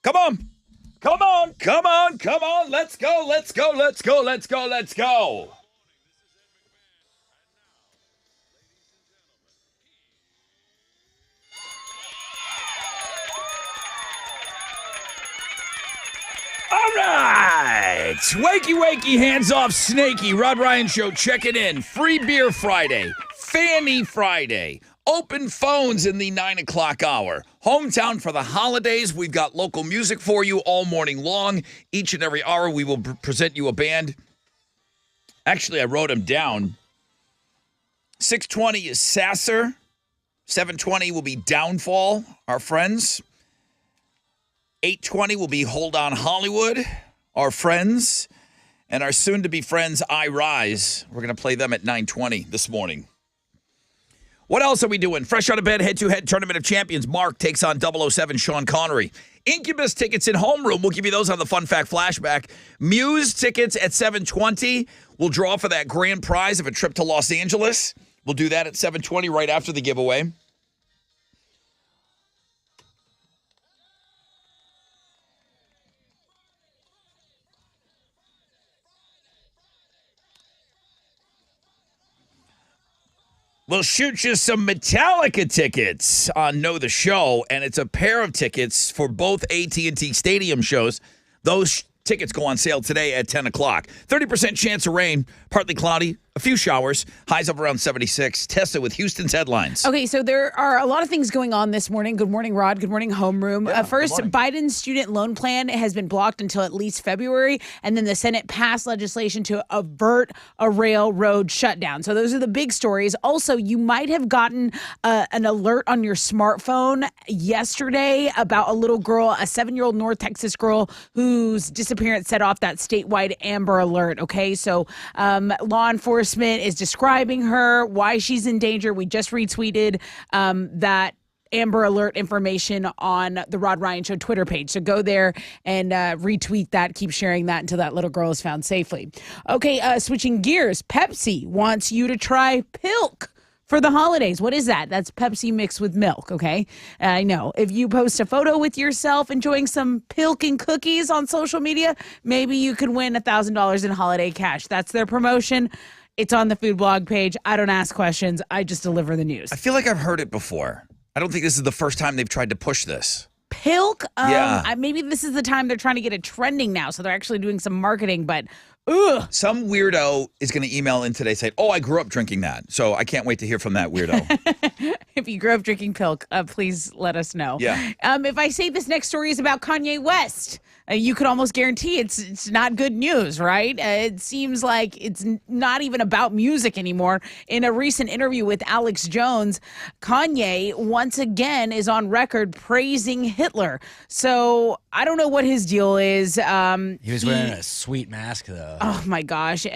Come on. Come on. Come on. Come on. Let's go. Let's go. Let's go. Let's go. Let's go. All right. Wakey, wakey, hands off, snaky. Rod Ryan Show, check it in. Free Beer Friday. Fanny Friday. Open phones in the 9 o'clock hour. Hometown for the holidays. We've got local music for you all morning long. Each and every hour, we will present you a band. Actually, I wrote them down. 6:20 is Sasser. 7:20 will be Downfall, our friends. 8:20 will be Hold On Hollywood, our friends. And our soon-to-be friends, I Rise. We're going to play them at 9:20 this morning. What else are we doing? Fresh out of bed, head-to-head Tournament of Champions. Mark takes on 007 Sean Connery. Incubus tickets in homeroom. We'll give you those on the Fun Fact Flashback. Muse tickets at 7:20. We'll draw for that grand prize of a trip to Los Angeles. We'll do that at 7:20 right after the giveaway. We'll shoot you some Metallica tickets on Know the Show, and it's a pair of tickets for both AT&T Stadium shows. Those tickets go on sale today at 10 o'clock. 30% chance of rain, partly cloudy, a few showers, highs of around 76. Tested with Houston's headlines. Okay, so there are a lot of things going on this morning. Good morning, Rod. Good morning, Homeroom. First, Biden's student loan plan has been blocked until at least February, and then the Senate passed legislation to avert a railroad shutdown. So those are the big stories. Also, you might have gotten an alert on your smartphone yesterday about a little girl, a 7-year-old North Texas girl whose disappearance set off that statewide Amber Alert. Okay, so law enforcement is describing her, why she's in danger. We just retweeted that Amber Alert information on the Rod Ryan Show Twitter page. So go there and retweet that. Keep sharing that until that little girl is found safely. Okay, switching gears. Pepsi wants you to try Pilk for the holidays. What is that? That's Pepsi mixed with milk, okay? I know. If you post a photo with yourself enjoying some Pilk and cookies on social media, maybe you could win $1,000 in holiday cash. That's their promotion. It's on the food blog page. I don't ask questions. I just deliver the news. I feel like I've heard it before. I don't think this is the first time they've tried to push this. Pilk? Yeah. Maybe this is the time they're trying to get it trending now, so they're actually doing some marketing, but ugh. Some weirdo is going to email in today saying, I grew up drinking that. So I can't wait to hear from that weirdo. If you grew up drinking Pilk, please let us know. Yeah. If I say this next story is about Kanye West, you could almost guarantee it's not good news, right? It seems like it's not even about music anymore. In a recent interview with Alex Jones, Kanye once again is on record praising Hitler. So I don't know what his deal is. He was wearing a sweet mask, though. Oh, my gosh.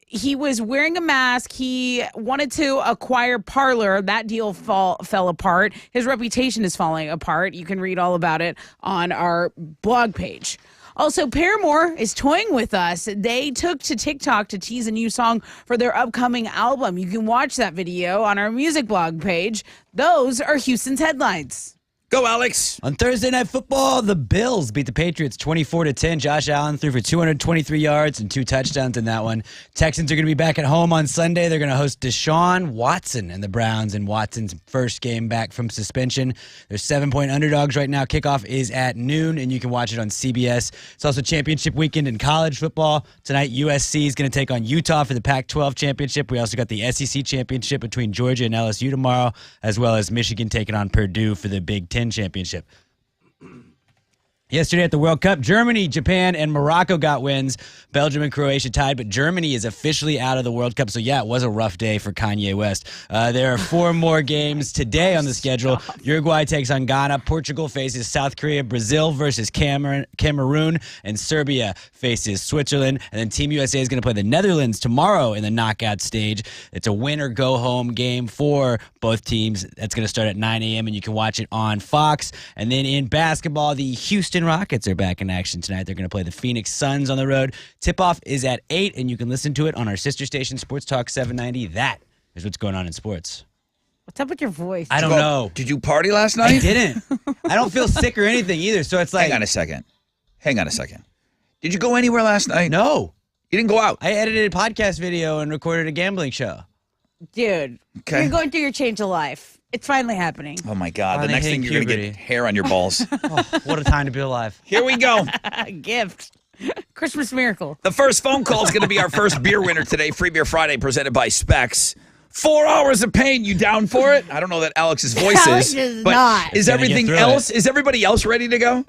He was wearing a mask. He wanted to acquire Parler. That deal fell apart. His reputation is falling apart. You can read all about it on our blog page. Also, Paramore is toying with us. They took to TikTok to tease a new song for their upcoming album. You can watch that video on our music blog page. Those are Houston's headlines. Go, Alex. On Thursday Night Football, the Bills beat the Patriots 24-10. Josh Allen threw for 223 yards and 2 touchdowns in that one. Texans are going to be back at home on Sunday. They're going to host Deshaun Watson and the Browns in Watson's first game back from suspension. They're 7-point underdogs right now. Kickoff is at noon, and you can watch it on CBS. It's also championship weekend in college football. Tonight, USC is going to take on Utah for the Pac-12 championship. We also got the SEC championship between Georgia and LSU tomorrow, as well as Michigan taking on Purdue for the Big Ten championship. Yesterday at the World Cup, Germany, Japan, and Morocco got wins. Belgium and Croatia tied, but Germany is officially out of the World Cup. So, yeah, it was a rough day for Kanye West. There are 4 more games today on the schedule. Uruguay takes on Ghana. Portugal faces South Korea. Brazil versus Cameroon. And Serbia faces Switzerland. And then Team USA is going to play the Netherlands tomorrow in the knockout stage. It's a win-or-go-home game for both teams. That's going to start at 9 a.m., and you can watch it on Fox. And then in basketball, the Houston Rockets are back in action tonight. They're going to play the Phoenix Suns on the road. Tip-off is at 8, and you can listen to it on our sister station, Sports Talk 790. That is what's going on in sports. What's up with your voice? I don't know. Did you party last night? I didn't. I don't feel sick or anything either. So it's like, Hang on a second. Did you go anywhere last night? no. You didn't go out. I edited a podcast video and recorded a gambling show. Dude, Okay. you're going through your change of life. It's finally happening. Oh my God. The Finally next thing hitting you're going to puberty. get hair on your balls. Oh, what a time to be alive. Here we go. A gift. Christmas miracle. The first phone call is going to be our first beer winner today. Free Beer Friday presented by Specs. 4 hours of pain. You down for it? I don't know that Alex's voice Alex is. is but not. Is Gonna get everything through it. else? Is everybody else ready to go?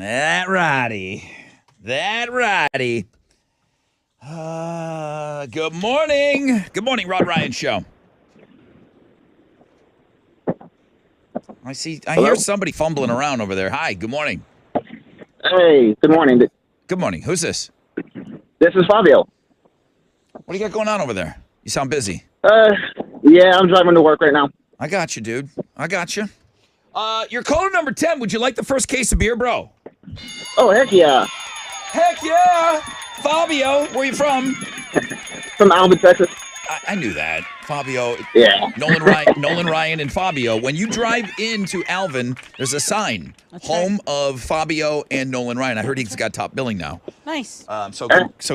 That righty. Good morning. Good morning, Rod Ryan Show. I hear somebody fumbling around over there. Hi, good morning. Hey, good morning. Good morning. Who's this? This is Fabio. What do you got going on over there? You sound busy. Yeah, I'm driving to work right now. I got you, dude. I got you. You're caller number 10. Would you like the first case of beer, bro? Oh, heck yeah. Heck yeah. Fabio, where you from? From Alvin, Texas. I knew that. Fabio. Yeah. Nolan Ryan, and Fabio. When you drive into Alvin, there's a sign. That's home of Fabio and Nolan Ryan. I heard he's got top billing now. Nice. So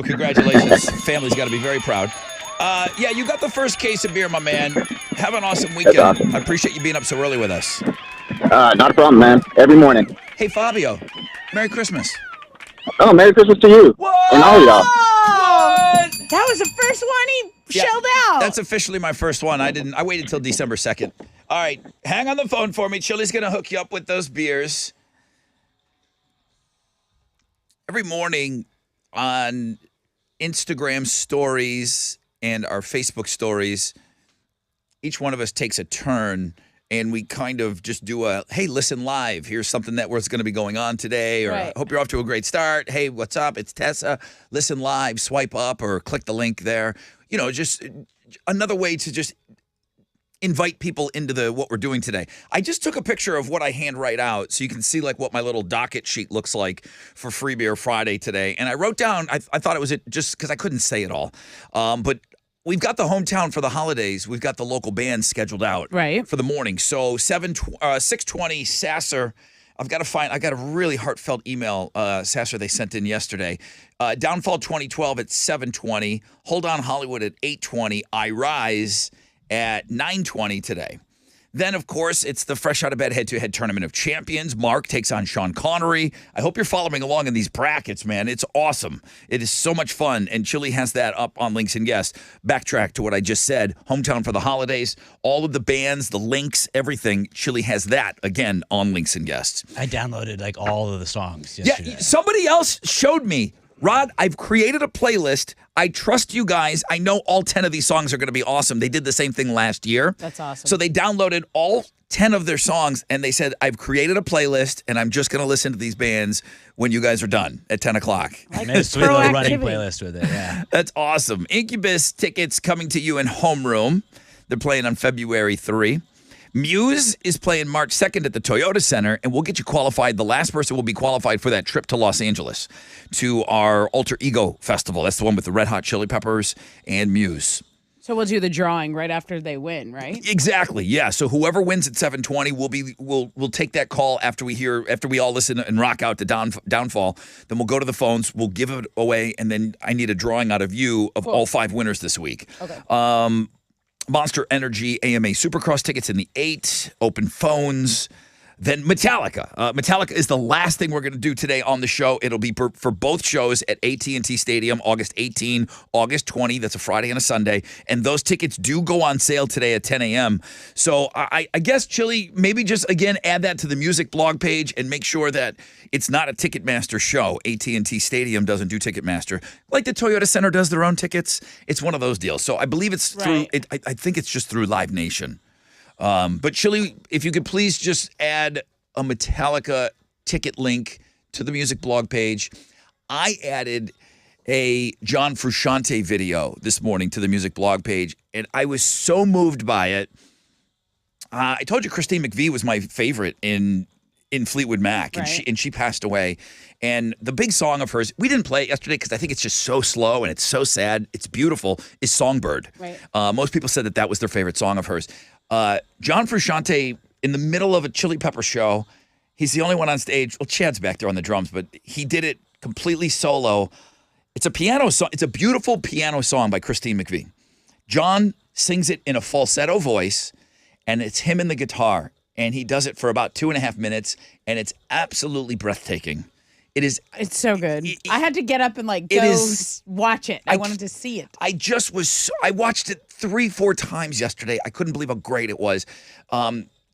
congratulations. Family's got to be very proud. Yeah, you got the first case of beer, my man. Have an awesome weekend. That's awesome. I appreciate you being up so early with us. Not a problem, man. Every morning. Hey, Fabio. Merry Christmas. Oh, Merry Christmas to you. What? And all y'all. What? That was the first one he shelled out. That's officially my first one. I waited till December 2nd. All right, hang on the phone for me. Chili's going to hook you up with those beers. Every morning on Instagram stories and our Facebook stories, each one of us takes a turn and we kind of just do a, hey, listen live. Here's something that was going to be going on today, or Right. hope you're off to a great start. Hey, what's up? It's Tessa. Listen live, swipe up or click the link there. You know, just another way to just invite people into what we're doing today. I just took a picture of what I hand write out so you can see like what my little docket sheet looks like for Free Beer Friday today. And I wrote down, I thought it was just because I couldn't say it all. But we've got the hometown for the holidays. We've got the local band scheduled out Right. for the morning. So 620 Sasser. I got a really heartfelt email, Sasser, they sent in yesterday. Downfall 2012 at 7:20. Hold On Hollywood at 8:20. I Rise at 9:20 today. Then, of course, it's the Fresh Out of Bed head-to-head Tournament of Champions. Mark takes on Sean Connery. I hope you're following along in these brackets, man. It's awesome. It is so much fun, and Chili has that up on Links and Guests. Backtrack to what I just said. Hometown for the holidays, all of the bands, the links, everything. Chili has that, again, on Links and Guests. I downloaded like all of the songs yesterday. Yeah, somebody else showed me. Rod, I've created a playlist. I trust you guys. I know all 10 of these songs are going to be awesome. They did the same thing last year. That's awesome. So they downloaded all 10 of their songs, and they said, I've created a playlist, and I'm just going to listen to these bands when you guys are done at 10 o'clock. I made a sweet little running Proactivity. playlist with it, yeah. That's awesome. Incubus tickets coming to you in Homeroom. They're playing on February 3. Muse is playing March 2nd at the Toyota Center, and we'll get you qualified. The last person will be qualified for that trip to Los Angeles to our Alter Ego Festival. That's the one with the Red Hot Chili Peppers and Muse. So we'll do the drawing right after they win, right? Exactly. Yeah. So whoever wins at 7:20, we'll take that call after we all listen and rock out to Downfall. Then we'll go to the phones. We'll give it away, and then I need a drawing out of you of all 5 winners this week. Okay. Monster Energy AMA Supercross tickets in the 8, open phones. Then Metallica. Metallica is the last thing we're going to do today on the show. It'll be for both shows at AT&T Stadium, August 18, August 20. That's a Friday and a Sunday. And those tickets do go on sale today at 10 a.m. So I guess, Chili, maybe just, again, add that to the music blog page and make sure that it's not a Ticketmaster show. AT&T Stadium doesn't do Ticketmaster. Like the Toyota Center does their own tickets. It's one of those deals. So I believe it's through, Right. I think it's just through Live Nation. But Chili, if you could please just add a Metallica ticket link to the music blog page. I added a John Frusciante video this morning to the music blog page, and I was so moved by it. I told you Christine McVie was my favorite in Fleetwood Mac, and Right. she passed away. And the big song of hers, we didn't play it yesterday because I think it's just so slow and it's so sad. It's beautiful. Is Songbird. Right. Most people said that was their favorite song of hers. John Frusciante, in the middle of a Chili Pepper show, he's the only one on stage. Well, Chad's back there on the drums, but he did it completely solo. It's a piano song. It's a beautiful piano song by Christine McVie. John sings it in a falsetto voice, and it's him and the guitar. And he does it for about 2.5 minutes, and it's absolutely breathtaking. It is. It's so good. I had to get up and like It go is- watch it. I wanted to see it. I watched it 3-4 times yesterday. I couldn't believe how great it was.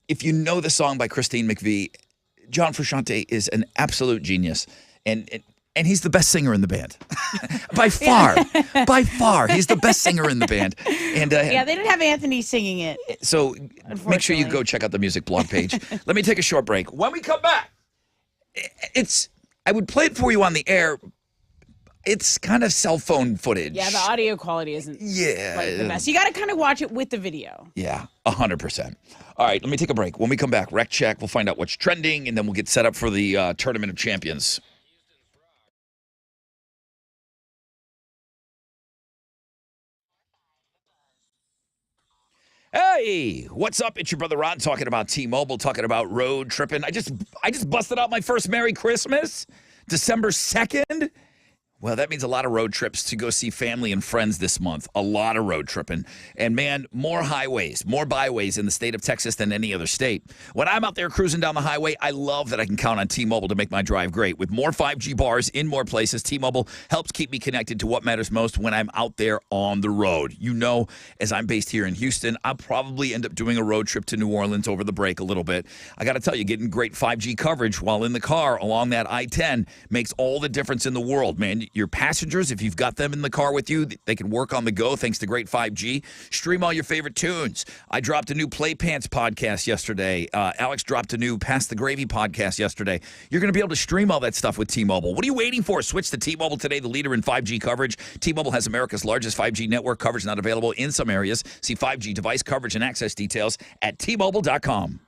If you know the song by Christine McVie, John Frusciante is an absolute genius, and he's the best singer in the band. By far. By far. He's the best singer in the band. And Yeah, they didn't have Anthony singing it. so make sure you Unfortunately. go check out the music blog page. Let me take a short break. When we come back, I would play it for you on the air. It's kind of cell phone footage. Yeah, the audio quality isn't like the best. You got to kind of watch it with the video. Yeah, 100%. All right, let me take a break. When we come back, Rec Check, we'll find out what's trending, and then we'll get set up for the Tournament of Champions. Hey, what's up? It's your brother Ron talking about T-Mobile, talking about road tripping. I just busted out my first Merry Christmas, December 2nd. Well, that means a lot of road trips to go see family and friends this month. A lot of road tripping. And man, more highways, more byways in the state of Texas than any other state. When I'm out there cruising down the highway, I love that I can count on T-Mobile to make my drive great. With more 5G bars in more places, T-Mobile helps keep me connected to what matters most when I'm out there on the road. You know, as I'm based here in Houston, I'll probably end up doing a road trip to New Orleans over the break a little bit. I got to tell you, getting great 5G coverage while in the car along that I-10 makes all the difference in the world, man. Your passengers, if you've got them in the car with you, they can work on the go thanks to great 5G. Stream all your favorite tunes. I dropped a new Play Pants podcast yesterday. Alex dropped a new Pass the Gravy podcast yesterday. You're going to be able to stream all that stuff with T-Mobile. What are you waiting for? Switch to T-Mobile today, the leader in 5G coverage. T-Mobile has America's largest 5G network. Coverage not available in some areas. See 5G device coverage and access details at T-Mobile.com.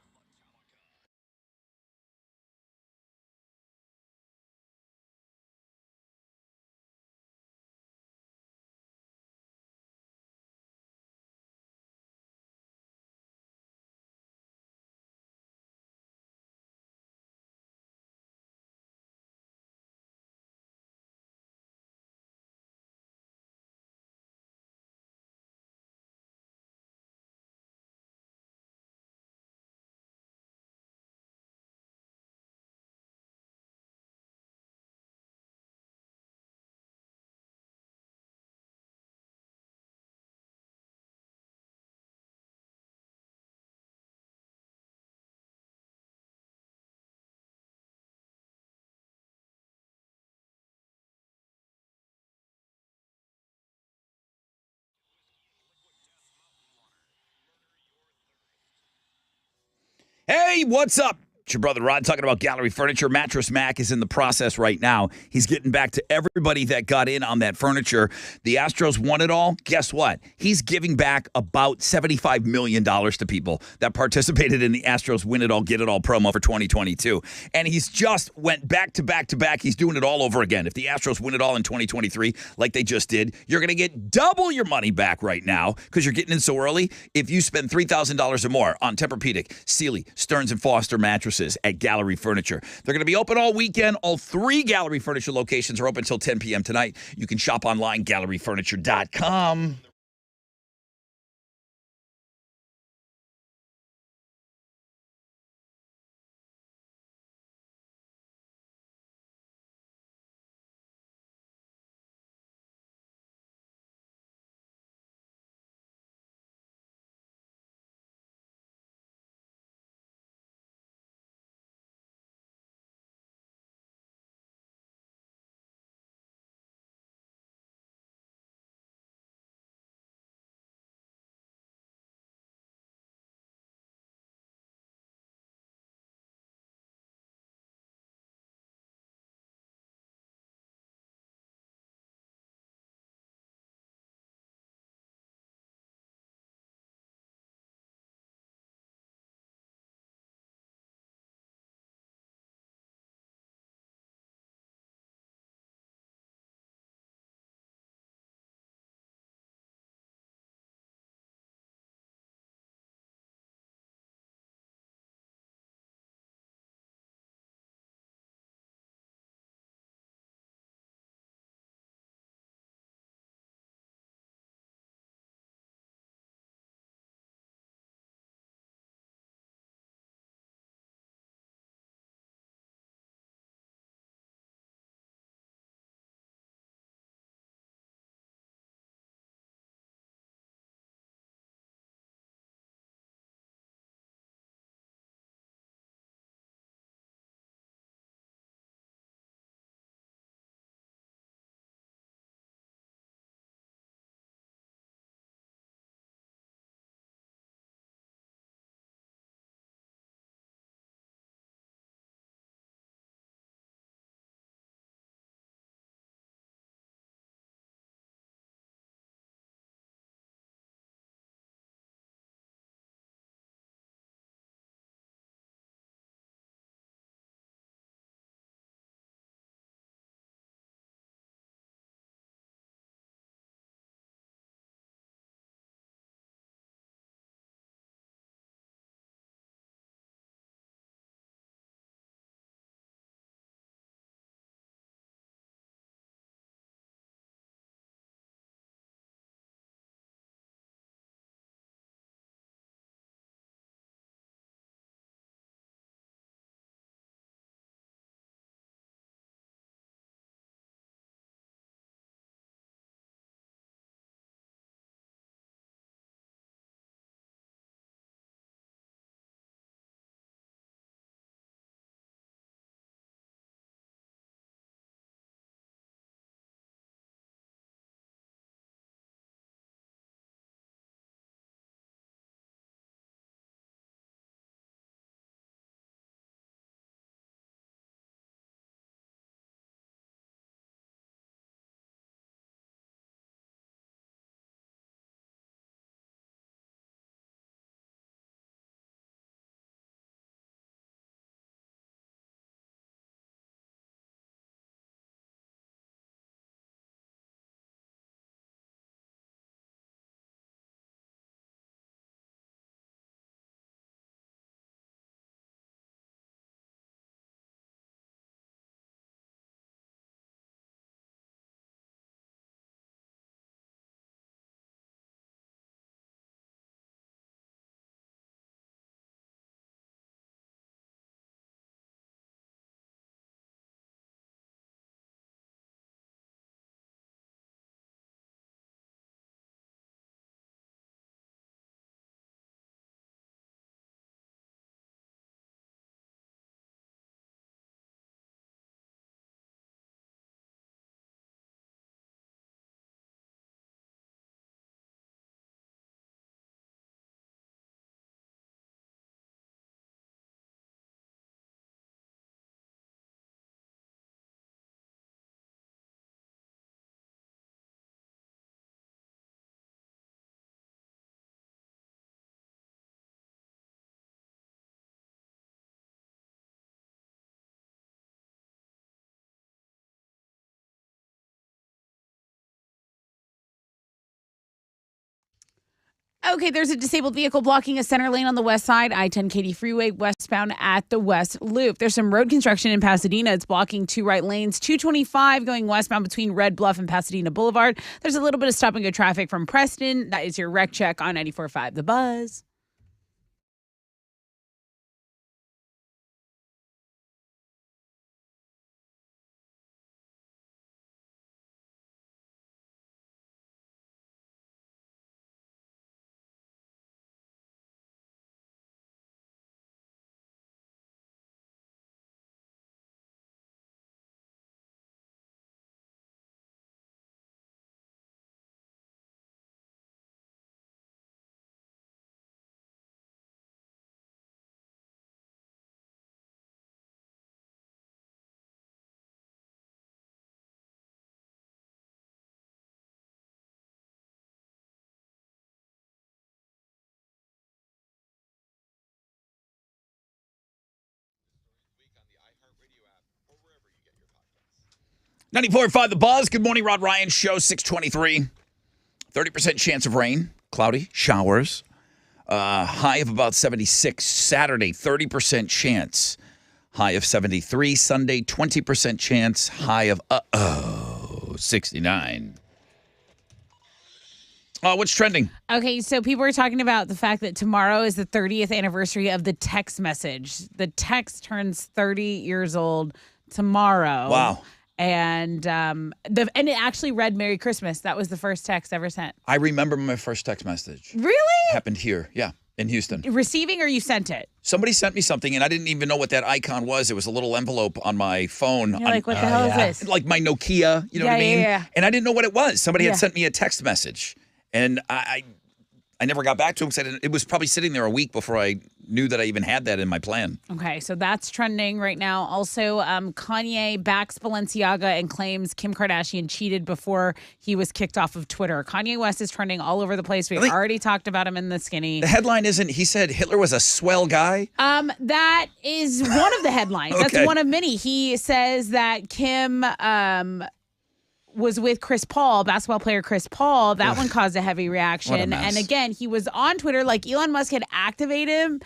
Hey, what's up? It's your brother Rod talking about Gallery Furniture. Mattress Mac is in the process right now. He's getting back to everybody that got in on that furniture. The Astros won it all. Guess what? He's giving back about $75 million to people that participated in the Astros Win It All, Get It All promo for 2022. And he's just went back to back to back. He's doing it all over again. If the Astros win it all in 2023, like they just did, you're going to get double your money back right now because you're getting in so early. If you spend $3,000 or more on Tempur-Pedic, Sealy, Stearns & Foster mattresses at Gallery Furniture. They're going to be open all weekend. All 3 Gallery Furniture locations are open until 10 p.m. tonight. You can shop online, galleryfurniture.com. Okay, there's a disabled vehicle blocking a center lane on the west side, I-10 Katy Freeway, westbound at the West Loop. There's some road construction in Pasadena. It's blocking 2 right lanes. 225 going westbound between Red Bluff and Pasadena Boulevard. There's a little bit of stop and go traffic from Preston. That is your wreck check on 94.5 The Buzz. Wherever you get your podcasts. 94.5 The Buzz. Good morning, Rod Ryan Show, 623. 30% chance of rain, cloudy, showers. High of about 76. Saturday, 30% chance. High of 73. Sunday, 20% chance. High of, 69. What's trending? Okay, so people are talking about the fact that tomorrow is the 30th anniversary of the text message. The text turns 30 years old tomorrow. Wow. And and it actually read Merry Christmas. That was the first text ever sent. I remember my first text message. Really? Happened here. Yeah, in Houston. Receiving or you sent it? Somebody sent me something, and I didn't even know what that icon was. It was a little envelope on my phone. You're like, what the hell is this? Like my Nokia, you know what I mean? Yeah. And I didn't know what it was. Somebody Yeah. had sent me a text message, and I never got back to him because it was probably sitting there a week before I knew that I even had that in my plan. Okay, so that's trending right now. Also, Kanye backs Balenciaga and claims Kim Kardashian cheated before he was kicked off of Twitter. Kanye West is trending all over the place. We already talked about him in the skinny. The headline isn't, he said Hitler was a swell guy? That is one of the headlines. Okay. That's one of many. He says that Kim was with Chris Paul, basketball player Chris Paul. That one caused a heavy reaction. What a mess. And again, he was on Twitter, like Elon Musk had activated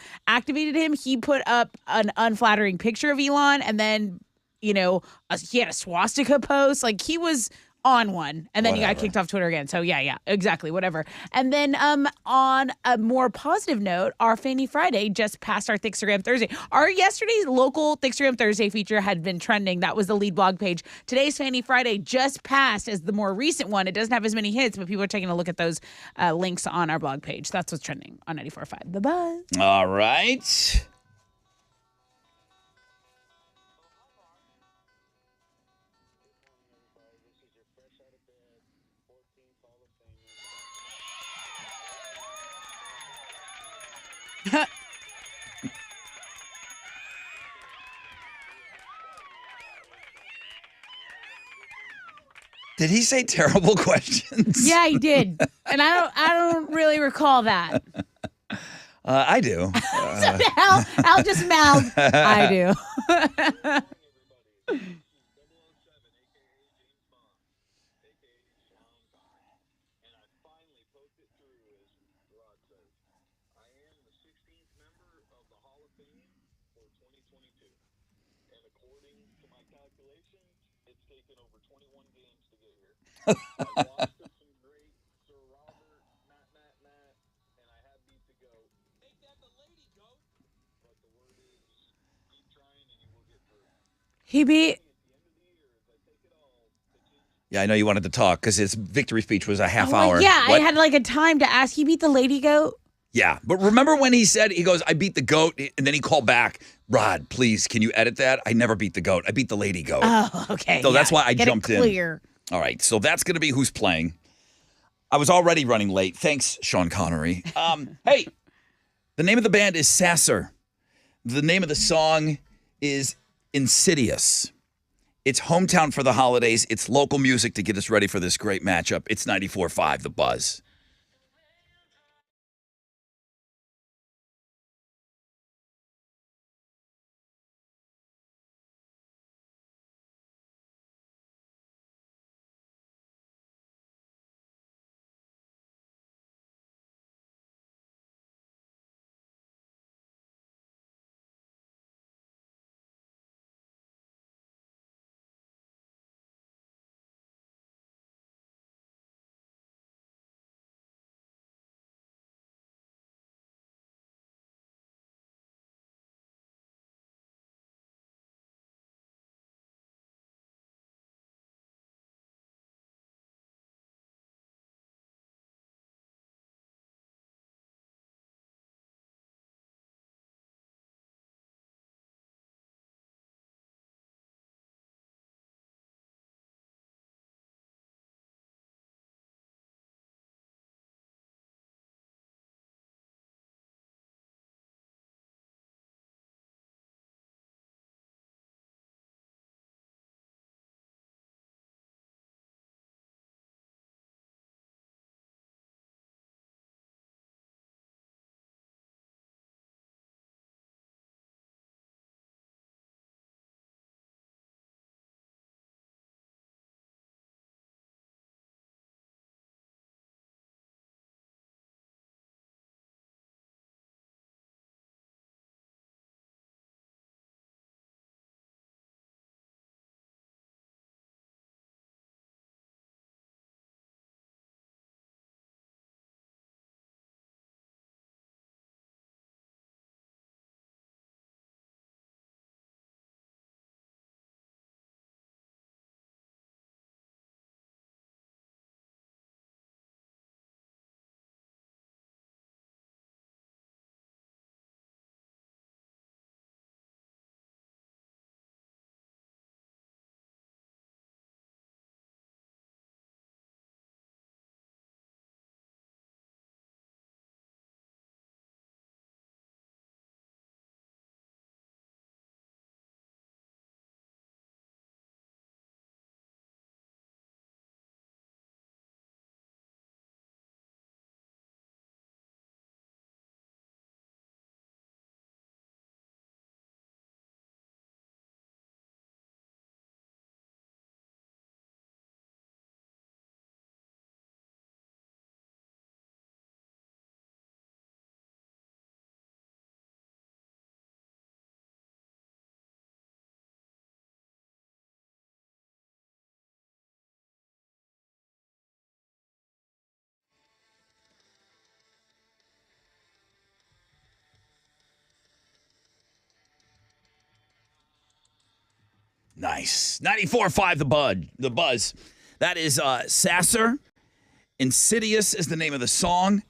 him. He put up an unflattering picture of Elon, and then, he had a swastika post. Like, he was on one, and then he got kicked off Twitter again. So yeah, exactly, whatever. And then on a more positive note, our Fanny Friday just passed our Thickstagram Thursday. Our yesterday's local Thickstagram Thursday feature had been trending. That was the lead blog page. Today's Fanny Friday just passed as the more recent one. It doesn't have as many hits, but people are taking a look at those links on our blog page. That's what's trending on 94.5 The Buzz. All right. Did he say terrible questions? Yeah, he did. And I don't really recall that. I do. I'll just mouth. I do. He beat. Yeah, I know you wanted to talk because his victory speech was a half hour. Yeah, What? I had like a time to ask. He beat the lady goat. Yeah, but remember when he said, he goes, I beat the goat, and then he called back, Rod, please, can you edit that? I never beat the goat. I beat the lady goat. Oh, okay. So that's why I Get jumped it in. clear. All right, so that's going to be who's playing. I was already running late. Thanks, Sean Connery. Hey, the name of the band is Sasser. The name of the song is Insidious. It's hometown for the holidays. It's local music to get us ready for this great matchup. It's 94.5 The Buzz. Nice. 94.5 The Buzz. That is Sasser. Insidious is the name of the song.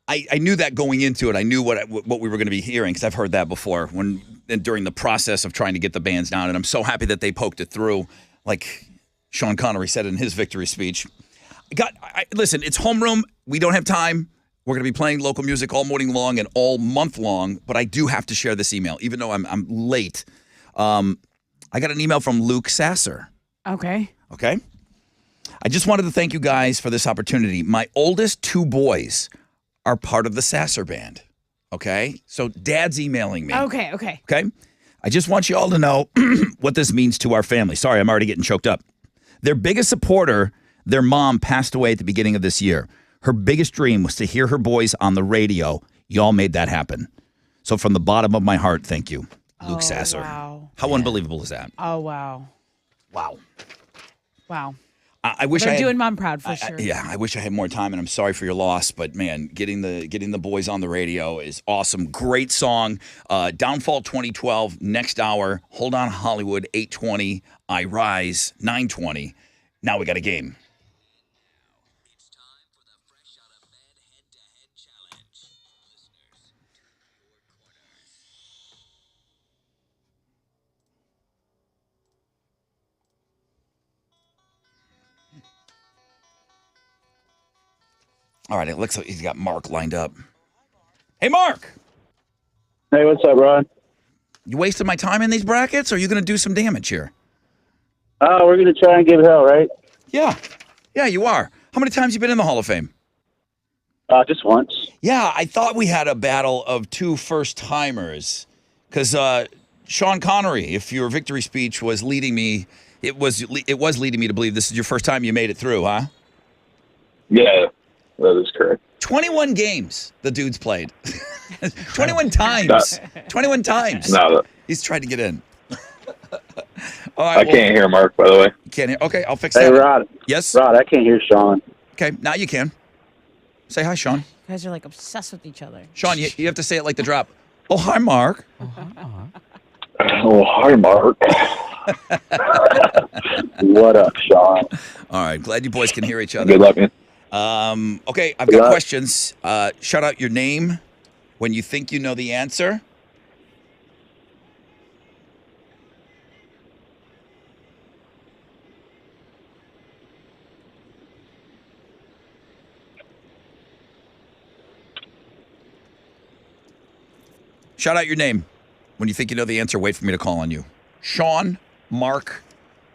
I knew that going into it. I knew what we were going to be hearing because I've heard that before during the process of trying to get the bands down. And I'm so happy that they poked it through, like Sean Connery said in his victory speech. Listen, it's homeroom. We don't have time. We're going to be playing local music all morning long and all month long. But I do have to share this email, even though I'm late. I got an email from Luke Sasser. Okay. Okay. I just wanted to thank you guys for this opportunity. My oldest 2 boys are part of the Sasser band. Okay? So Dad's emailing me. Okay. Okay? I just want you all to know what this means to our family. Sorry, I'm already getting choked up. Their biggest supporter, their mom, passed away at the beginning of this year. Her biggest dream was to hear her boys on the radio. Y'all made that happen. So from the bottom of my heart, thank you, Luke Sasser. Wow. How unbelievable is that? Oh, wow. Wow. I wish They're I had, doing Mom proud for sure. Yeah, I wish I had more time, and I'm sorry for your loss. But man, getting the boys on the radio is awesome. Great song. Downfall 2012. Next hour. Hold on, Hollywood 8:20. I Rise 9:20. Now we got a game. All right, it looks like he's got Mark lined up. Hey, Mark! Hey, what's up, Rod? You wasted my time in these brackets, or are you going to do some damage here? We're going to try and give hell, right? Yeah. Yeah, you are. How many times have you been in the Hall of Fame? Just once. Yeah, I thought we had a battle of 2 first-timers. Because Sean Connery, if your victory speech was leading me, it was leading me to believe this is your first time you made it through, huh? Yeah, that is correct. 21 games the dude's played. 21 times. 21 times. No, He's tried to get in. All I right, can't hear Mark, by the way. Can't hear. Okay, I'll fix Hey, that. Rod. Yes? Rod, I can't hear Sean. Okay, now you can. Say hi, Sean. You guys are like obsessed with each other. Sean, you have to say it like the drop. Oh, hi, Mark. Oh, hi, Mark. What up, Sean? All right, glad you boys can hear each other. Good luck, man. Okay, I've Good got luck. questions. Shout out your name when you think you know the answer. Shout out your name when you think you know the answer. Wait for me to call on you. Sean, Mark,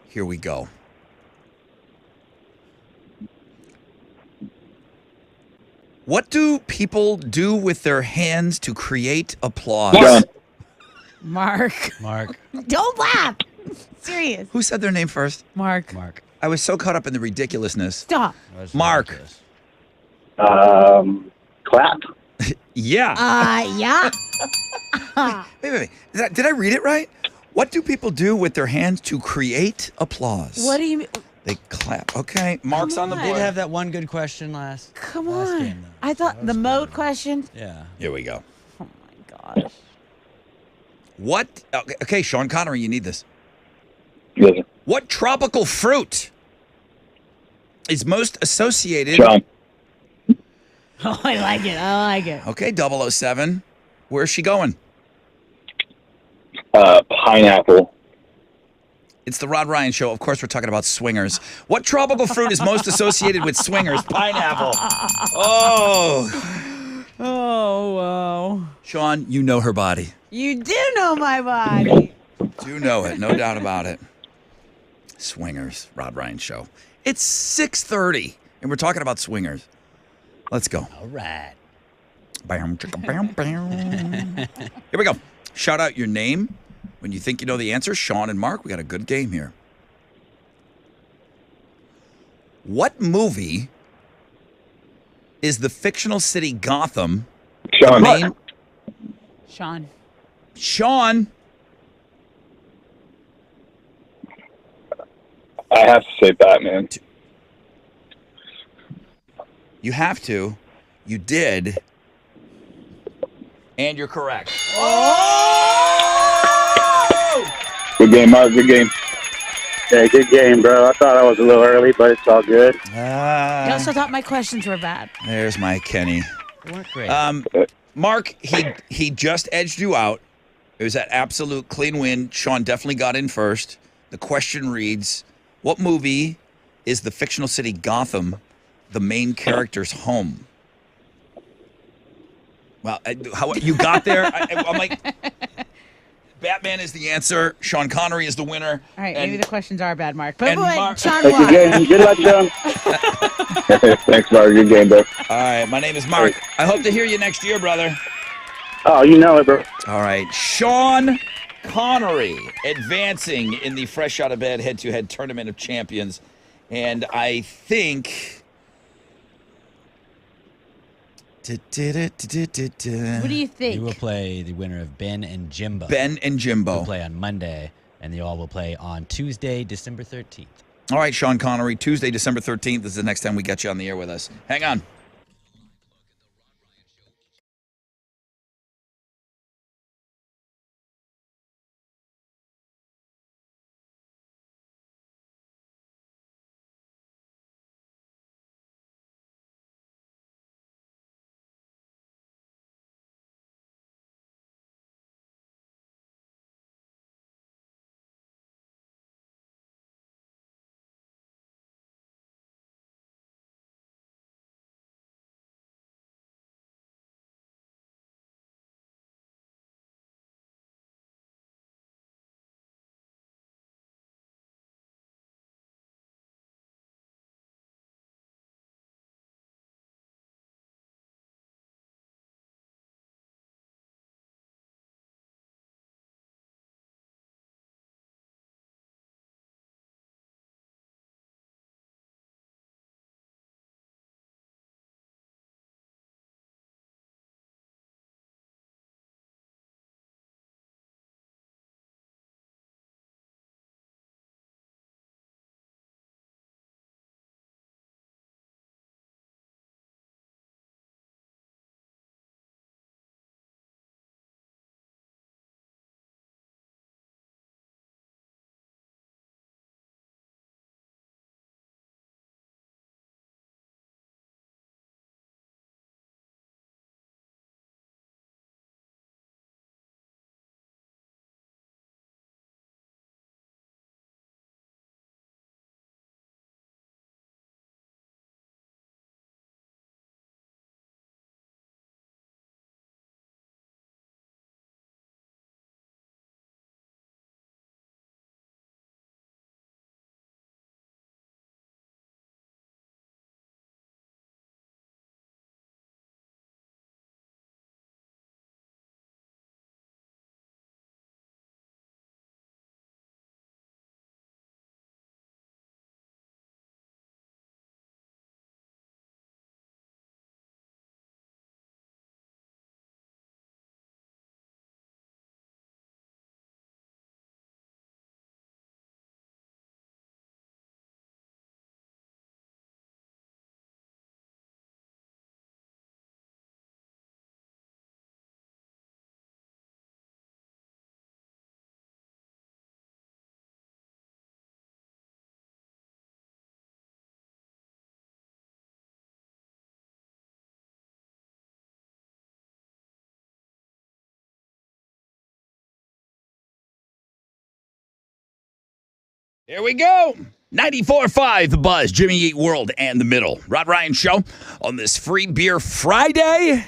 here we go. What do people do with their hands to create applause? Sean. Mark. Don't laugh. Serious. Who said their name first? Mark. I was so caught up in the ridiculousness. Stop. Mark. Clap. Yeah. Yeah. Wait. Did I read it right? What do people do with their hands to create applause? What do you mean? They clap. Okay. Mark's on the Come Did board. have that one good question last. Come last on. game, though. I thought the moat question. Yeah. Here we go. Oh my gosh. What? Okay, Sean Connery, you need this. Listen. What tropical fruit is most associated? Sean. Oh, I like it. Okay, 007. Where's she going? Pineapple. It's the Rod Ryan Show. Of course, we're talking about swingers. What tropical fruit is most associated with swingers? Pineapple. Oh. Oh, wow. Sean, you know her body. You do know my body. Do know it. No doubt about it. Swingers. Rod Ryan Show. It's 6:30, and we're talking about swingers. Let's go. All right. Bam, chicka, bam, bam. Here we go. Shout out your name when you think you know the answer. Sean and Mark, we got a good game here. What movie is the fictional city Gotham Sean. main? Sean. Sean. I have to say Batman. You have to. You did. And you're correct. Oh! Good game, Mark. Good game. Hey, good game, bro. I thought I was a little early, but it's all good. I also thought my questions were bad. There's my Kenny. They weren't great. Mark, he just edged you out. It was that absolute clean win. Sean definitely got in first. The question reads, what movie is the fictional city Gotham the main character's home? Well, how you got there? I'm like, Batman is the answer. Sean Connery is the winner. All right, and, maybe the questions are bad, Mark. But Mark- Sean Hey, won. good luck, Sean. Thanks, Mark. Good game, bro. All right, my name is Mark. I hope to hear you next year, brother. Oh, you know it, bro. All right, Sean Connery advancing in the Fresh Out of Bed head-to-head Tournament of Champions. And I think... What do you think? You will play the winner of Ben and Jimbo. Ben and will Jimbo. play on Monday, and they all will play on Tuesday, December 13th. All right, Sean Connery, Tuesday, December 13th is the next time we got you on the air with us. Hang on. Here we go. 94.5 The Buzz, Jimmy Eat World and The Middle. Rod Ryan Show on this Free Beer Friday.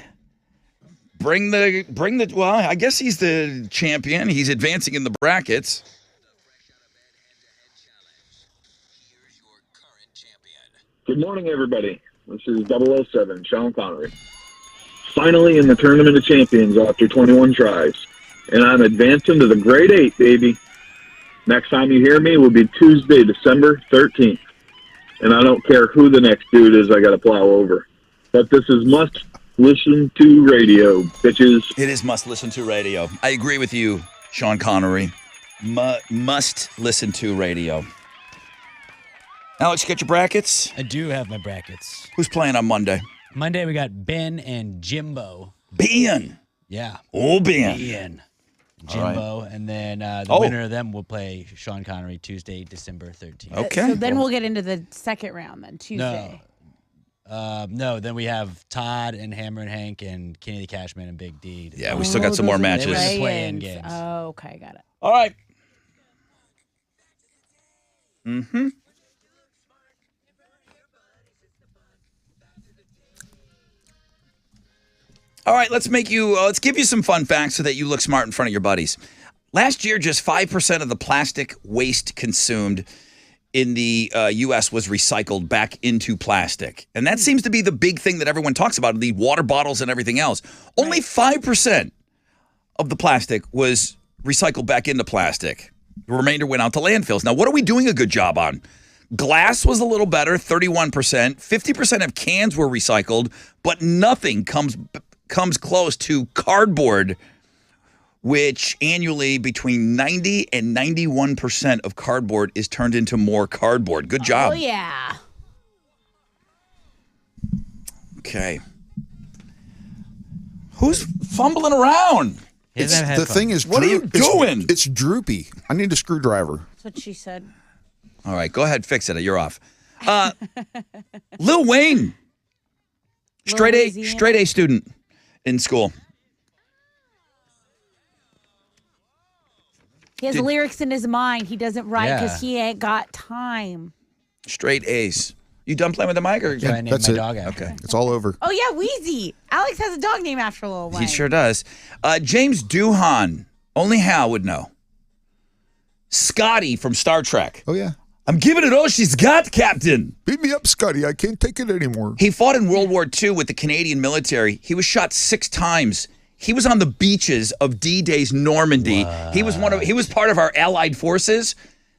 Bring the, well, I guess he's the champion. He's advancing in the brackets. Good morning, everybody. This is 007, Sean Connery. Finally in the Tournament of Champions after 21 tries. And I'm advancing to the Grade 8, baby. Next time you hear me will be Tuesday, December 13th. And I don't care who the next dude is I got to plow over. But this is must-listen-to radio, bitches. It is must-listen-to radio. I agree with you, Sean Connery. Must-listen-to radio. Alex, you got your brackets? I do have my brackets. Who's playing on Monday? Monday, we got Ben and Jimbo. Ben. Yeah. Oh, Ben. Ben. All right. Jimbo, and then the Oh. winner of them will play Sean Connery Tuesday, December 13th. Okay. So then we'll get into the second round then, Tuesday. No, then we have Todd and Hammer and Hank and Kenny the Cashman and Big D. Yeah, we still got some more those are the matches. They were play-in play-ins. games. Oh, okay, got it. All right. Mm-hmm. All right, let's give you some fun facts so that you look smart in front of your buddies. Last year, just 5% of the plastic waste consumed in the U.S. was recycled back into plastic. And that seems to be the big thing that everyone talks about, the water bottles and everything else. Only 5% of the plastic was recycled back into plastic. The remainder went out to landfills. Now, what are we doing a good job on? Glass was a little better, 31%. 50% of cans were recycled, but nothing comes close to cardboard, which annually between 90 and 91% of cardboard is turned into more cardboard. Good job. Oh, yeah. Okay. Who's fumbling around? He doesn't have The thing is, What are you doing? It's droopy. I need a screwdriver. That's what she said. All right, go ahead, fix it. You're off. Lil Wayne, straight A student in school. He has lyrics in his mind. He doesn't write because he ain't got time. Straight A's. You done playing with the mic? Or? So I named that's my it. dog after. Okay. It's all over. Oh, yeah, Wheezy. Alex has a dog named after Lil Wayne. He sure does. James Doohan. Only Hal would know. Scotty from Star Trek. Oh, yeah. I'm giving it all she's got, Captain. Beat me up, Scotty. I can't take it anymore. He fought in World War II with the Canadian military. He was shot 6 times. He was on the beaches of D-Day's Normandy. He was part of our Allied forces.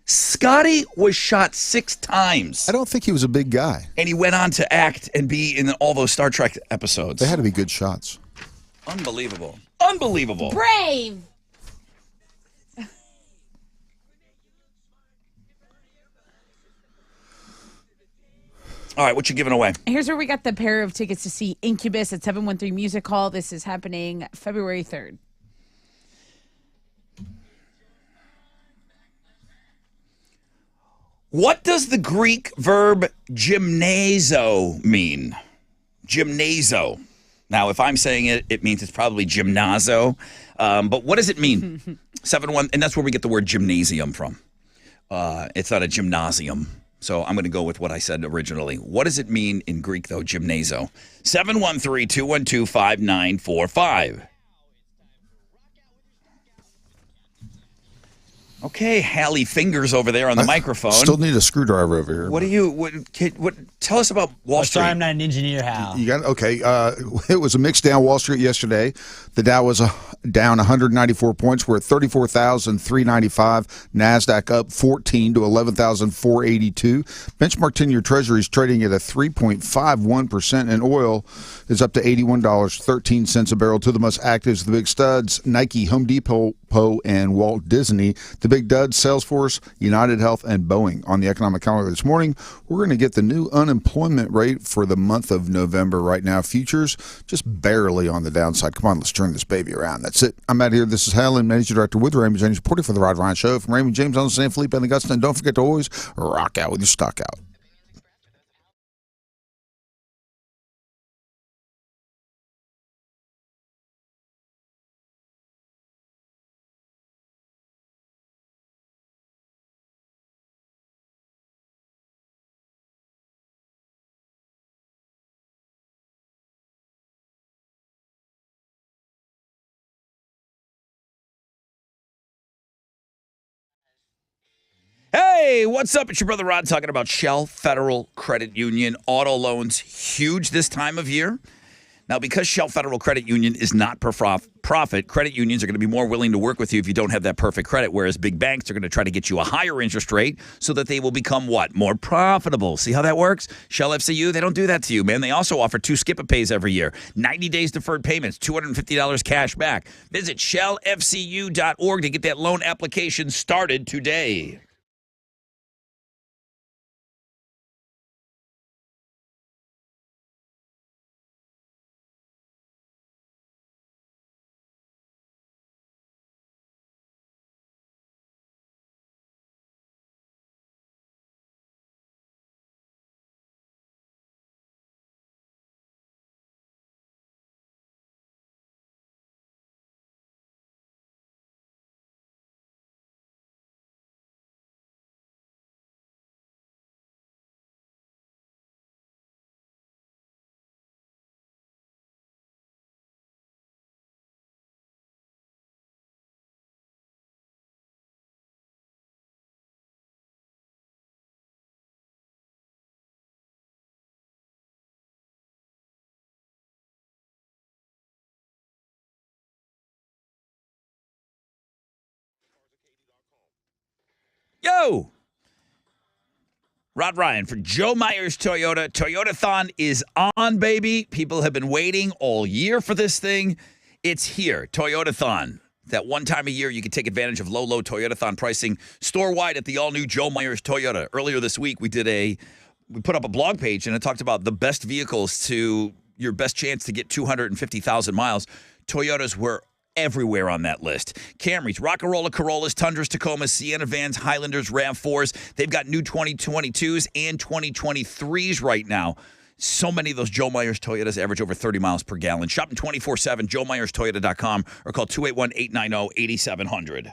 Scotty was shot 6 times. I don't think he was a big guy. And he went on to act and be in all those Star Trek episodes. They had to be good shots. Unbelievable. Unbelievable. Brave. All right, what you giving away? Here's where we got the pair of tickets to see Incubus at 713 Music Hall. This is happening February 3rd. What does the Greek verb gymnazo mean? Gymnazo. Now, if I'm saying it, it means it's probably gymnazo. But what does it mean? 7-1, and that's where we get the word gymnasium from. It's not a gymnasium. So I'm going to go with what I said originally. What does it mean in Greek, though, gymnazo? 713-212-5945. Okay, Hallie Fingers over there on the microphone. Still need a screwdriver over here. What do you? Tell us about Wall Oh, Street. sorry, I'm not an engineer, Hal. You got okay. It was a mixed down Wall Street yesterday. The Dow was down 194 points. We're at 34,395. Nasdaq up 14 to 11,482. Benchmark 10-year Treasuries trading at a 3.51%, and oil is up to $81.13 a barrel. To the most actives, the big studs: Nike, Home Depot, and Walt Disney. The big duds: Salesforce, United Health, and Boeing. On the economic calendar this morning, we're going to get the new unemployment rate for the month of November. Right now, futures just barely on the downside. Come on, let's turn this baby around. That's it. I'm out here. This is Hal, Managing Director with Raymond James, reporting for the Rod Ryan Show from Raymond James on San Felipe and Augusta. And don't forget to always rock out with your stock out. Hey, what's up? It's your brother Rod talking about Shell Federal Credit Union. Auto loans huge this time of year. Now, because Shell Federal Credit Union is not profit, credit unions are going to be more willing to work with you if you don't have that perfect credit, whereas big banks are going to try to get you a higher interest rate so that they will become what? More profitable. See how that works? Shell FCU, they don't do that to you, man. They also offer 2 skip-a-pays every year, 90 days deferred payments, $250 cash back. Visit shellfcu.org to get that loan application started today. Yo! Rod Ryan for Joe Myers Toyota. Toyotathon is on, baby. People have been waiting all year for this thing. It's here. Toyotathon. That one time a year you can take advantage of low Toyotathon pricing store-wide at the all-new Joe Myers Toyota. Earlier this week, we put up a blog page, and it talked about the best vehicles to your best chance to get 250,000 miles. Toyotas were everywhere on that list. Camrys, Rockarola Corollas, Tundras, Tacomas, Sienna Vans, Highlanders, RAV4s. They've got new 2022s and 2023s right now. So many of those Joe Myers Toyotas average over 30 miles per gallon. Shop them 24/7, joemyerstoyota.com, or call 281-890-8700.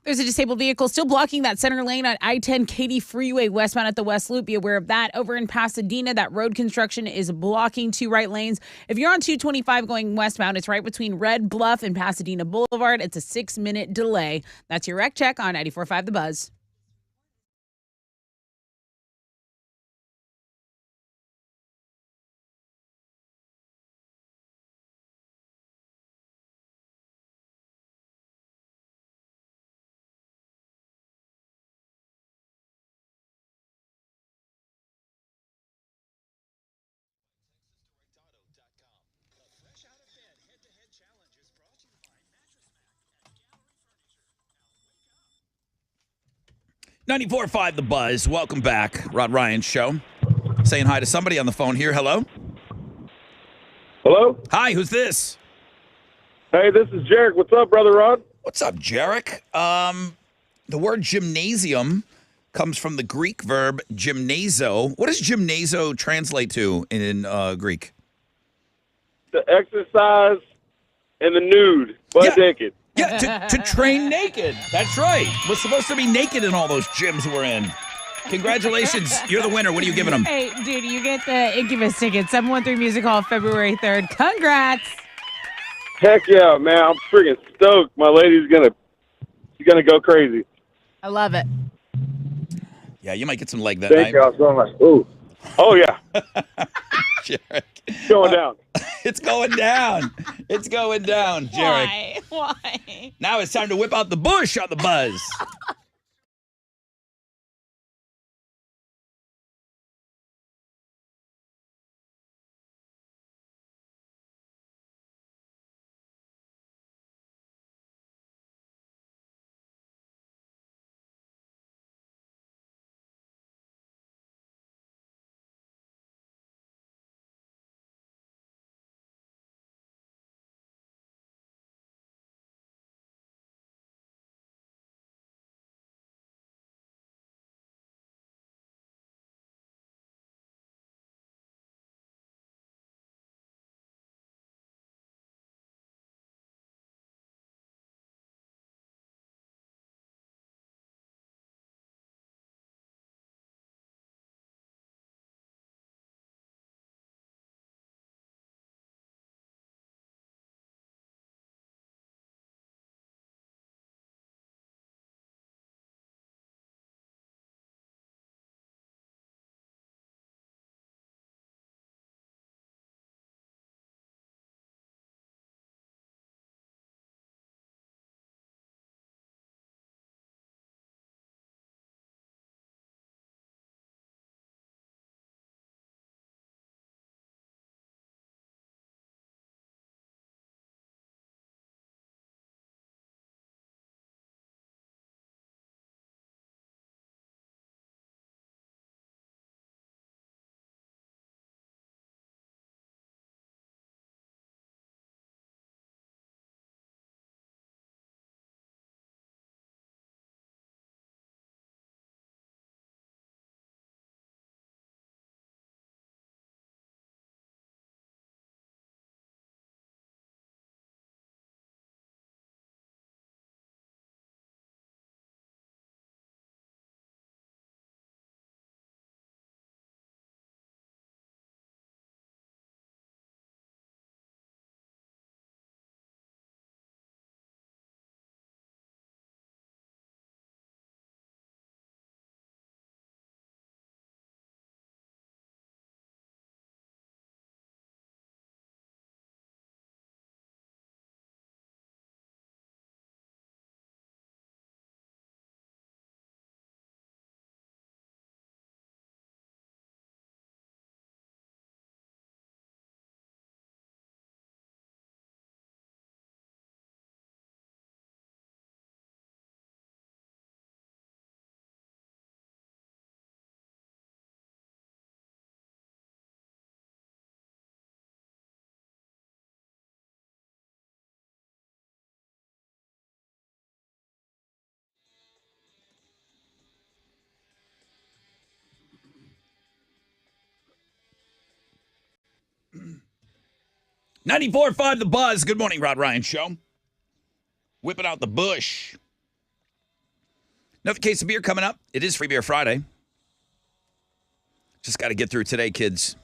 There's a disabled vehicle still blocking that center lane on I-10 Katy Freeway westbound at the West Loop. Be aware of that. Over in Pasadena, that road construction is blocking 2 right lanes. If you're on 225 going westbound, it's right between Red Bluff and Pasadena Boulevard. It's a 6-minute delay. That's your wreck check on 94.5 The Buzz. .94.5 The Buzz. Welcome back. Rod Ryan Show. Saying hi to somebody on the phone here. Hello? Hello? Hi, who's this? Hey, this is Jarek. What's up, Brother Rod? What's up, Jarek? The word gymnasium comes from the Greek verb gymnazo. What does gymnazo translate to in Greek? The exercise and the nude, butt naked. Yeah, to train naked. That's right. We're supposed to be naked in all those gyms we're in. Congratulations. You're the winner. What are you giving them? Hey, dude, you get the Incubus ticket. 713 Music Hall, February 3rd. Congrats. Heck yeah, man. I'm freaking stoked. My lady's she's gonna go crazy. I love it. Yeah, you might get some leg that Thank night. you. I was going like, ooh. Oh, yeah. Jarek. Going down. It's going down. It's going down, Jarek. Why? Now it's time to whip out the bush on the Buzz. .94.5 The Buzz. Good morning, Rod Ryan Show. Whipping out the bush. Another case of beer coming up. It is Free Beer Friday. Just got to get through today, kids,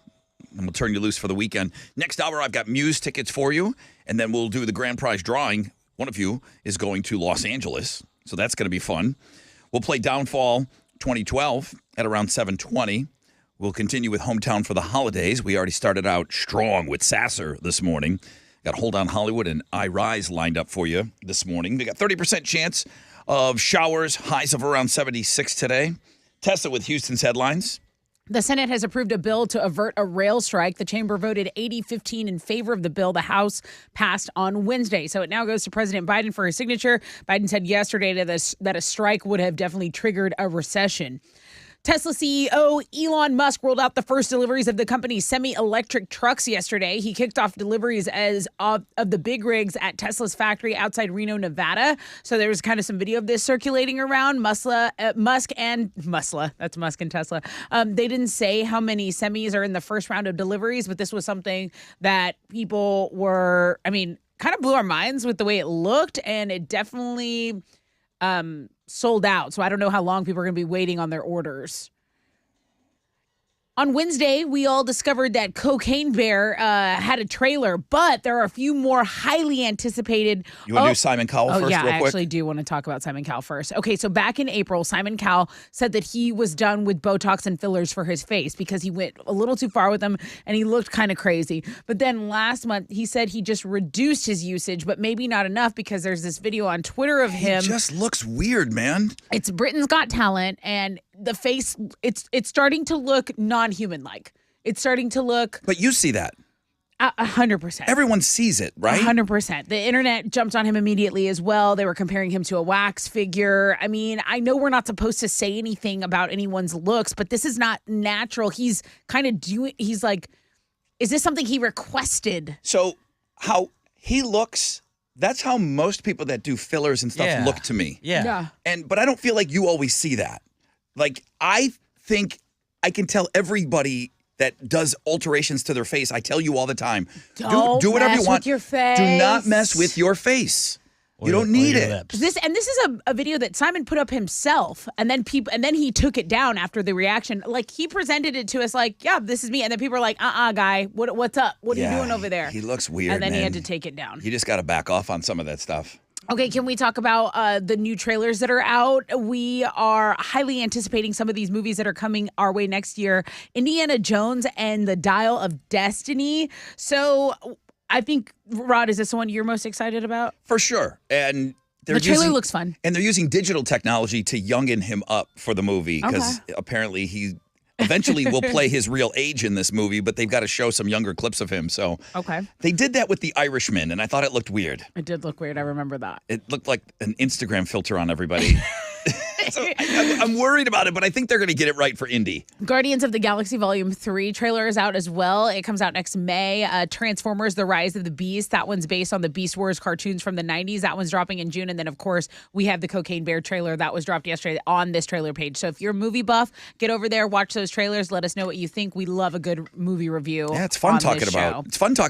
and we'll turn you loose for the weekend. Next hour, I've got Muse tickets for you, and then we'll do the grand prize drawing. One of you is going to Los Angeles, so that's going to be fun. We'll play Downfall 2012 at around 7:20. We'll continue with Hometown for the Holidays. We already started out strong with Sasser this morning. Got Hold On Hollywood and I Rise lined up for you this morning. We got 30% chance of showers, highs of around 76 today. Tessa with Houston's headlines. The Senate has approved a bill to avert a rail strike. The chamber voted 80-15 in favor of the bill. The House passed on Wednesday. So it now goes to President Biden for his signature. Biden said yesterday that a strike would have definitely triggered a recession. Tesla CEO Elon Musk rolled out the first deliveries of the company's semi-electric trucks yesterday. He kicked off deliveries of the big rigs at Tesla's factory outside Reno, Nevada. So there was kind of some video of this circulating around. Musk and Tesla. They didn't say how many semis are in the first round of deliveries, but this was something that people were, kind of blew our minds with the way it looked, and it definitely sold out. So I don't know how long people are going to be waiting on their orders. On Wednesday, we all discovered that Cocaine Bear had a trailer, but there are a few more highly anticipated. You want to do Simon Cowell first, yeah, real I quick? actually do want to talk about Simon Cowell first. Okay, so back in April, Simon Cowell said that he was done with Botox and fillers for his face because he went a little too far with them and he looked kind of crazy. But then last month, he said he just reduced his usage, but maybe not enough because there's this video on Twitter of him. He just looks weird, man. It's Britain's Got Talent, and the face, it's starting to look non-human-like. It's starting to look... But you see that. 100%. Everyone sees it, right? 100%. The internet jumped on him immediately as well. They were comparing him to a wax figure. I mean, I know we're not supposed to say anything about anyone's looks, but this is not natural. He's kind of doing... He's like, is this something he requested? So how he looks... That's how most people that do fillers and stuff look to me. Yeah. But I don't feel like you always see that. Like, I think I can tell everybody that does alterations to their face. I tell you all the time. Don't do whatever mess you want. with your face. Do not mess with your face. You don't need it. Lips. This is a video that Simon put up himself, and then he took it down after the reaction. Like, he presented it to us like, yeah, this is me, and then people are like, guy, what's up? What are you doing over there? He looks weird, and then he man. had to take it down. You just got to back off on some of that stuff. Okay, can we talk about the new trailers that are out? We are highly anticipating some of these movies that are coming our way next year. Indiana Jones and the Dial of Destiny. So I think, Rod, is this the one you're most excited about? For sure. And the trailer looks fun. And they're using digital technology to youngen him up for the movie because apparently he eventually will play his real age in this movie, but they've got to show some younger clips of him. So they did that with The Irishman, and I thought it looked weird. It did look weird. I remember that. It looked like an Instagram filter on everybody. So I'm worried about it, but I think they're going to get it right for Indy. Guardians of the Galaxy Volume 3 trailer is out as well. It comes out next May. Transformers, The Rise of the Beast. That one's based on the Beast Wars cartoons from the 90s. That one's dropping in June. And then, of course, we have the Cocaine Bear trailer. That was dropped yesterday on this trailer page. So if you're a movie buff, get over there, watch those trailers. Let us know what you think. We love a good movie review. Yeah, it's fun talking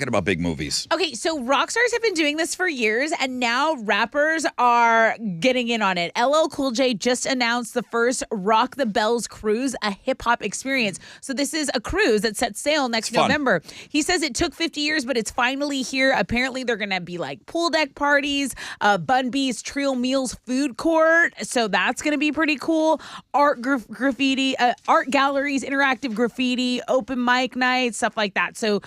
about big movies. Okay, so rock stars have been doing this for years, and now rappers are getting in on it. LL Cool J just announced the first Rock the Bells cruise, a hip-hop experience. So this is a cruise that sets sail next November. He says it took 50 years, but it's finally here. Apparently, they're going to be like pool deck parties, Bun B's Trill Meals food court. So that's going to be pretty cool. Art graffiti, art galleries, interactive graffiti, open mic nights, stuff like that. So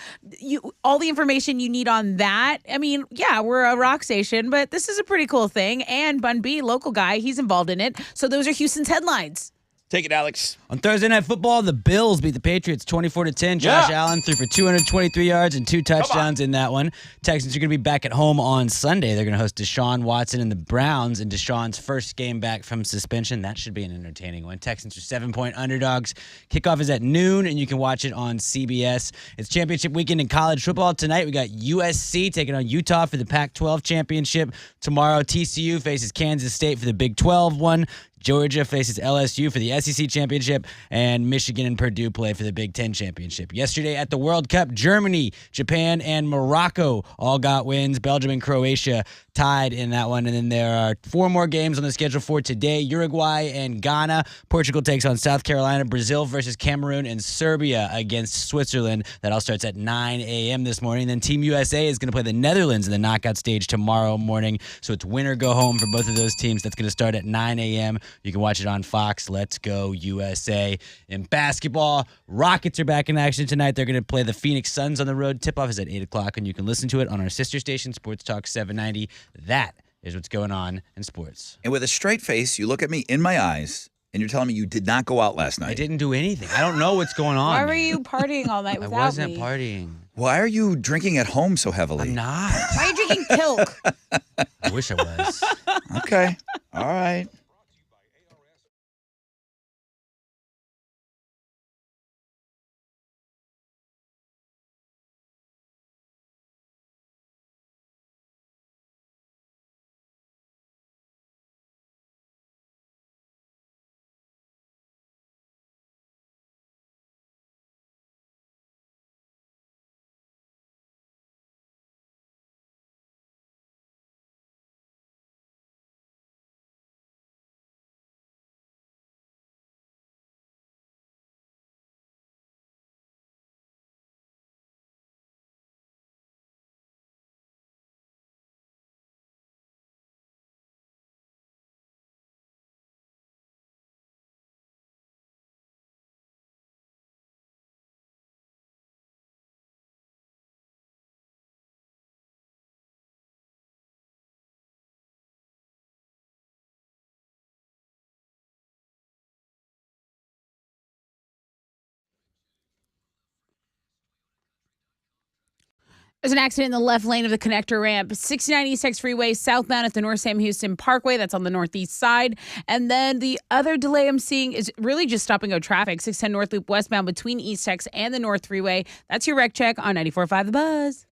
all the information you need on that. I mean, yeah, we're a rock station, but this is a pretty cool thing. And Bun B, local guy, he's involved in it. So those are Houston's headlines. Take it, Alex. On Thursday Night Football, the Bills beat the Patriots 24-10. Josh Allen threw for 223 yards and 2 touchdowns in that one. Texans are going to be back at home on Sunday. They're going to host Deshaun Watson and the Browns in Deshaun's first game back from suspension. That should be an entertaining one. Texans are 7-point underdogs. Kickoff is at noon, and you can watch it on CBS. It's championship weekend in college football. Tonight, we got USC taking on Utah for the Pac-12 championship. Tomorrow, TCU faces Kansas State for the Big 12 one. Georgia faces LSU for the SEC championship, and Michigan and Purdue play for the Big Ten championship. Yesterday at the World Cup, Germany, Japan, and Morocco all got wins. Belgium and Croatia tied in that one. And then there are 4 more games on the schedule for today. Uruguay and Ghana. Portugal takes on South Carolina. Brazil versus Cameroon, and Serbia against Switzerland. That all starts at 9 a.m. this morning. Then Team USA is going to play the Netherlands in the knockout stage tomorrow morning. So it's win or go home for both of those teams. That's going to start at 9 a.m. You can watch it on Fox. Let's go USA. In basketball, Rockets are back in action tonight. They're going to play the Phoenix Suns on the road. Tip-off is at 8 o'clock, and you can listen to it on our sister station, Sports Talk 790. That is what's going on in sports. And with a straight face, you look at me in my eyes, and you're telling me you did not go out last night. I didn't do anything. I don't know what's going on. Why were you partying all night I without wasn't me? partying. Why are you drinking at home so heavily? I'm not. Why are you drinking Pilk? I wish I was. Okay. All right. There's an accident in the left lane of the connector ramp, 69 East X Freeway, southbound at the North Sam Houston Parkway. That's on the northeast side. And then the other delay I'm seeing is really just stop and go traffic, 610 North Loop westbound between East X and the North Freeway. That's your wreck check on 94.5 The Buzz.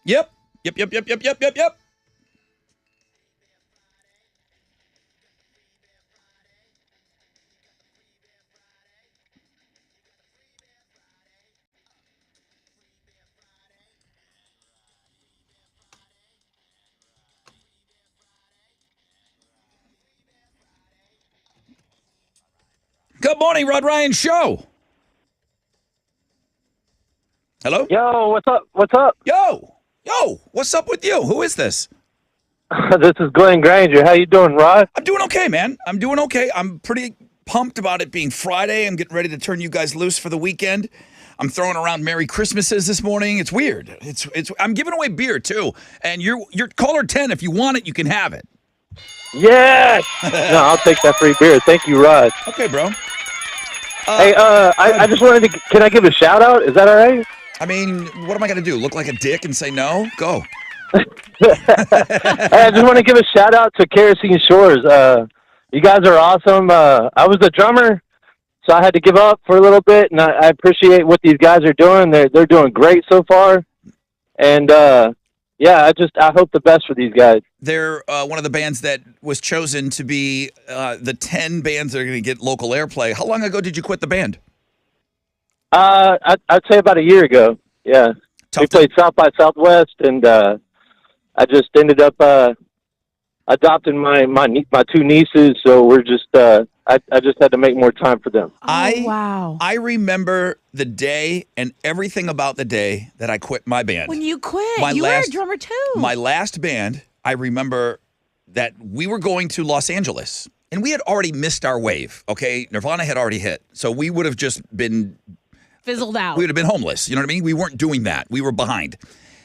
Yep. Yep. Good morning, Rod Ryan Show. Hello? Yo, what's up? What's up? Yo, what's up with you? Who is this? This is Glenn Granger. How you doing, Rod? I'm doing okay, man. I'm doing okay. I'm pretty pumped about it being Friday. I'm getting ready to turn you guys loose for the weekend. I'm throwing around Merry Christmases this morning. It's weird. It's. I'm giving away beer too, and you're caller 10. If you want it, you can have it. Yes! No, I'll take that free beer. Thank you, Rod. Okay, bro. Hey, I just wanted to, can I give a shout out? Is that all right? I mean, what am I going to do? Look like a dick and say no? Go. Hey, I just want to give a shout out to Kerosene Shores. You guys are awesome. I was the drummer, so I had to give up for a little bit, and I appreciate what these guys are doing. They're doing great so far. And, yeah, I hope the best for these guys. They're one of the bands that was chosen to be the 10 bands that are going to get local airplay. How long ago did you quit the band? I'd say about a year ago. Yeah. We played South by Southwest, and I just ended up adopting my two nieces, so we're just I just had to make more time for them. Wow. I remember the day and everything about the day that I quit my band. When you quit, you were My a drummer too. My last band, I remember that we were going to Los Angeles, and we had already missed our wave, okay? Nirvana had already hit, so we would have just been Fizzled out. We would have been homeless. You know what I mean? We weren't doing that. We were behind.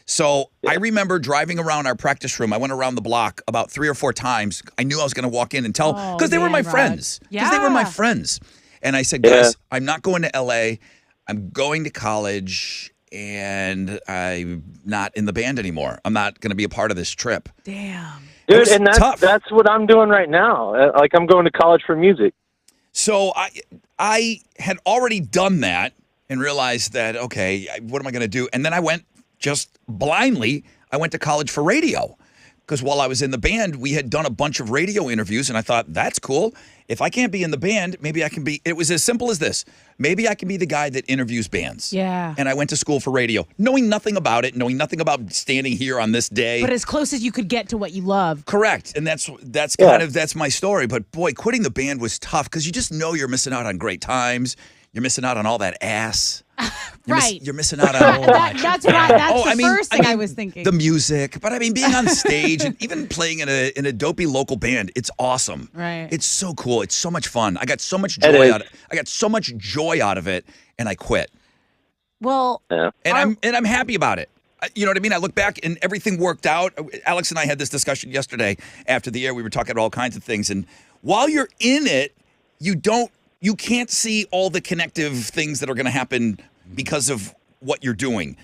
So I remember driving around our practice room. I went around the block about 3 or 4 times. I knew I was going to walk in and tell, because they were my friends. Because they were my friends. And I said, guys, I'm not going to L.A. I'm going to college, and I'm not in the band anymore. I'm not going to be a part of this trip. Damn. Dude, and that's what I'm doing right now. Like, I'm going to college for music. So I had already done that and realized that, okay, what am I going to do? And then I went just blindly, I went to college for radio. Because while I was in the band, we had done a bunch of radio interviews, and I thought, that's cool. If I can't be in the band, maybe I can be. It was as simple as this. Maybe I can be the guy that interviews bands. Yeah. And I went to school for radio, knowing nothing about it, knowing nothing about standing here on this day. But as close as you could get to what you love. Correct. And that's that's my story. But boy, quitting the band was tough because you just know you're missing out on great times. You're missing out on all that ass. You're missing out on that's right. That's the first thing I was thinking. The music, but I mean, being on stage and even playing in a dopey local band, it's awesome. Right. It's so cool. It's so much fun. I got so much joy out of it. I got so much joy out of it, and I quit. Well, and I'm happy about it. You know what I mean? I look back and everything worked out. Alex and I had this discussion yesterday after the air. We were talking about all kinds of things, and while you're in it, you can't see all the connective things that are going to happen because of what you're doing.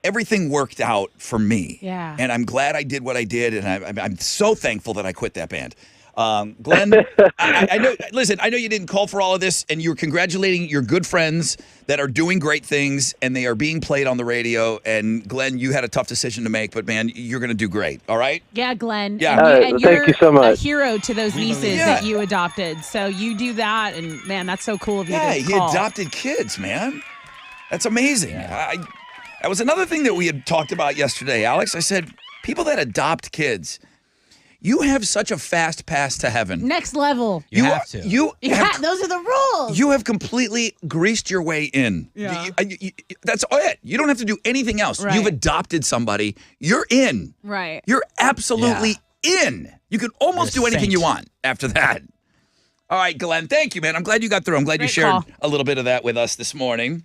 Everything worked out for me. Yeah. And I'm glad I did what I did, and I'm so thankful that I quit that band. Glenn, I know. Listen, I know you didn't call for all of this, and you're congratulating your good friends that are doing great things, and they are being played on the radio. And Glenn, you had a tough decision to make, but man, you're going to do great. All right? Yeah, Glenn. Yeah. And thank you so much. A hero to those nieces that you adopted. So you do that, and man, that's so cool of you. Yeah, to he call. adopted kids, man. That's amazing. That was another thing that we had talked about yesterday, Alex. I said, people that adopt kids, you have such a fast pass to heaven. Next level. You have to. Those are the rules. You have completely greased your way in. Yeah. That's it. You don't have to do anything else. Right. You've adopted somebody. You're in. Right. You're absolutely in. You can almost do anything you want after that. All right, Glenn, thank you, man. I'm glad you got through. I'm glad you shared a little bit of that with us this morning.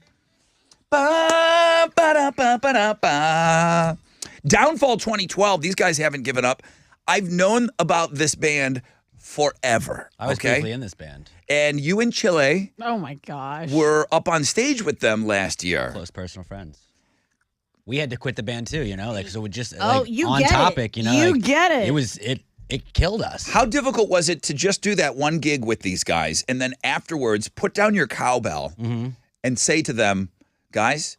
Downfall 2012. These guys haven't given up. I've known about this band forever. I was briefly in this band. And you and Chile Oh my gosh. were up on stage with them last year. Close personal friends. We had to quit the band too, you know, like so we just you on get topic, it. you know. You like, get it. It was it killed us. How difficult was it to just do that one gig with these guys and then afterwards put down your cowbell and say to them, guys,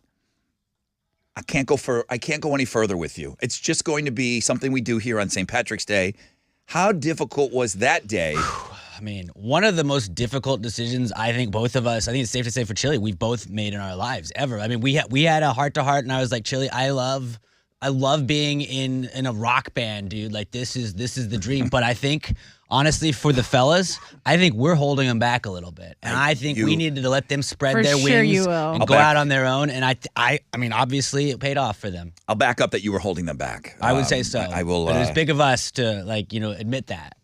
I can't go any further with you. It's just going to be something we do here on St. Patrick's Day. How difficult was that day? I mean, one of the most difficult decisions I think it's safe to say for Chili, we've both made in our lives ever. I mean, we had a heart to heart, and I was like, Chili, I love being in a rock band, dude. Like this is the dream. But I think honestly, for the fellas, I think we're holding them back a little bit, and I think we needed to let them spread their wings and go out on their own. And I mean, obviously, it paid off for them. I'll back up that you were holding them back. I would say so. I will. But it was big of us to admit that.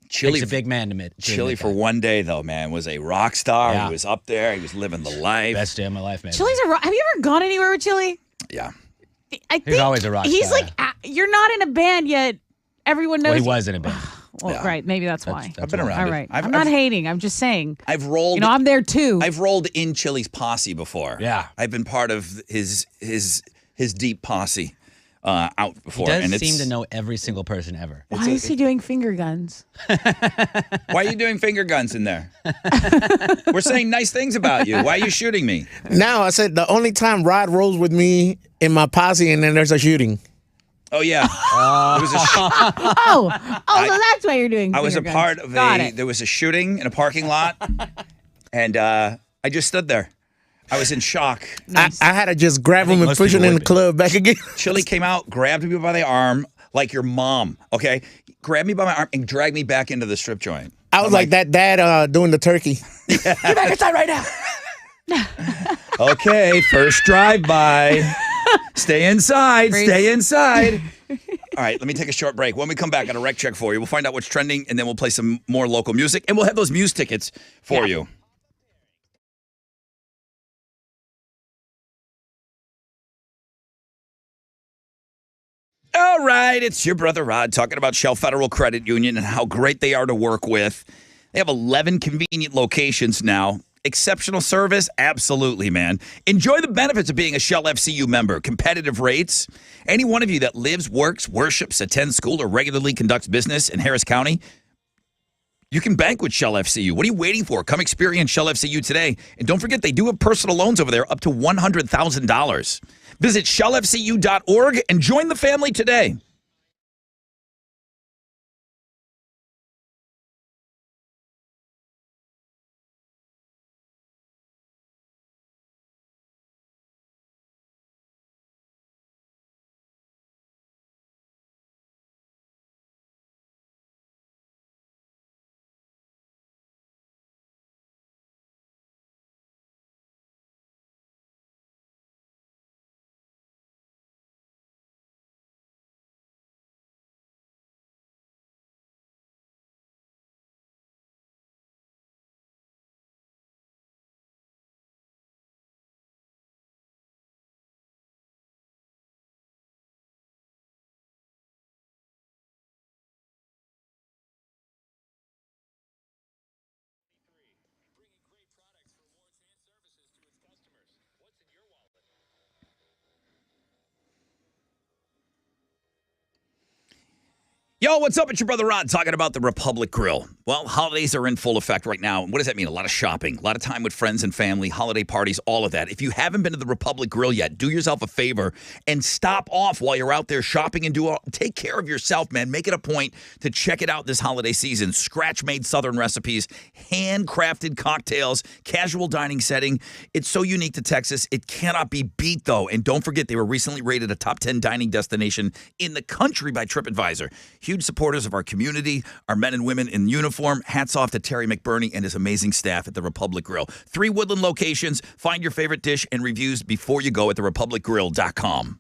Chili, Takes a big man to admit. Chili for one day though, man, was a rock star. Yeah. He was up there. He was living the life. Best day of my life, man. Chili's have you ever gone anywhere with Chili? Yeah. I think he's always a rock star. He's like, you're not in a band yet. Everyone knows. Well, he was in a band. Well, yeah. Right. Maybe that's why. I've been around. All right. I'm not hating. I'm just saying. I've rolled. I'm there too. I've rolled in Chili's posse before. Yeah. I've been part of his deep posse out before. He does seem to know every single person ever. Why is he doing finger guns? Why are you doing finger guns in there? We're saying nice things about you. Why are you shooting me? Now, I said the only time Rod rolls with me in my posse and then there's a shooting. Oh, yeah. There was a so that's why you're doing I was a guns. part of there was a shooting in a parking lot, and I just stood there. I was in shock. Nice. I had to just grab him and push him in the club back again. Chili came out, grabbed me by the arm like your mom, okay? Grabbed me by my arm and dragged me back into the strip joint. I was like that dad doing the turkey. Get back inside right now. Okay, first drive-by. Stay inside. Stay inside. All right, let me take a short break. When we come back, I got a rec check for you. We'll find out what's trending, and then we'll play some more local music, and we'll have those Muse tickets for you. All right, it's your brother Rod talking about Shell Federal Credit Union and how great they are to work with. They have 11 convenient locations now. Exceptional service? Absolutely, man. Enjoy the benefits of being a Shell FCU member. Competitive rates. Any one of you that lives, works, worships, attends school, or regularly conducts business in Harris County, you can bank with Shell FCU. What are you waiting for? Come experience Shell FCU today. And don't forget, they do have personal loans over there up to $100,000. Visit shellfcu.org and join the family today. Yo, what's up? It's your brother Rod talking about the Republic Grill. Well, holidays are in full effect right now. What does that mean? A lot of shopping, a lot of time with friends and family, holiday parties, all of that. If you haven't been to the Republic Grill yet, do yourself a favor and stop off while you're out there shopping and take care of yourself, man. Make it a point to check it out this holiday season. Scratch-made Southern recipes, handcrafted cocktails, casual dining setting. It's so unique to Texas. It cannot be beat, though. And don't forget, they were recently rated a top 10 dining destination in the country by TripAdvisor. Huge supporters of our community, our men and women in uniform. Hats off to Terry McBurney and his amazing staff at the Republic Grill. 3 Woodland locations. Find your favorite dish and reviews before you go at therepublicgrill.com.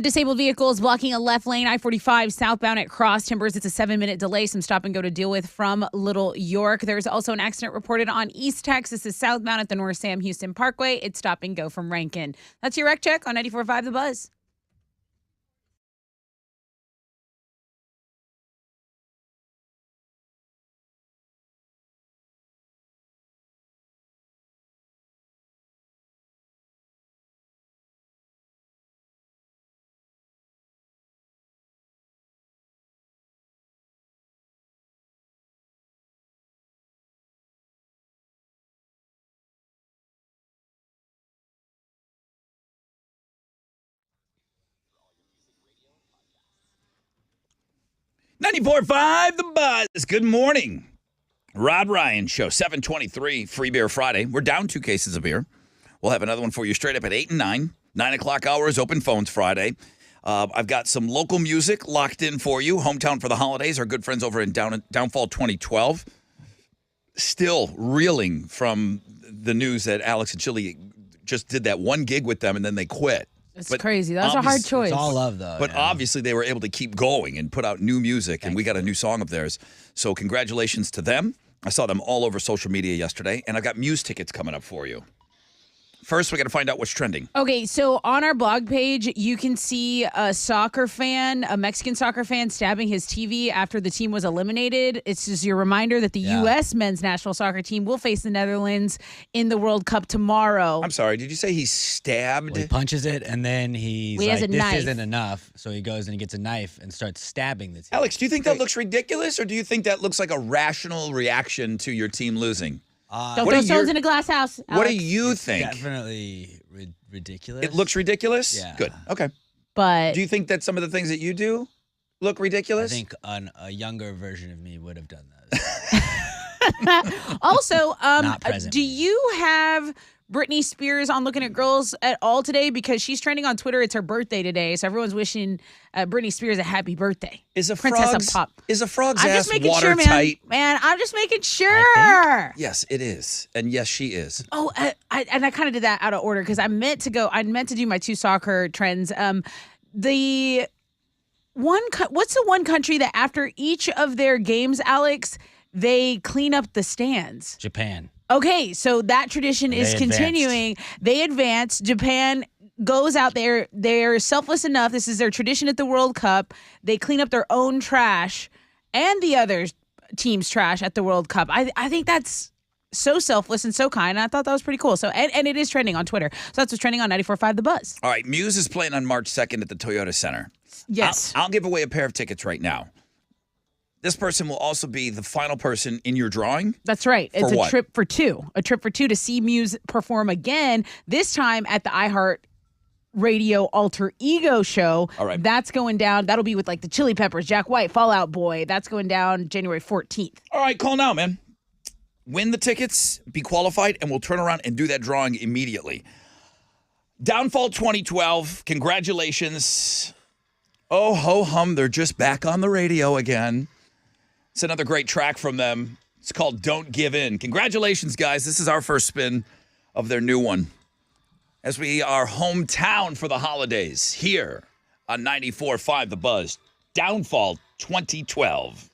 Disabled vehicles blocking a left lane, I-45 southbound at Cross Timbers. It's a 7-minute delay. Some stop and go to deal with from Little York. There's also an accident reported on East Texas. This is southbound at the North Sam Houston Parkway. It's stop and go from Rankin. That's your wreck check on 94.5 The Buzz. $94.5 The Buzz. Good morning. Rod Ryan Show, 723, Free Beer Friday. We're down 2 cases of beer. We'll have another one for you straight up at 8 and 9. 9 o'clock hour is open phones Friday. I've got some local music locked in for you. Hometown for the Holidays, our good friends over in Downfall 2012. Still reeling from the news that Alex and Chili just did that one gig with them and then they quit. It's crazy. That was a hard choice. It's all love, though. But obviously, they were able to keep going and put out new music, and we got a new song of theirs. So congratulations to them. I saw them all over social media yesterday, and I've got Muse tickets coming up for you. First, we got to find out what's trending. Okay, so on our blog page, you can see a soccer fan, a Mexican soccer fan, stabbing his TV after the team was eliminated. It's just your reminder that the U.S. men's national soccer team will face the Netherlands in the World Cup tomorrow. I'm sorry, did you say he stabbed? Well, he punches it, and then he's He has like, a this knife. isn't enough. So he goes and he gets a knife and starts stabbing the team. Alex, do you think that looks ridiculous, or do you think that looks like a rational reaction to your team losing? Don't what throw do stones you- in a glass house. What do Alex. you think? Definitely ridiculous. It looks ridiculous? Yeah. Good. Okay. But Do you think that some of the things that you do look I ridiculous? think a younger version of me would have done that. also, Not present. do you have Britney Spears on Looking at Girls at all today? Because she's trending on Twitter. It's her birthday today, so everyone's wishing Britney Spears a happy birthday. Is a Princess frog's, of Pop. Is a frog's I'm ass just making sure, watertight? man. I'm just making sure. Yes, it is. And yes, she is. Oh, I kind of did that out of order because I meant to do my 2 soccer trends. The one, what's the one country that after each of their games, Alex, they clean up the stands? Japan. Okay, so that tradition is They advanced. continuing. They advance. Japan goes out there. They're selfless enough. This is their tradition at the World Cup. They clean up their own trash and the other team's trash at the World Cup. I think that's so selfless and so kind. I thought that was pretty cool. So and it is trending on Twitter. So that's what's trending on 94.5 The Buzz. All right, Muse is playing on March 2nd at the Toyota Center. Yes. I'll give away a pair of tickets right now. This person will also be the final person in your drawing. That's right. It's For a what? trip for two. A trip for 2 to see Muse perform again, this time at the iHeart Radio Alter Ego show. All right. That's going down. That'll be with like the Chili Peppers, Jack White, Fall Out Boy. That's going down January 14th. All right, call now, man. Win the tickets, be qualified, and we'll turn around and do that drawing immediately. Downfall 2012, congratulations. Oh, ho hum, they're just back on the radio again. It's another great track from them. It's called Don't Give In. Congratulations, guys. This is our first spin of their new one. As we are hometown for the holidays here on 94.5 The Buzz. Downfall 2012.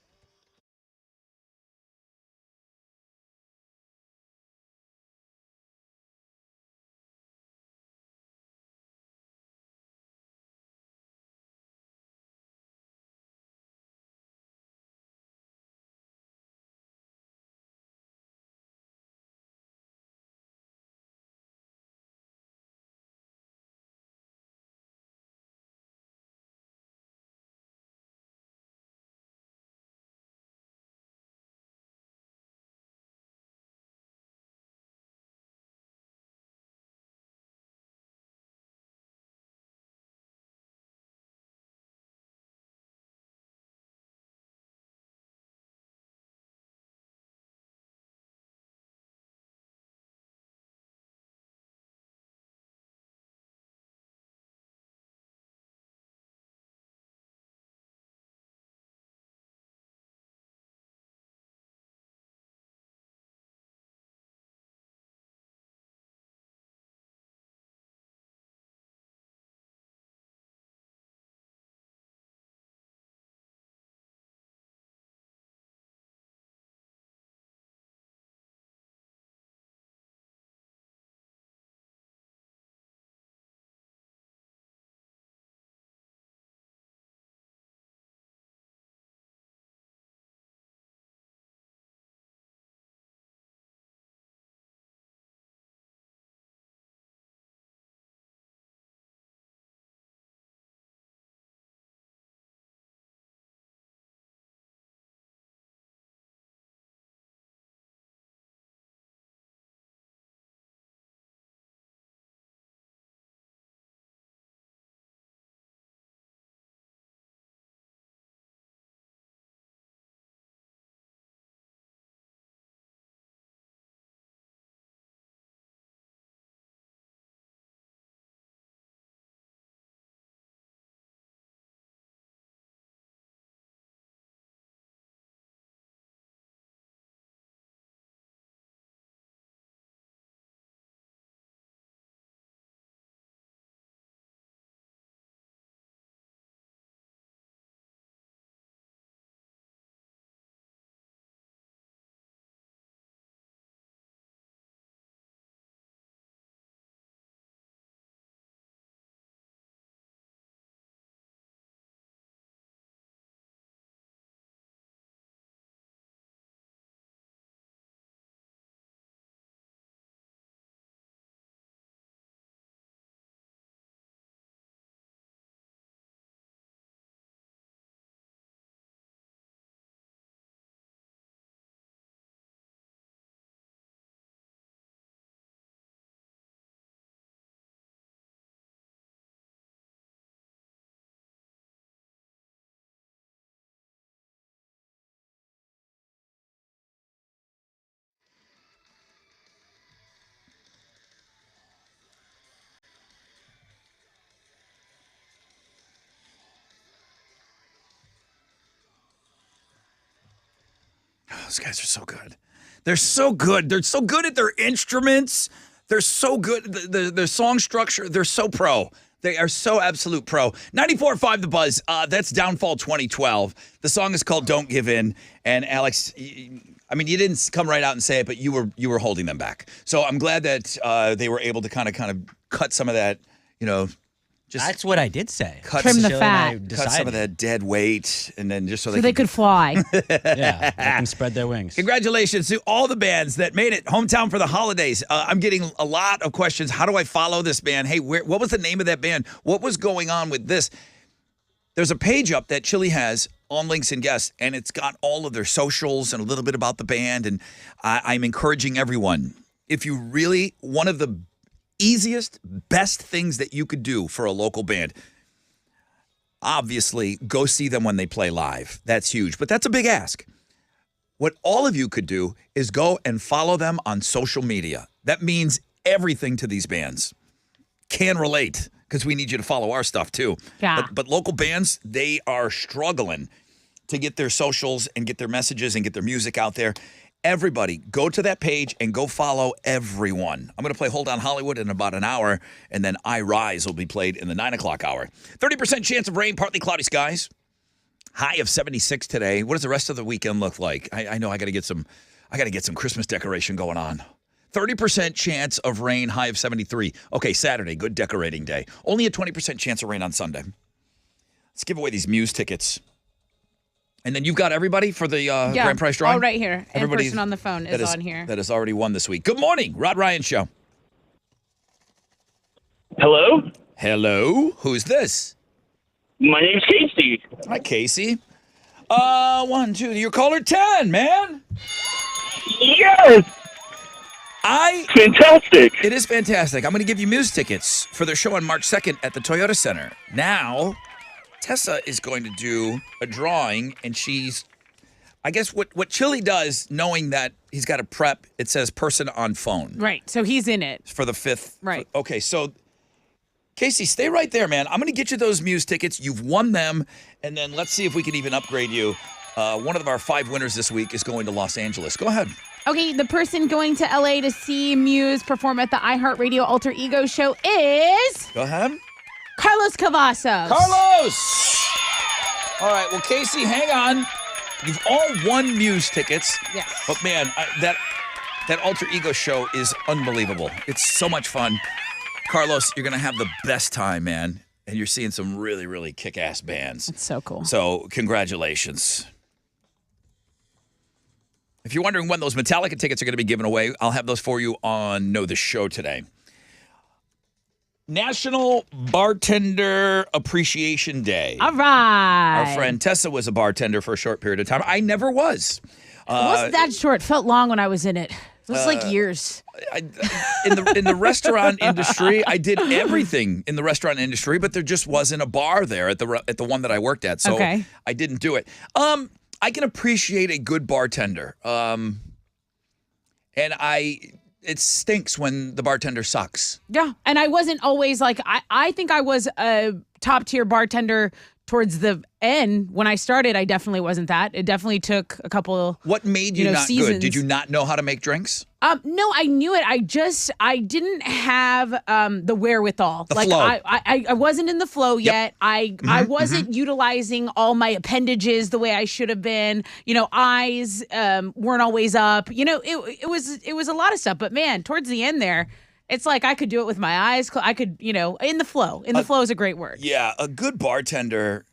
those guys are so good. They're so good. They're so good at their instruments. They're so good. Their song structure, they're so pro. They are so absolute pro. 94.5 The Buzz. That's Downfall 2012. The song is called Don't Give In. And Alex, I mean, you didn't come right out and say it, but you were holding them back. So I'm glad that they were able to kind of cut some of that, just That's what I did say. Trim the fat. cut some of that dead weight, and then just so they could fly. Yeah, they can spread their wings. Congratulations to all the bands that made it hometown for the holidays. I'm getting a lot of questions. How do I follow this band? Hey, what was the name of that band? What was going on with this? There's a page up that Chili has on Links and Guests, and it's got all of their socials and a little bit about the band. And I'm encouraging everyone, if you really, one of the easiest, best things that you could do for a local band, obviously, go see them when they play live. That's huge, but that's a big ask. What all of you could do is go and follow them on social media. That means everything to these bands. Can relate, because we need you to follow our stuff too. Yeah. But local bands, they are struggling to get their socials and get their messages and get their music out there. Everybody, go to that page and go follow everyone. I'm going to play Hold On Hollywood in about an hour, and then I Rise will be played in the 9 o'clock hour. 30% chance of rain, partly cloudy skies. High of 76 today. What does the rest of the weekend look like? I know I got to get some Christmas decoration going on. 30% chance of rain, high of 73. Okay, Saturday, good decorating day. Only a 20% chance of rain on Sunday. Let's give away these Muse tickets. And then you've got everybody for the grand prize drawing? All right here. Everybody And person on the phone is on here. That has already won this week. Good morning, Rod Ryan Show. Hello? Hello? Who's this? My name's Casey. Hi, Casey. 1, 2, you're caller 10, man. Yes! Fantastic. It is fantastic. I'm going to give you Muse tickets for their show on March 2nd at the Toyota Center. Now, Tessa is going to do a drawing, and I guess what Chili does, knowing that he's got to prep, it says person on phone. Right. So he's in it. For the 5th. Right. Okay, so Casey, stay right there, man. I'm going to get you those Muse tickets. You've won them, and then let's see if we can even upgrade you. One of our 5 winners this week is going to Los Angeles. Go ahead. Okay, the person going to LA to see Muse perform at the iHeartRadio Alter Ego show is... Go ahead. Carlos Cavazos. Carlos! All right, well, Casey, hang on. You've all won Muse tickets. Yes. But, man, that Alter Ego show is unbelievable. It's so much fun. Carlos, you're going to have the best time, man. And you're seeing some really, really kick-ass bands. It's so cool. So, congratulations. If you're wondering when those Metallica tickets are going to be given away, I'll have those for you on Know the Show today. National Bartender Appreciation Day. All right. Our friend Tessa was a bartender for a short period of time. I never was. It wasn't that short. It felt long when I was in it. It was like years. In the restaurant industry, I did everything in the restaurant industry, but there just wasn't a bar there at the one that I worked at, so Okay. I didn't do it. I can appreciate a good bartender, and it stinks when the bartender sucks. Yeah. And I wasn't always like, I think I was a top tier bartender towards the end. When I started, I definitely wasn't that. It definitely took a couple. What made you not seasons. good? Did you not know how to make drinks? No, I knew it. I didn't have the wherewithal. The like flow. I wasn't in the flow yet. I wasn't utilizing all my appendages the way I should have been. Eyes weren't always up. It was a lot of stuff. But man, towards the end there, it's like I could do it with my eyes. I could, in the flow. In the flow is a great word. Yeah, a good bartender.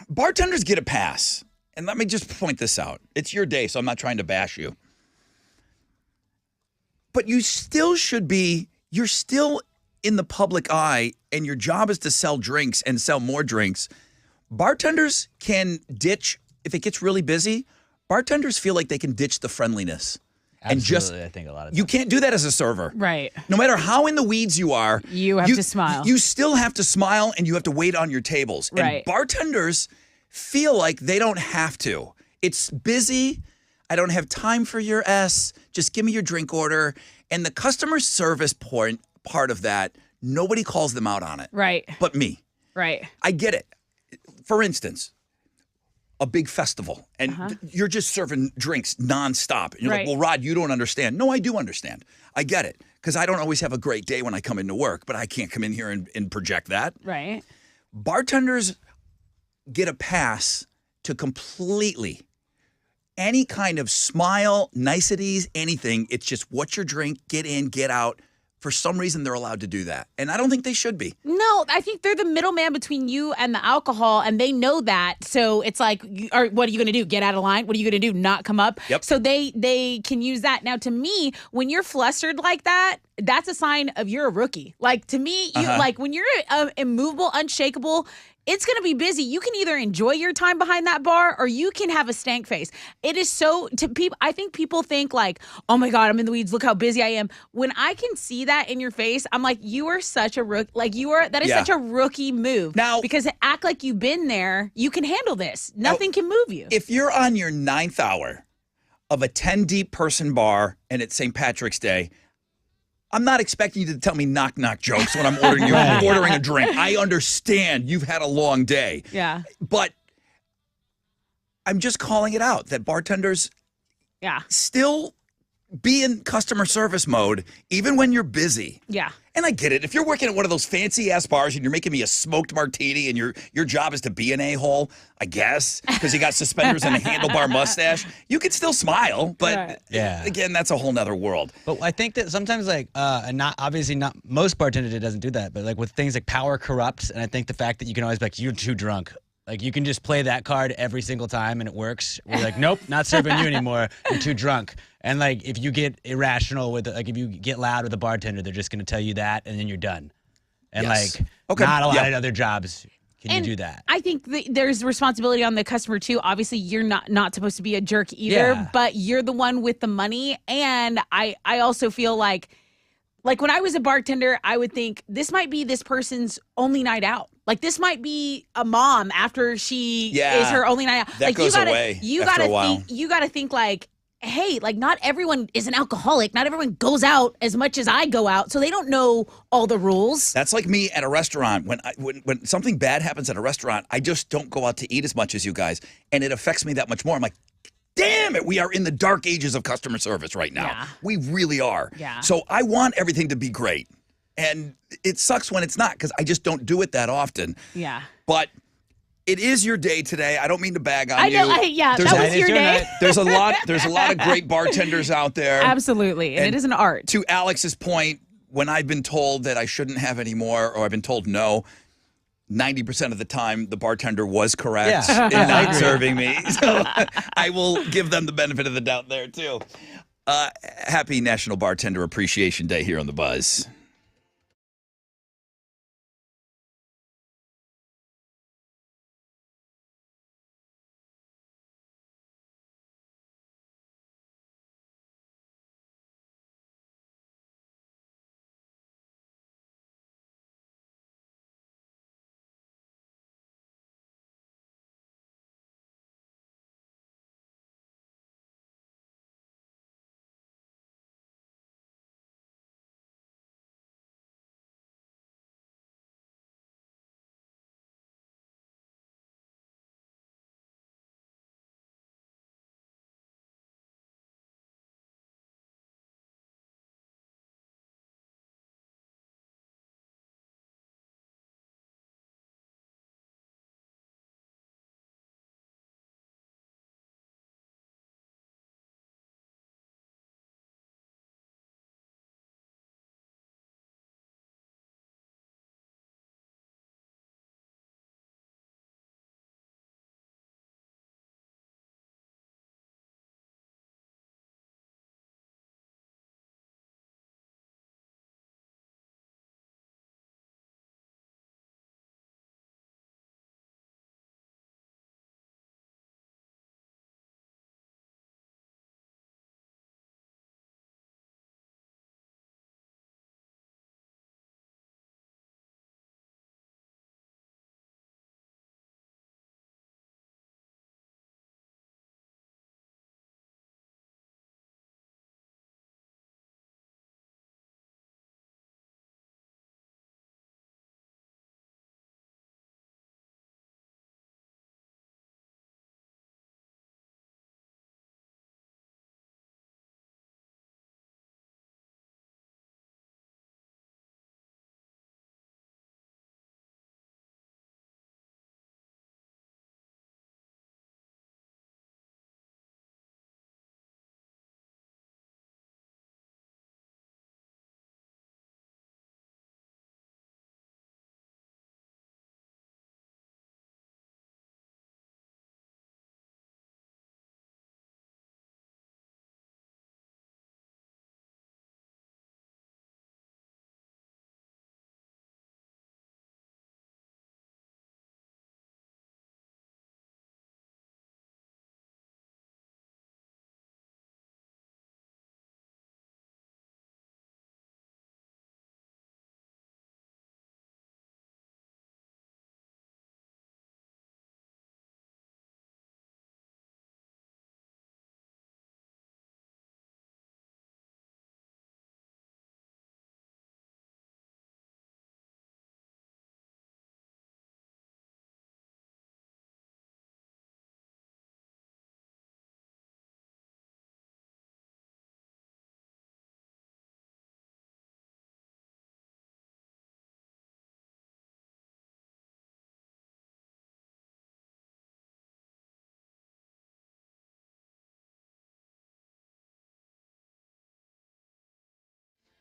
Bartenders get a pass. And let me just point this out. It's your day, so I'm not trying to bash you. But you still should be, you're still in the public eye, and your job is to sell drinks and sell more drinks. Bartenders can ditch, if it gets really busy, bartenders feel like they can ditch the friendliness. Absolutely, I think a lot of you times. can't do that as a server. Right. No matter how in the weeds you are, You have to smile. You still have to smile, and you have to wait on your tables. Right. And bartenders feel like they don't have to. It's busy. I don't have time for your S. Just give me your drink order. And the customer service part of that, nobody calls them out on it. Right. But me. Right. I get it. For instance, a big festival and you're just serving drinks nonstop. And you're like, Right. well, Rod, you don't understand. No, I do understand. I get it. Because I don't always have a great day when I come into work, but I can't come in here and project that. Right. Bartenders get a pass to completely any kind of smile, niceties, anything. It's just what's your drink, get in, get out. For some reason, they're allowed to do that. And I don't think they should be. No, I think they're the middleman between you and the alcohol, and they know that. So it's like, what are you going to do? Get out of line? What are you going to do? Not come up? Yep. So they can use that. Now, to me, when you're flustered like that, that's a sign of you're a rookie. Like, to me, you like when you're immovable, unshakable, it's going to be busy. You can either enjoy your time behind that bar or you can have a stank face. It is so to people. I think people think like, oh my God, I'm in the weeds. Look how busy I am. When I can see that in your face, I'm like, you are such a rookie. Like that is such a rookie move. Now, because act like you've been there. You can handle this. Nothing can move you. If you're on your 9th hour of a 10 deep person bar and it's St. Patrick's Day, I'm not expecting you to tell me knock jokes when I'm ordering a drink. I understand you've had a long day. Yeah. But I'm just calling it out that bartenders still be in customer service mode even when you're busy. Yeah. And I get it. If you're working at one of those fancy ass bars and you're making me a smoked martini and your job is to be an a-hole, I guess, because you got suspenders and a handlebar mustache, you could still smile. But again, that's a whole nother world. But I think that sometimes, like, and not obviously not most bartenders doesn't do that, but like with things like power corrupts, and I think the fact that you can always be like, you're too drunk. Like, you can just play that card every single time and it works. We're like, nope, not serving you anymore. You're too drunk. And, like, if you get irrational with it, like, if you get loud with a bartender, they're just going to tell you that and then you're done. And, like, not a lot of other jobs can you do that. I think there's responsibility on the customer, too. Obviously, you're not supposed to be a jerk either, but you're the one with the money. And I also feel like when I was a bartender, I would think this might be this person's only night out. Like, this might be a mom after she is her only night out. That like, goes away after a while. You got to think like, hey, like, not everyone is an alcoholic. Not everyone goes out as much as I go out, so they don't know all the rules. That's like me at a restaurant. When something bad happens at a restaurant, I just don't go out to eat as much as you guys, and it affects me that much more. I'm like, damn it, we are in the dark ages of customer service right now. Yeah. We really are. Yeah. So I want everything to be great. And it sucks when it's not because I just don't do it that often. Yeah. But it is your day today. I don't mean to bag on I know. you. That was your day. There's a lot of great bartenders out there. Absolutely. And it is an art. To Alex's point, when I've been told that I shouldn't have any more or I've been told no, 90% of the time, the bartender was correct in not serving me. So I will give them the benefit of the doubt there, too. Happy National Bartender Appreciation Day here on The Buzz.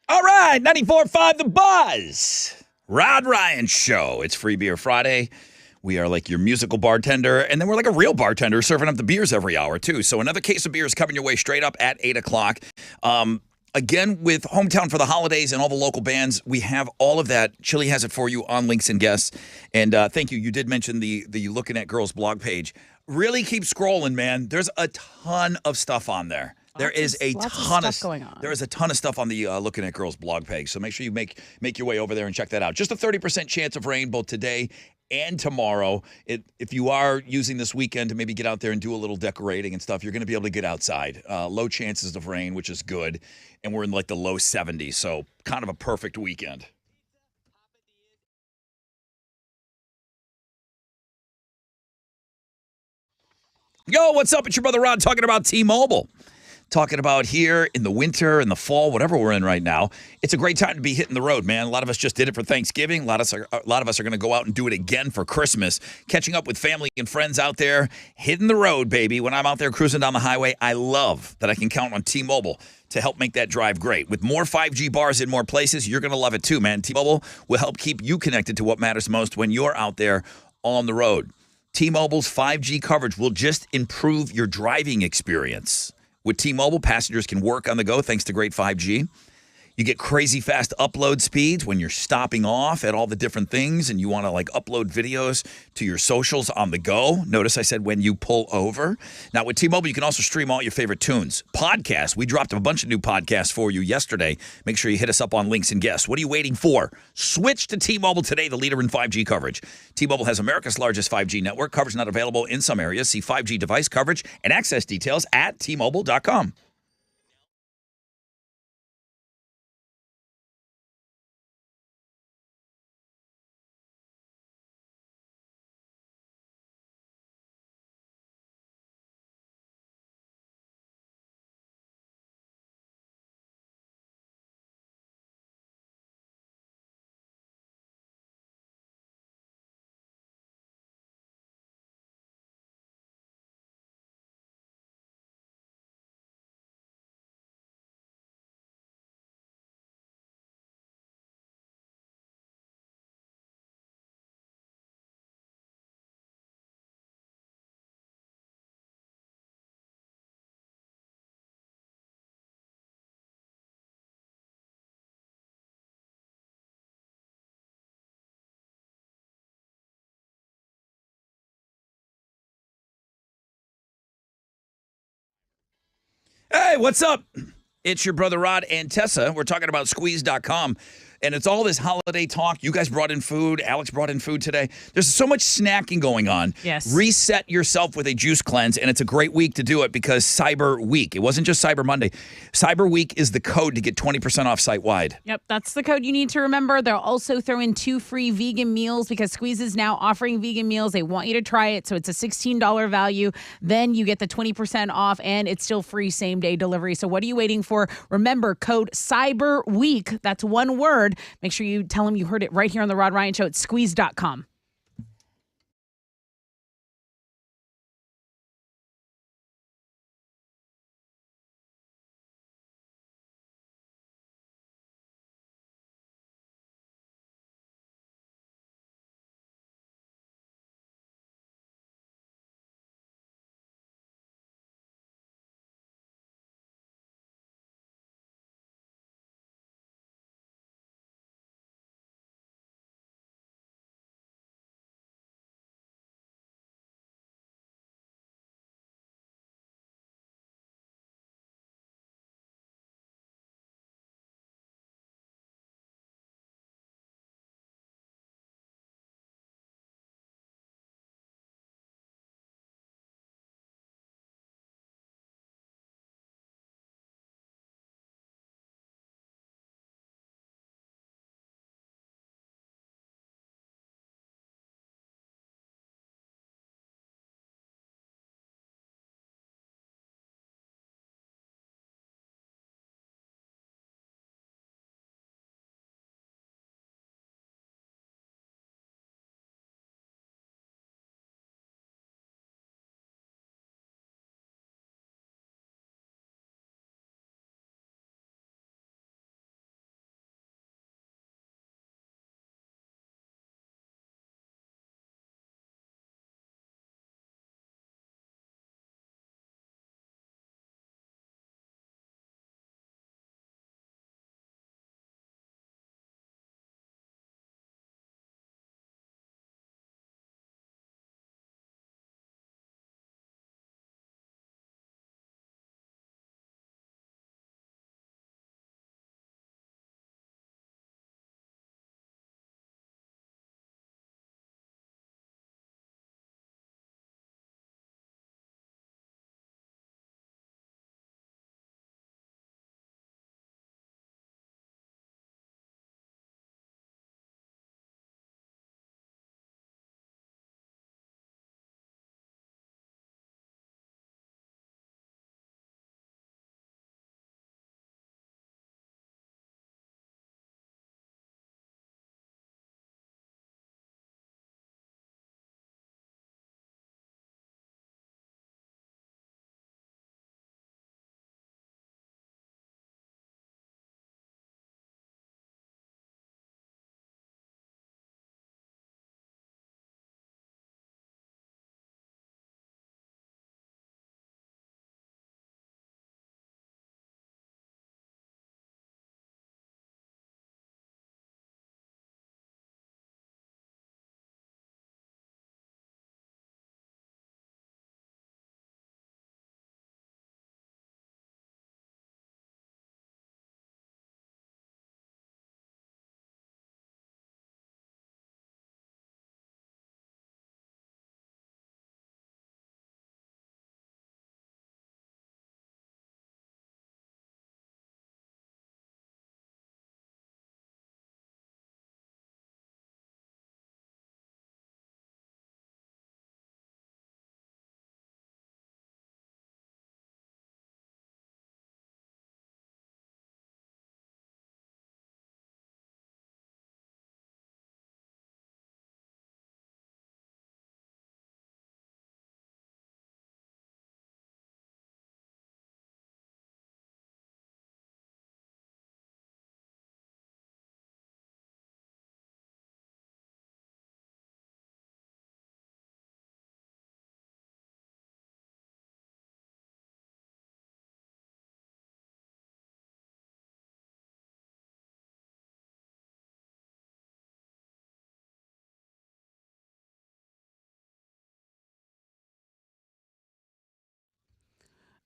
All right, 94.5 The Buzz. Rod Ryan Show. It's Free Beer Friday. We are like your musical bartender, and then we're like a real bartender serving up the beers every hour, too. So another case of beer is coming your way straight up at 8 o'clock. Again, with Hometown for the Holidays and all the local bands, we have all of that. Chili has it for you on Links and Guests. And thank you. You did mention the Looking at Girls blog page. Really keep scrolling, man. There's a ton of stuff on there. There is a ton of stuff going on. There is a ton of stuff on the Looking at Girls blog page. So make sure you make your way over there and check that out. Just a 30% chance of rain both today and tomorrow. If you are using this weekend to maybe get out there and do a little decorating and stuff, you're going to be able to get outside. Low chances of rain, which is good. And we're in like the low 70s. So kind of a perfect weekend. Yo, what's up? It's your brother Rod talking about T-Mobile. Talking about here in the winter, in the fall, whatever we're in right now. It's a great time to be hitting the road, man. A lot of us just did it for Thanksgiving. A lot of us are going to go out and do it again for Christmas. Catching up with family and friends out there, hitting the road, baby. When I'm out there cruising down the highway, I love that I can count on T-Mobile to help make that drive great. With more 5G bars in more places, you're going to love it too, man. T-Mobile will help keep you connected to what matters most when you're out there on the road. T-Mobile's 5G coverage will just improve your driving experience. With T-Mobile, passengers can work on the go thanks to great 5G. You get crazy fast upload speeds when you're stopping off at all the different things and you want to like upload videos to your socials on the go. Notice I said when you pull over. Now with T-Mobile, you can also stream all your favorite tunes. Podcasts. We dropped a bunch of new podcasts for you yesterday. Make sure you hit us up on Links and Guests. What are you waiting for? Switch to T-Mobile today, the leader in 5G coverage. T-Mobile has America's largest 5G network. Coverage not available in some areas. See 5G device coverage and access details at T-Mobile.com. Hey, what's up? It's your brother Rod and Tessa. We're talking about squeeze.com. And it's all this holiday talk. You guys brought in food. Alex brought in food today. There's so much snacking going on. Yes. Reset yourself with a juice cleanse, and it's a great week to do it because Cyber Week. It wasn't just Cyber Monday. Cyber Week is the code to get 20% off site-wide. Yep, that's the code you need to remember. They'll also throw in 2 free vegan meals because Squeeze is now offering vegan meals. They want you to try it, so it's a $16 value. Then you get the 20% off, and it's still free same-day delivery. So what are you waiting for? Remember, code CYBERWEEK. That's one word. Make sure you tell them you heard it right here on the Rod Ryan Show at squeeze.com.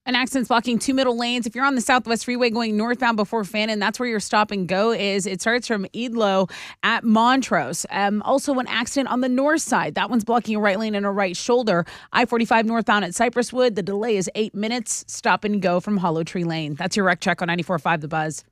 An accident's blocking 2 middle lanes. If you're on the Southwest Freeway going northbound before Fannin, that's where your stop and go is. It starts from Eadlo at Montrose. Also, an accident on the north side. That one's blocking a right lane and a right shoulder. I-45 northbound at Cypresswood. The delay is 8 minutes. Stop and go from Hollow Tree Lane. That's your wreck check on 94.5 The Buzz.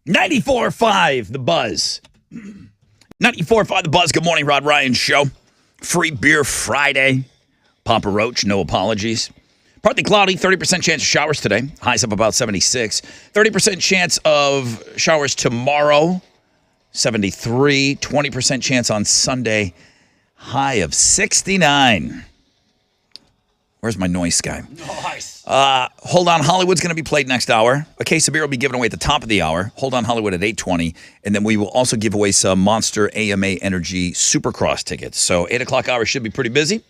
.94.5 The Buzz. 94.5 The Buzz. Good morning, Rod Ryan Show. Free Beer Friday. Papa Roach, no apologies. Partly cloudy, 30% chance of showers today. Highs up about 76. 30% chance of showers tomorrow, 73. 20% chance on Sunday, high of 69. Where's my noise guy? Nice. Hold On Hollywood's going to be played next hour. A case of beer will be given away at the top of the hour. Hold On Hollywood at 8:20. And then we will also give away some Monster AMA Energy Supercross tickets. So 8 o'clock hour should be pretty busy.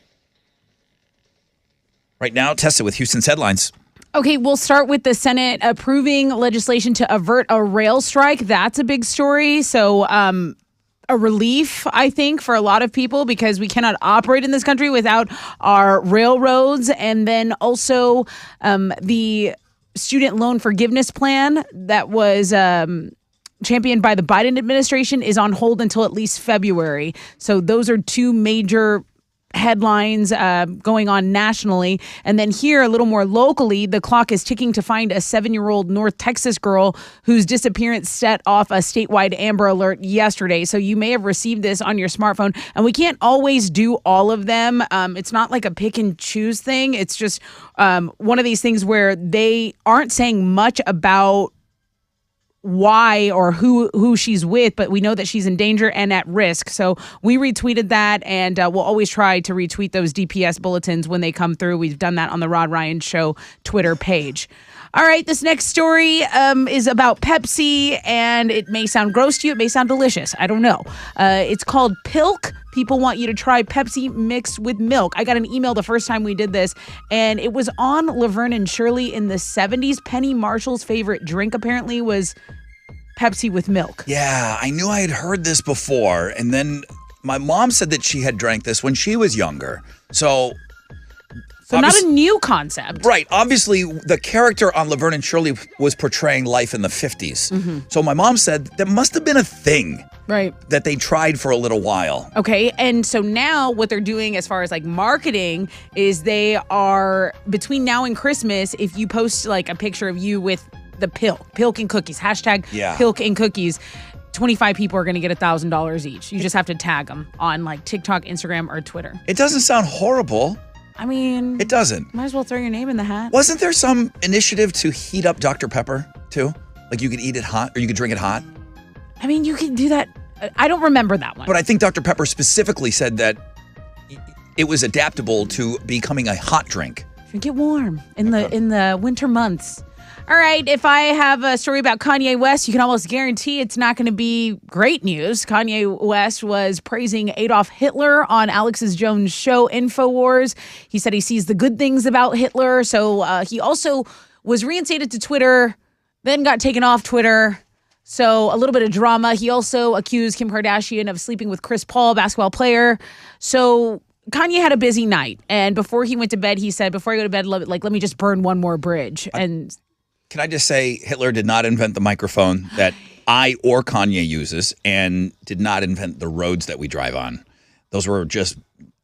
Right now, test it with Houston's headlines. Okay, we'll start with the Senate approving legislation to avert a rail strike. That's a big story. So, a relief, I think, for a lot of people because we cannot operate in this country without our railroads. And then also the student loan forgiveness plan that was championed by the Biden administration is on hold until at least February. So those are two major headlines going on nationally. And then here, a little more locally, the clock is ticking to find a 7-year-old North Texas girl whose disappearance set off a statewide Amber Alert yesterday. So you may have received this on your smartphone. And we can't always do all of them. It's not like a pick and choose thing. It's just one of these things where they aren't saying much about why or who she's with, but we know that she's in danger and at risk. So we retweeted that, and we'll always try to retweet those DPS bulletins when they come through. We've done that on the Rod Ryan Show Twitter page. All right, this next story is about Pepsi, and it may sound gross to you. It may sound delicious. I don't know. It's called Pilk. People want you to try Pepsi mixed with milk. I got an email the first time we did this, and it was on Laverne and Shirley in the 70s. Penny Marshall's favorite drink apparently was Pepsi with milk. Yeah, I knew I had heard this before, and then my mom said that she had drank this when she was younger. So not a new concept. Right. Obviously, the character on Laverne and Shirley was portraying life in the 50s. Mm-hmm. So my mom said there must have been a thing that they tried for a little while. Okay. And so now what they're doing as far as like marketing is they are, between now and Christmas, if you post like a picture of you with the Pilk and cookies, hashtag Pilk and cookies, 25 people are going to get $1,000 each. You just have to tag them on like TikTok, Instagram, or Twitter. It doesn't sound horrible. I mean, it doesn't. Might as well throw your name in the hat. Wasn't there some initiative to heat up Dr. Pepper too? Like you could eat it hot or you could drink it hot? I mean, you could do that. I don't remember that one. But I think Dr. Pepper specifically said that it was adaptable to becoming a hot drink. Drink it warm in the winter months. All right, if I have a story about Kanye West, you can almost guarantee it's not going to be great news. Kanye West was praising Adolf Hitler on Alexis Jones' show InfoWars. He said he sees the good things about Hitler. So he also was reinstated to Twitter, then got taken off Twitter. So a little bit of drama. He also accused Kim Kardashian of sleeping with Chris Paul, basketball player. So Kanye had a busy night. And before he went to bed, he said, before I go to bed, let me just burn one more bridge. And can I just say Hitler did not invent the microphone that I or Kanye uses and did not invent the roads that we drive on. Those were just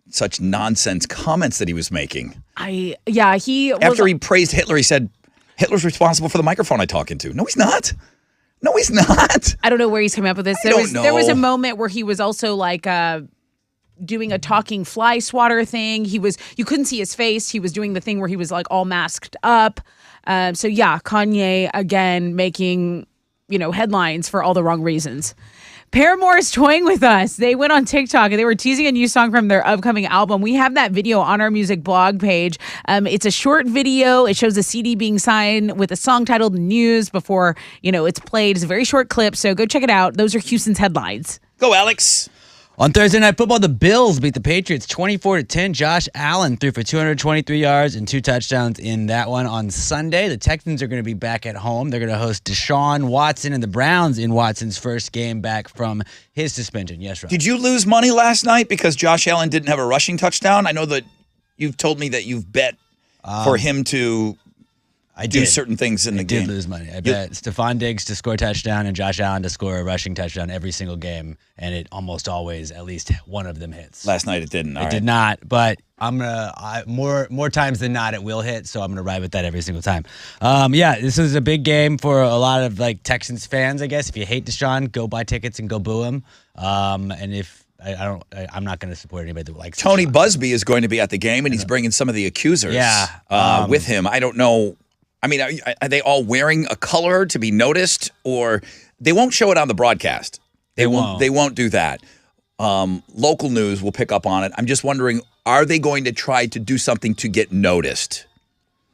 such nonsense comments that he was making. After he praised Hitler, he said, Hitler's responsible for the microphone I talk into. No, he's not. No, he's not. I don't know where he's coming up with this. There was a moment where he was also like doing a talking fly swatter thing. You couldn't see his face. He was doing the thing where he was like all masked up. Kanye again making, headlines for all the wrong reasons. Paramore is toying with us. They went on TikTok and they were teasing a new song from their upcoming album. We have that video on our music blog page. It's a short video. It shows a CD being signed with a song titled News before, it's played. It's a very short clip, so go check it out. Those are Houston's headlines. Go, Alex. On Thursday Night Football, the Bills beat the Patriots 24-10. Josh Allen threw for 223 yards and 2 touchdowns in that one. On Sunday, the Texans are going to be back at home. They're going to host Deshaun Watson and the Browns in Watson's first game back from his suspension. Yes, Rob. Did you lose money last night because Josh Allen didn't have a rushing touchdown? I know that you've told me that you've bet for him to do certain things in the game. I did lose money. I bet Stephon Diggs to score a touchdown and Josh Allen to score a rushing touchdown every single game, and it almost always, at least one of them hits. Last night it didn't. It did not, but I'm gonna more times than not it will hit, so I'm gonna ride with that every single time. This is a big game for a lot of like Texans fans, I guess. If you hate Deshaun, go buy tickets and go boo him. And if I'm not going to support anybody that likes Tony Deshaun. Busby is going to be at the game, and he's bringing some of the accusers with him. I don't know. I mean, are they all wearing a color to be noticed, or they won't show it on the broadcast? They won't do that. Local news will pick up on it. I'm just wondering, are they going to try to do something to get noticed?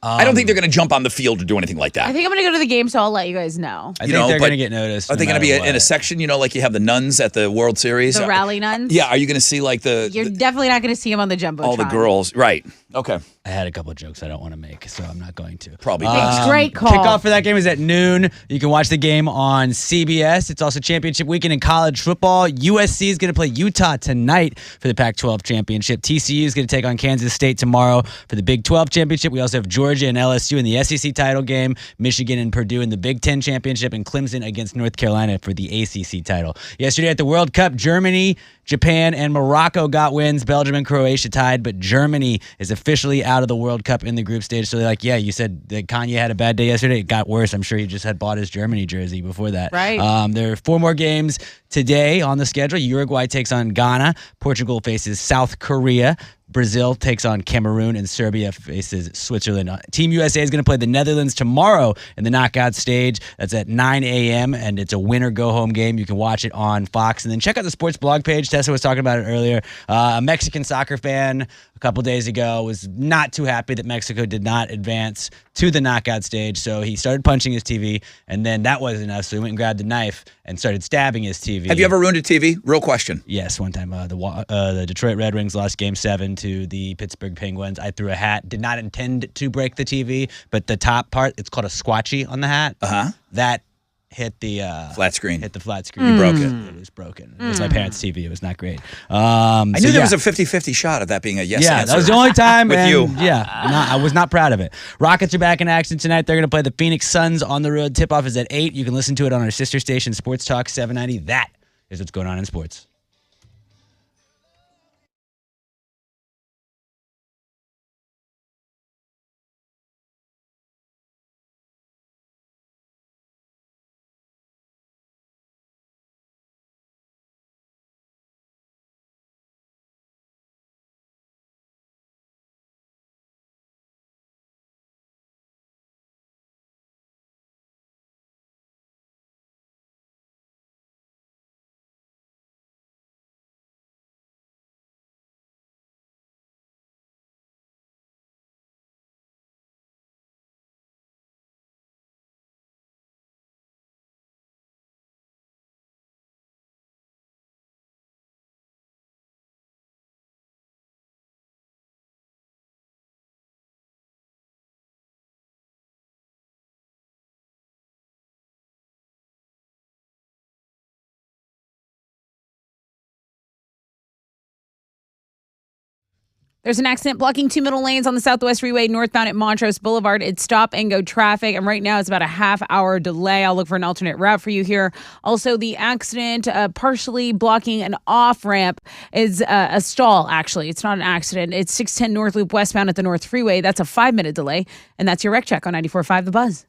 I don't think they're going to jump on the field or do anything like that. I think I'm going to go to the game, so I'll let you guys know. I think they're going to get noticed. Are they going to be in a section, like you have the nuns at the World Series? The rally nuns? Yeah. Are you going to see like You're definitely not going to see them on the Jumbotron. All the girls. Right. Okay. I had a couple of jokes I don't want to make, so I'm not going to. Probably Thanks. Great call. Kickoff for that game is at noon. You can watch the game on CBS. It's also championship weekend in college football. USC is going to play Utah tonight for the Pac-12 championship. TCU is going to take on Kansas State tomorrow for the Big 12 championship. We also have Georgia and LSU in the SEC title game, Michigan and Purdue in the Big 10 championship, and Clemson against North Carolina for the ACC title. Yesterday at the World Cup, Germany, Japan, and Morocco got wins. Belgium and Croatia tied, but Germany is officially out of the World Cup in the group stage. So they're like, yeah, you said that Kanye had a bad day yesterday. It got worse. I'm sure he just had bought his Germany jersey before that. Right. There are 4 more games today on the schedule. Uruguay takes on Ghana. Portugal faces South Korea. Brazil takes on Cameroon, and Serbia faces Switzerland. Team USA is going to play the Netherlands tomorrow in the knockout stage. That's at 9 a.m., and it's a winner-go-home game. You can watch it on Fox. And then check out the sports blog page. Tessa was talking about it earlier. A Mexican soccer fan a couple days ago was not too happy that Mexico did not advance to the knockout stage, so he started punching his TV, and then that wasn't enough, so he went and grabbed a knife and started stabbing his TV. Have you ever ruined a TV? Real question. Yes, one time. The Detroit Red Wings lost Game 7 to the Pittsburgh Penguins. I threw a hat. Did not intend to break the TV, but the top part, it's called a squatchy on the hat. That hit the flat screen. Hit the flat screen. You broke it. It was broken. It was my parents' TV. It was not great. I knew there was a 50-50 shot of that being a yes answer. That was the only time. With you. Yeah, I was not proud of it. Rockets are back in action tonight. They're going to play the Phoenix Suns on the road. Tip-off is at 8. You can listen to it on our sister station, Sports Talk 790. That is what's going on in sports. There's an accident blocking 2 middle lanes on the Southwest Freeway northbound at Montrose Boulevard. It's stop and go traffic, and right now it's about a half-hour delay. I'll look for an alternate route for you here. Also, the accident partially blocking an off-ramp is a stall, actually. It's not an accident. It's 610 North Loop westbound at the North Freeway. That's a 5-minute delay, and that's your wreck check on 94.5 The Buzz.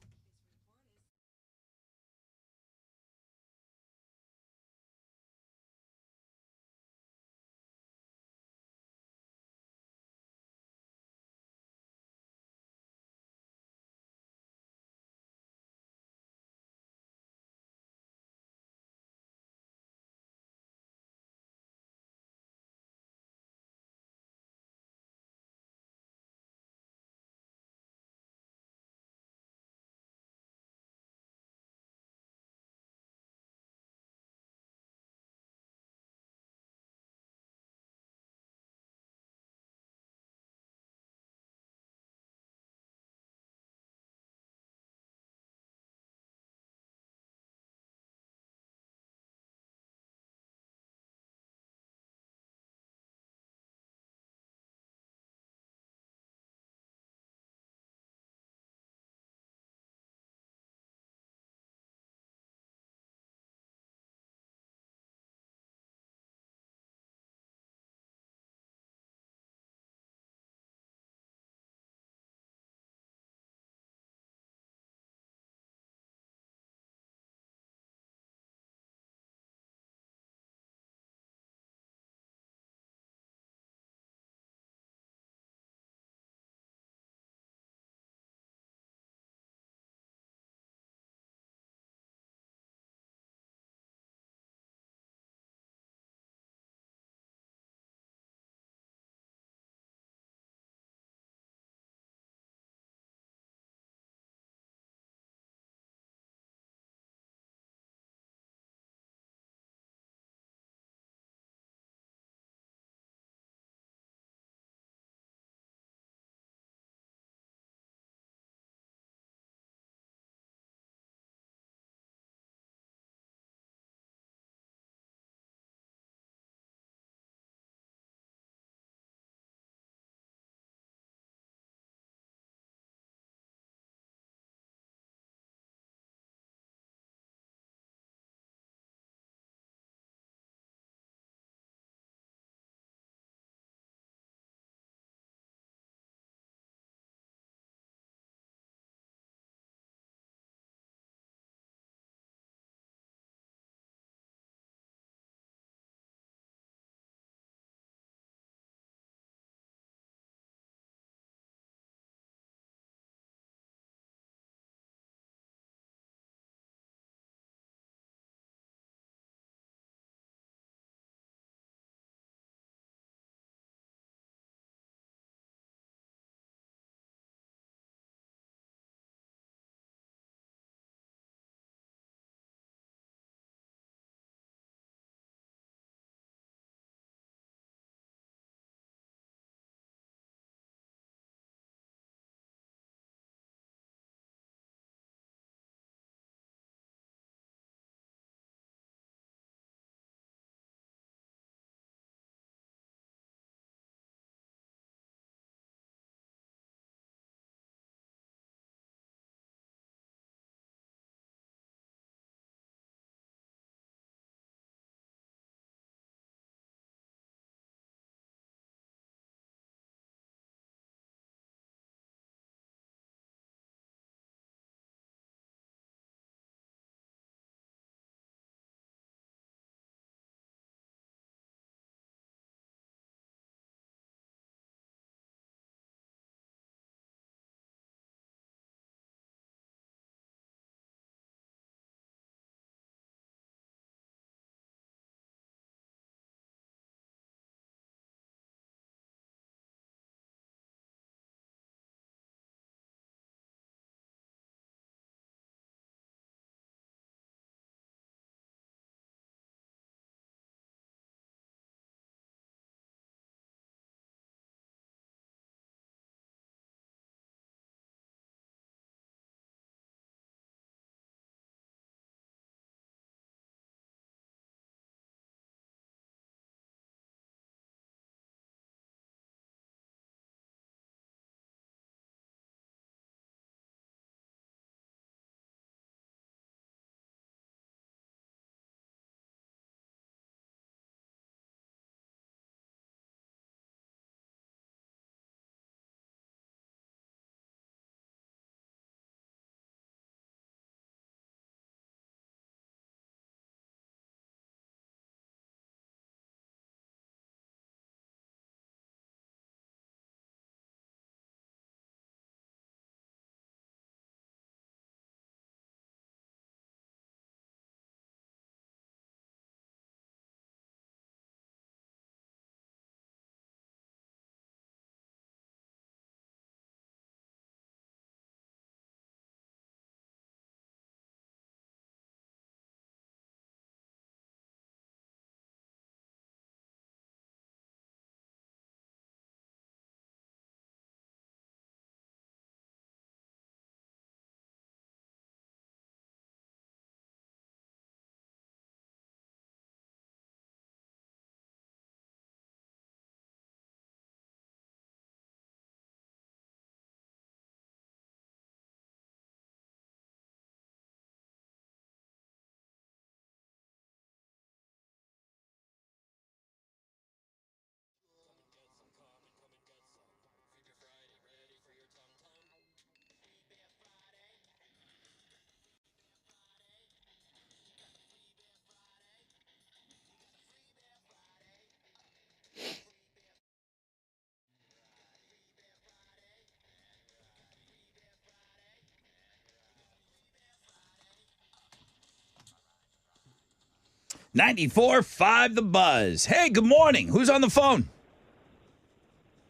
94.5 The Buzz. Hey, good morning. Who's on the phone?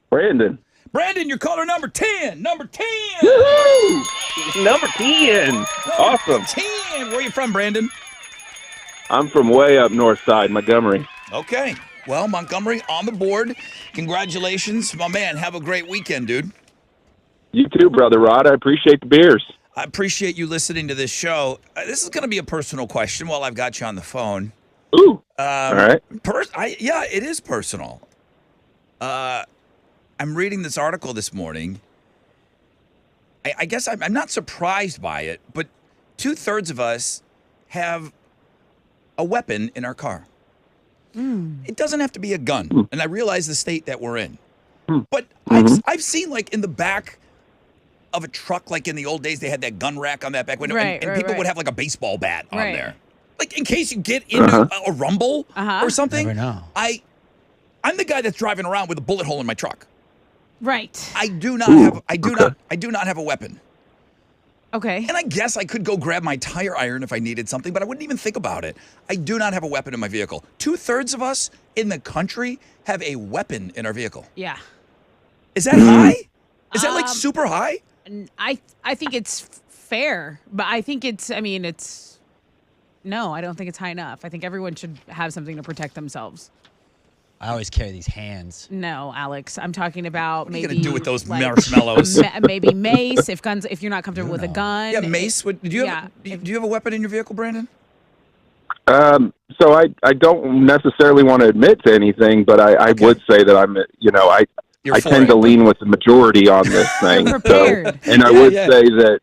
Brandon. Brandon, you're caller number 10. Number 10. Woo-hoo! Number 10. Awesome. 10. Where are you from, Brandon? I'm from way up north side, Montgomery. Okay. Well, Montgomery on the board. Congratulations. My man, have a great weekend, dude. You too, Brother Rod. I appreciate the beers. I appreciate you listening to this show. This is going to be a personal question while I've got you on the phone. Ooh. All right. Yeah, it is personal. I'm reading this article this morning. I guess I'm not surprised by it, but 2/3 of us have a weapon in our car. It doesn't have to be a gun, and I realize the state that we're in. But I've seen, like, in the back of a truck, like in the old days, they had that gun rack on that back window, and people would have like a baseball bat on there, like in case you get into a rumble or something. Never know. I'm the guy that's driving around with a bullet hole in my truck. Right. I do not have a weapon. Okay. And I guess I could go grab my tire iron if I needed something, but I wouldn't even think about it. I do not have a weapon in my vehicle. 2/3 of us in the country have a weapon in our vehicle. Yeah. Is that high? Is that like super high? I think it's fair, but I think no, I don't think it's high enough. I think everyone should have something to protect themselves. I always carry these hands. No, Alex, I'm talking about What are you maybe gonna do with those marshmallows? Maybe mace if you're not comfortable with a gun. Yeah, mace. Do you have a weapon in your vehicle, Brandon? So I don't necessarily want to admit to anything, but I would say that I tend to lean with the majority on this thing. And I would say that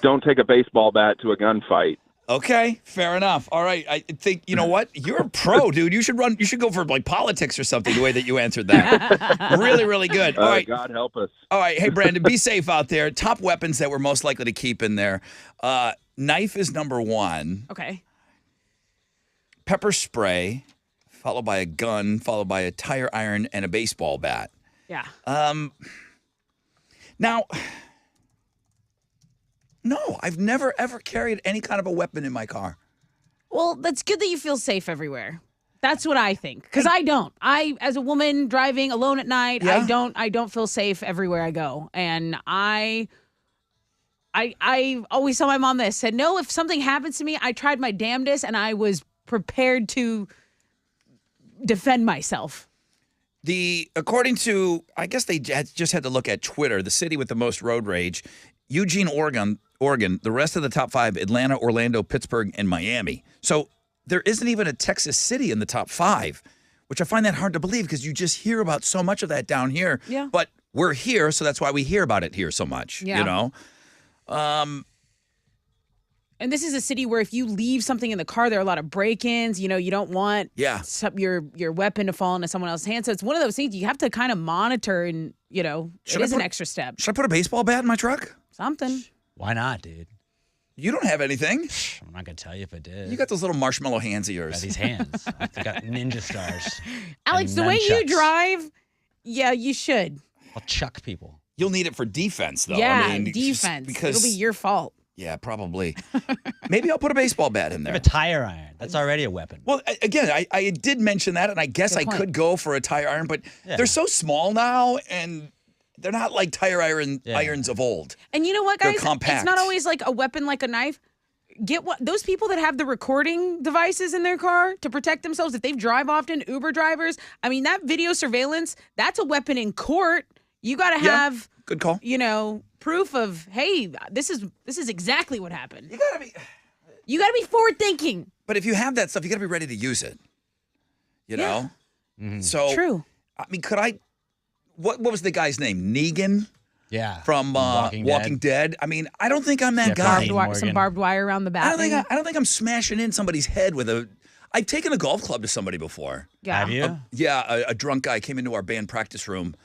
don't take a baseball bat to a gunfight. Okay, fair enough. All right, I think, you know what? You're a pro, dude. You should go for like politics or something, the way that you answered that. Really, really good. All right. God help us. All right, hey, Brandon, be safe out there. Top weapons that we're most likely to keep in there. Knife is number 1. Okay. Pepper spray, followed by a gun, followed by a tire iron and a baseball bat. Yeah. Now, no, I've never, ever carried any kind of a weapon in my car. Well, that's good that you feel safe everywhere. That's what I think. Because I don't. As a woman driving alone at night, I don't feel safe everywhere I go. And I always tell my mom this, said, no, if something happens to me, I tried my damnedest and I was prepared to defend myself. According to, I guess they just had to look at Twitter, the city with the most road rage, Eugene, Oregon, the rest of the top 5, Atlanta, Orlando, Pittsburgh, and Miami. So there isn't even a Texas city in the top 5, which I find that hard to believe because you just hear about so much of that down here. Yeah. But we're here, so that's why we hear about it here so much, you know? And this is a city where if you leave something in the car, there are a lot of break-ins. You know, you don't want your weapon to fall into someone else's hands. So it's one of those things you have to kind of monitor and, it is an extra step. Should I put a baseball bat in my truck? Something. Why not, dude? You don't have anything. I'm not going to tell you if I did. You got those little marshmallow hands of yours. Got these hands. I got ninja stars. Alex, the way you drive, yeah, you should. I'll chuck people. You'll need it for defense, though. Yeah, defense. It'll be your fault. Yeah, probably. Maybe I'll put a baseball bat in there. You have a tire iron. That's already a weapon. Well, again, I did mention that, and I guess I could go for a tire iron, but they're so small now, and they're not like tire irons of old. And you know what, guys? They're compact. It's not always like a weapon like a knife. Those people that have the recording devices in their car to protect themselves, if they drive often, Uber drivers, I mean, that video surveillance, that's a weapon in court. You got to have, good call. Proof of, hey, this is exactly what happened. You gotta be forward thinking. But if you have that stuff, you gotta be ready to use it. You know? Mm-hmm. So true. I mean, could I what was the guy's name? Negan? Yeah. From Walking Dead. I mean, I don't think I'm that guy. Some barbed wire around the back. I don't think I'm smashing in somebody's head with a I've taken a golf club to somebody before. Yeah. Have you? A drunk guy came into our band practice room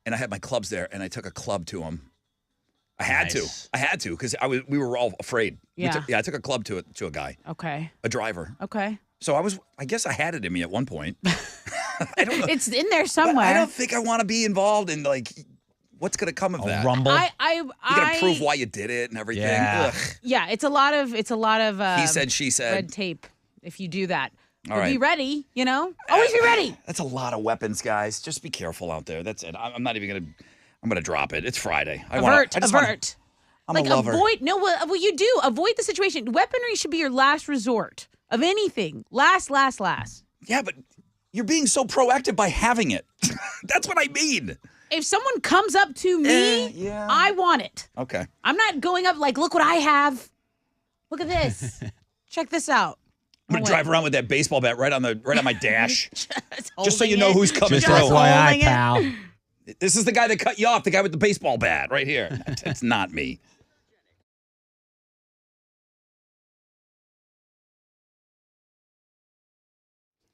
and I had my clubs there and I took a club to him. I had to because we were all afraid. Yeah. I took a club to a guy. Okay. A driver. Okay. So I guess I had it in me at one point. I don't know. It's in there somewhere. But I don't think I want to be involved in what's going to come of that. Rumble. You got to prove why you did it and everything. Yeah. Ugh. Yeah, it's a lot of he said, she said. red tape if you do that. All right. Be ready, you know? Always be ready. That's a lot of weapons, guys. Just be careful out there. That's it. I'm not even going to, I'm going to drop it. It's Friday. Avert. I'm like a lover. avoid, no, well, you do. Avoid the situation. Weaponry should be your last resort of anything. Last. Yeah, but you're being so proactive by having it. That's what I mean. If someone comes up to me, I want it. Okay. I'm not going up like, look what I have. Look at this. Check this out. I'm gonna drive around with that baseball bat right on my dash, just so you know who's coming Just through. FYI, pal. This is the guy that cut you off, the guy with the baseball bat right here. It's not me.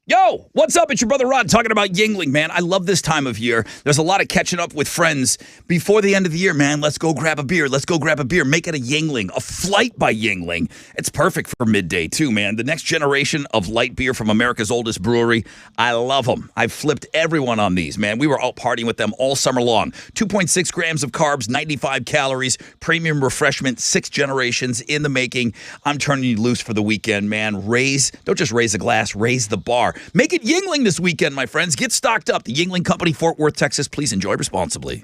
Yo, what's up? It's your brother Rod talking about Yingling, man. I love this time of year. There's a lot of catching up with friends before the end of the year, man. Let's go grab a beer. Make it a Yingling, a flight by Yingling. It's perfect for midday, too, man. The next generation of light beer from America's oldest brewery. I love them. I've flipped everyone on these, man. We were out partying with them all summer long. 2.6 grams of carbs, 95 calories, premium refreshment, 6 generations in the making. I'm turning you loose for the weekend, man. Don't just raise a glass, raise the bar. Make it Yingling this weekend, my friends. Get stocked up. The Yingling Company, Fort Worth, Texas. Please enjoy responsibly.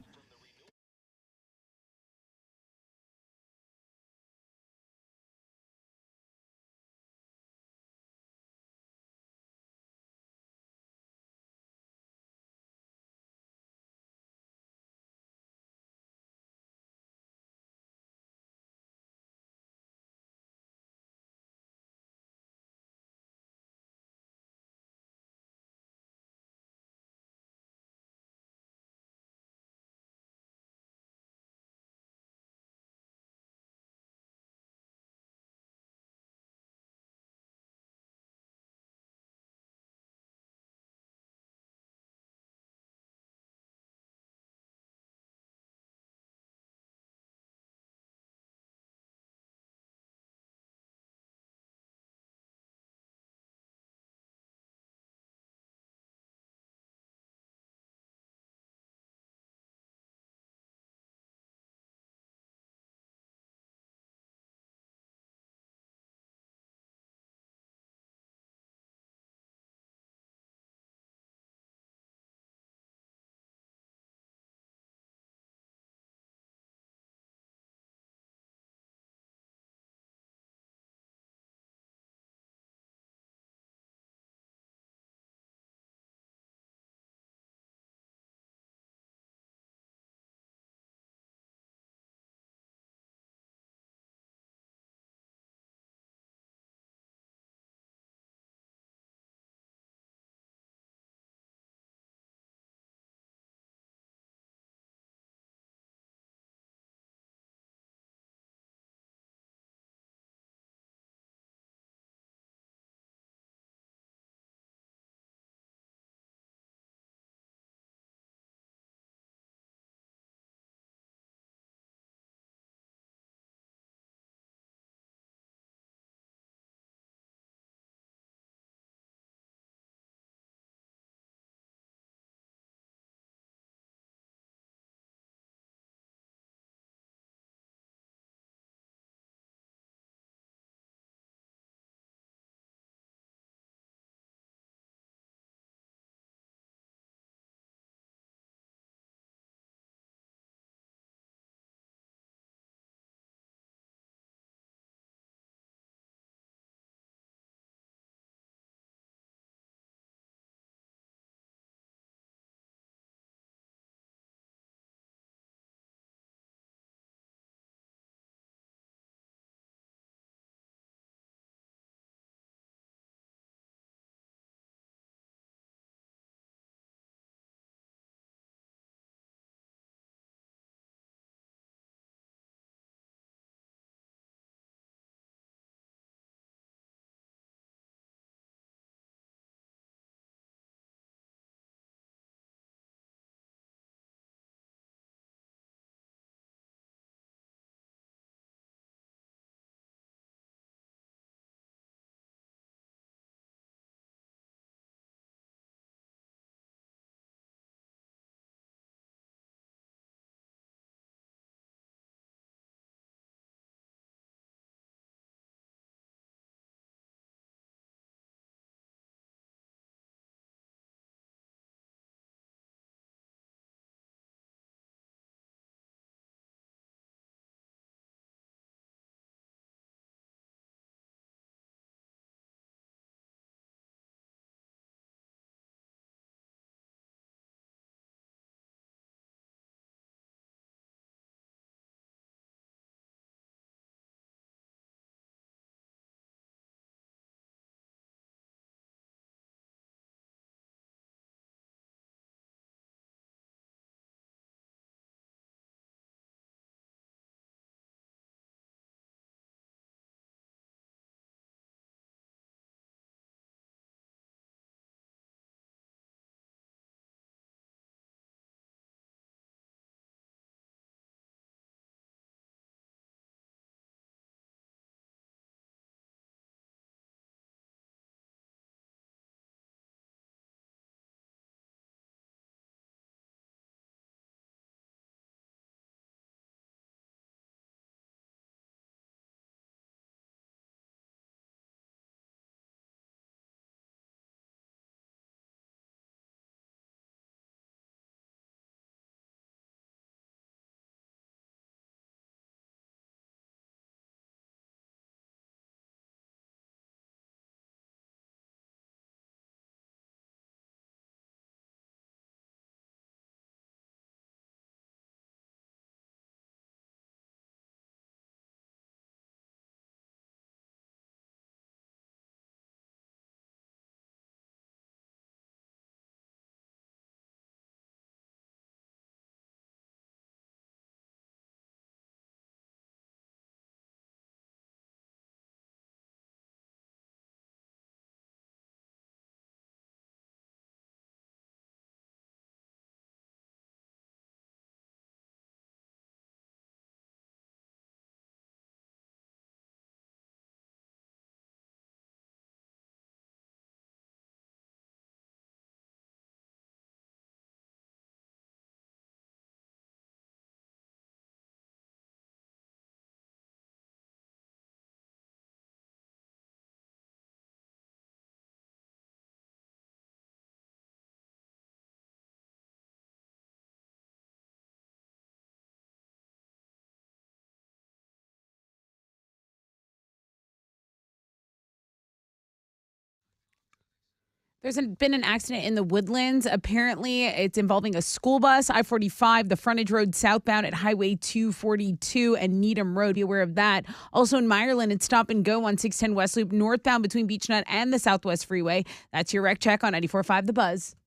There's been an accident in the Woodlands. Apparently, it's involving a school bus, I-45, the frontage road southbound at Highway 242 and Needham Road. Be aware of that. Also in Meyerland, it's stop and go on 610 West Loop northbound between Beechnut and the Southwest Freeway. That's your wreck check on 94.5 The Buzz.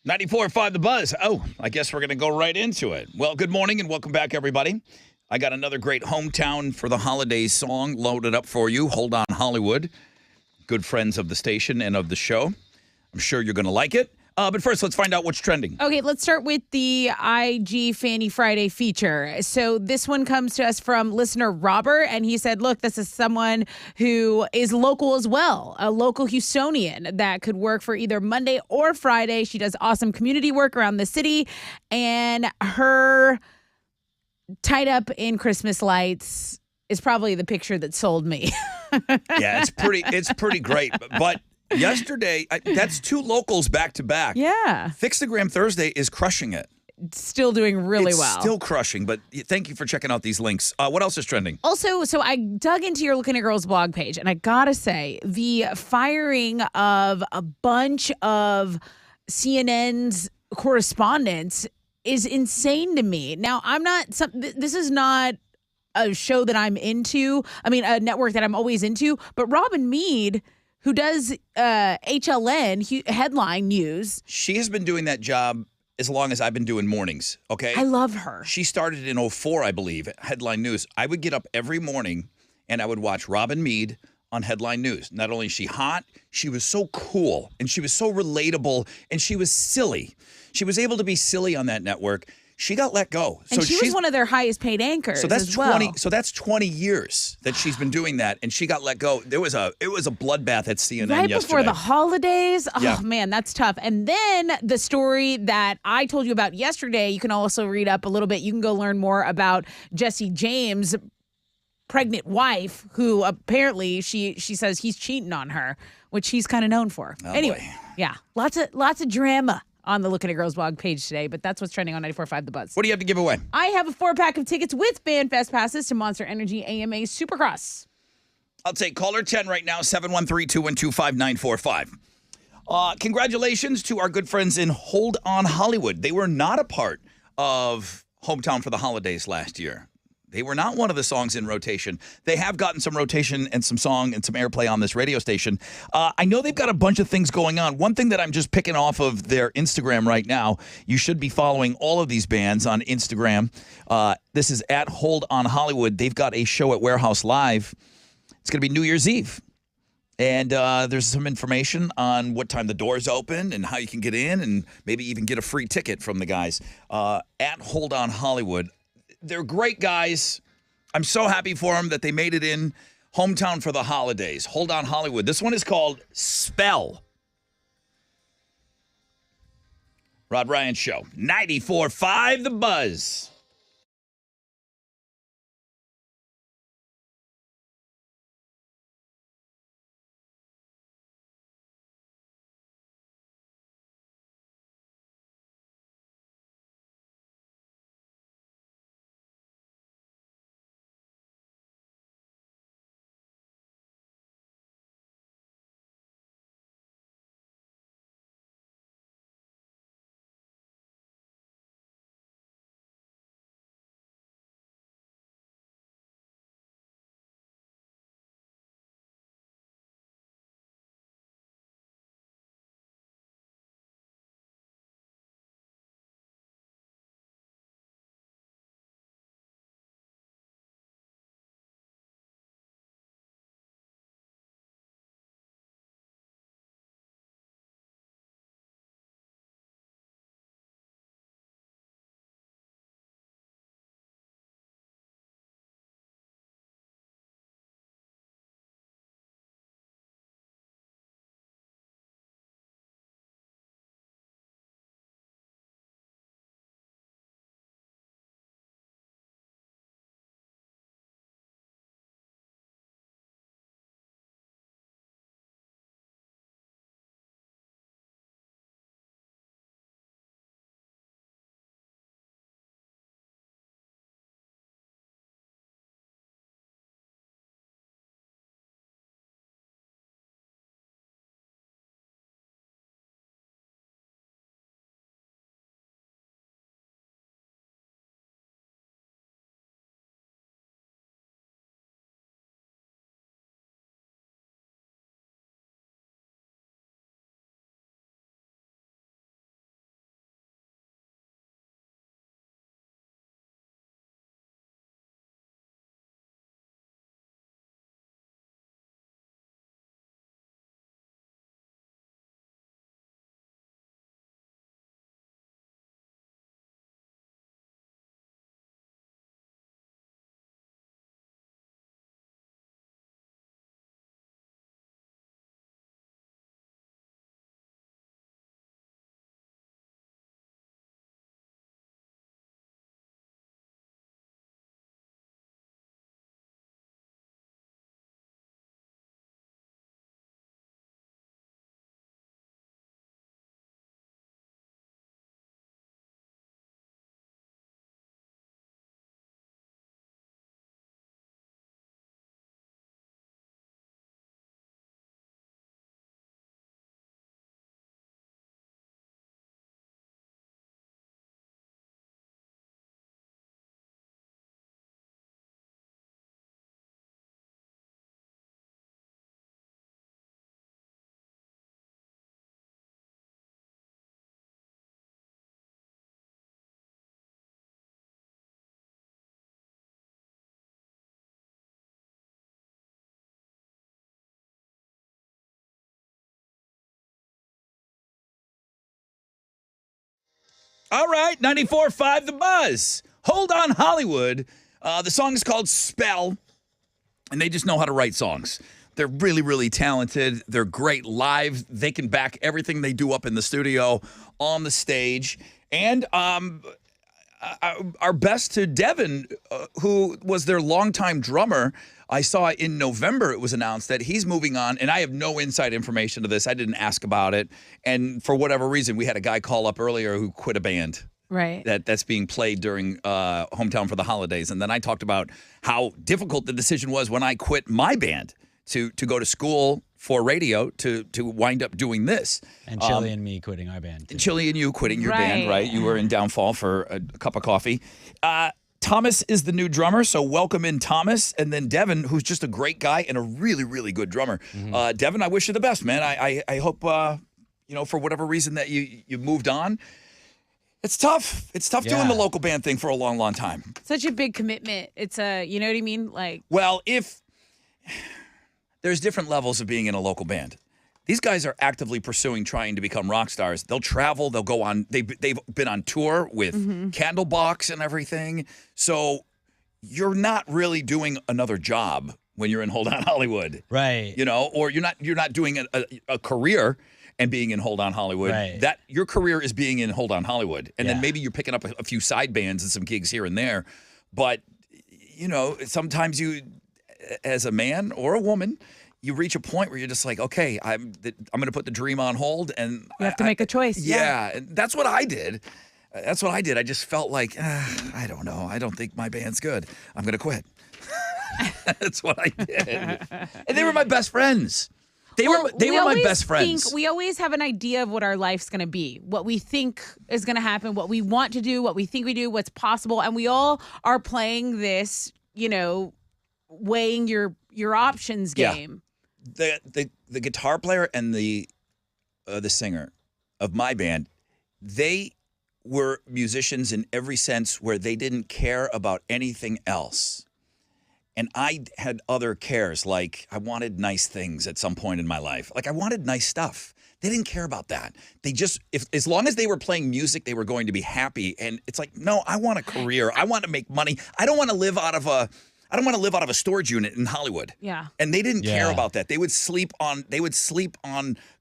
.94.5 The Buzz. Oh, I guess we're going to go right into it. Well, good morning and welcome back, everybody. I got another great hometown for the holidays song loaded up for you. Hold on, Hollywood. Good friends of the station and of the show. I'm sure you're going to like it. But first, let's find out what's trending. Okay, let's start with the IG Fanny Friday feature. So this one comes to us from listener Robert, and he said, look, this is someone who is local as well, a local Houstonian that could work for either Monday or Friday. She does awesome community work around the city, and her tied up in Christmas lights is probably the picture that sold me. Yeah, it's pretty great. But yesterday, that's two locals back to back. Yeah. Fixtagram Thursday is crushing it. Still doing really well. Still crushing, but thank you for checking out these links. What else is trending? Also, so I dug into your Looking at Girls blog page, and I gotta say, the firing of a bunch of CNN's correspondents is insane to me. Now, this is not a show that I'm into. I mean, a network that I'm always into, but Robin Meade, who does HLN, Headline News. She has been doing that job as long as I've been doing mornings, okay? I love her. She started in 04, I believe, Headline News. I would get up every morning and I would watch Robin Meade on Headline News. Not only is she hot, she was so cool and she was so relatable and she was silly. She was able to be silly on that network. She got let go. And she was one of their highest paid anchors. So that's as well. 20. So that's 20 years that she's been doing that, and she got let go. It was a bloodbath at CNN right yesterday. Before the holidays. Yeah. Oh man, that's tough. And then the story that I told you about yesterday, you can also read up a little bit. You can go learn more about Jesse James' pregnant wife, who apparently she says he's cheating on her, which he's kind of known for. Oh, anyway, boy. Yeah, lots of drama on the Looking at Girls blog page today, but that's what's trending on 94.5 The Buzz. What do you have to give away? I have a 4-pack of tickets with FanFest passes to Monster Energy AMA Supercross. I'll take caller 10 right now, 713-212-5945. Congratulations to our good friends in Hold On Hollywood. They were not a part of Hometown for the Holidays last year. They were not one of the songs in rotation. They have gotten some rotation and some song and some airplay on this radio station. I know they've got a bunch of things going on. One thing that I'm just picking off of their Instagram right now, you should be following all of these bands on Instagram. This is at Hold On Hollywood. They've got a show at Warehouse Live. It's going to be New Year's Eve. And there's some information on what time the doors open and how you can get in and maybe even get a free ticket from the guys at Hold On Hollywood. They're great guys. I'm so happy for them that they made it in Hometown for the Holidays. Hold On Hollywood. This one is called Spell. Rod Ryan Show. 94.5 The Buzz. All right, 94.5 The Buzz. Hold on Hollywood. The song is called Spell, and they just know how to write songs. They're really, really talented. They're great live. They can back everything they do up in the studio, on the stage. And our best to Devin, who was their longtime drummer. I saw in November it was announced that he's moving on, and I have no inside information to this. I didn't ask about it. And for whatever reason, we had a guy call up earlier who quit a band. Right. That's being played during Hometown for the Holidays. And then I talked about how difficult the decision was when I quit my band to go to school for radio to wind up doing this. And Chili and me quitting our band. And Chili and you quitting your band, right? You were in Downfall for a cup of coffee. Thomas is the new drummer, so welcome in Thomas. And then Devin, who's just a great guy and a really, really good drummer. Mm-hmm. Devin, I wish you the best, man. I hope, for whatever reason that you moved on. It's tough. It's tough doing the local band thing for a long, long time. Such a big commitment. It's you know what I mean? Well, if there's different levels of being in a local band. These guys are actively pursuing trying to become rock stars. They'll travel. They'll go on. They've been on tour with Candlebox and everything. So you're not really doing another job when you're in Hold On Hollywood, right? Or you're not doing a career and being in Hold On Hollywood. Right. That your career is being in Hold On Hollywood, and then maybe you're picking up a few side bands and some gigs here and there. But sometimes you, as a man or a woman, you reach a point where you're just like, okay, I'm going to put the dream on hold, and you have to make a choice. Yeah, and that's what I did. I just felt like, I don't know. I don't think my band's good. I'm going to quit. That's what I did. And they were my best friends. They were my best friends. We always have an idea of what our life's going to be, what we think is going to happen, what we want to do, what we think we do, what's possible. And we all are playing this, weighing your options game. The guitar player and the singer of my band, they were musicians in every sense where they didn't care about anything else. And I had other cares, like I wanted nice things at some point in my life. Like I wanted nice stuff. They didn't care about that. They just, as long as they were playing music, they were going to be happy. And it's like, no, I want a career. I want to make money. I don't want to live out of a storage unit in Hollywood. Yeah. And they didn't care about that. They would sleep on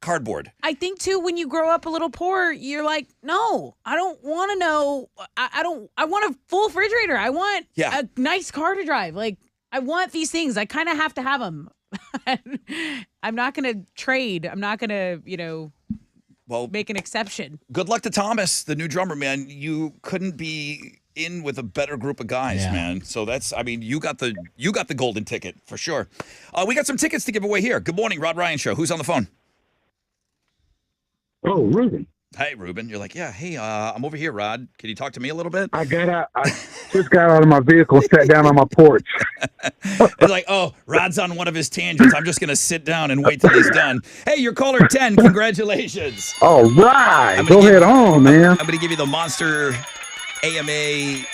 cardboard. I think too, when you grow up a little poor, you're like, no, I don't want to know. I want a full refrigerator. I want a nice car to drive. Like, I want these things. I kind of have to have them. I'm not going to trade. I'm not going to, make an exception. Good luck to Thomas, the new drummer, man. You couldn't be in with a better group of guys, man. So you got the golden ticket for sure. We got some tickets to give away here. Good morning, Rod Ryan Show. Who's on the phone? Oh, Ruben. Hey, Ruben. You're like, hey, I'm over here, Rod. Can you talk to me a little bit? I just got out of my vehicle and sat down on my porch. It's like, oh, Rod's on one of his tangents. I'm just going to sit down and wait till he's done. Hey, you're caller 10. Congratulations. All right. Go ahead on, man. I'm going to give you the Monster Energy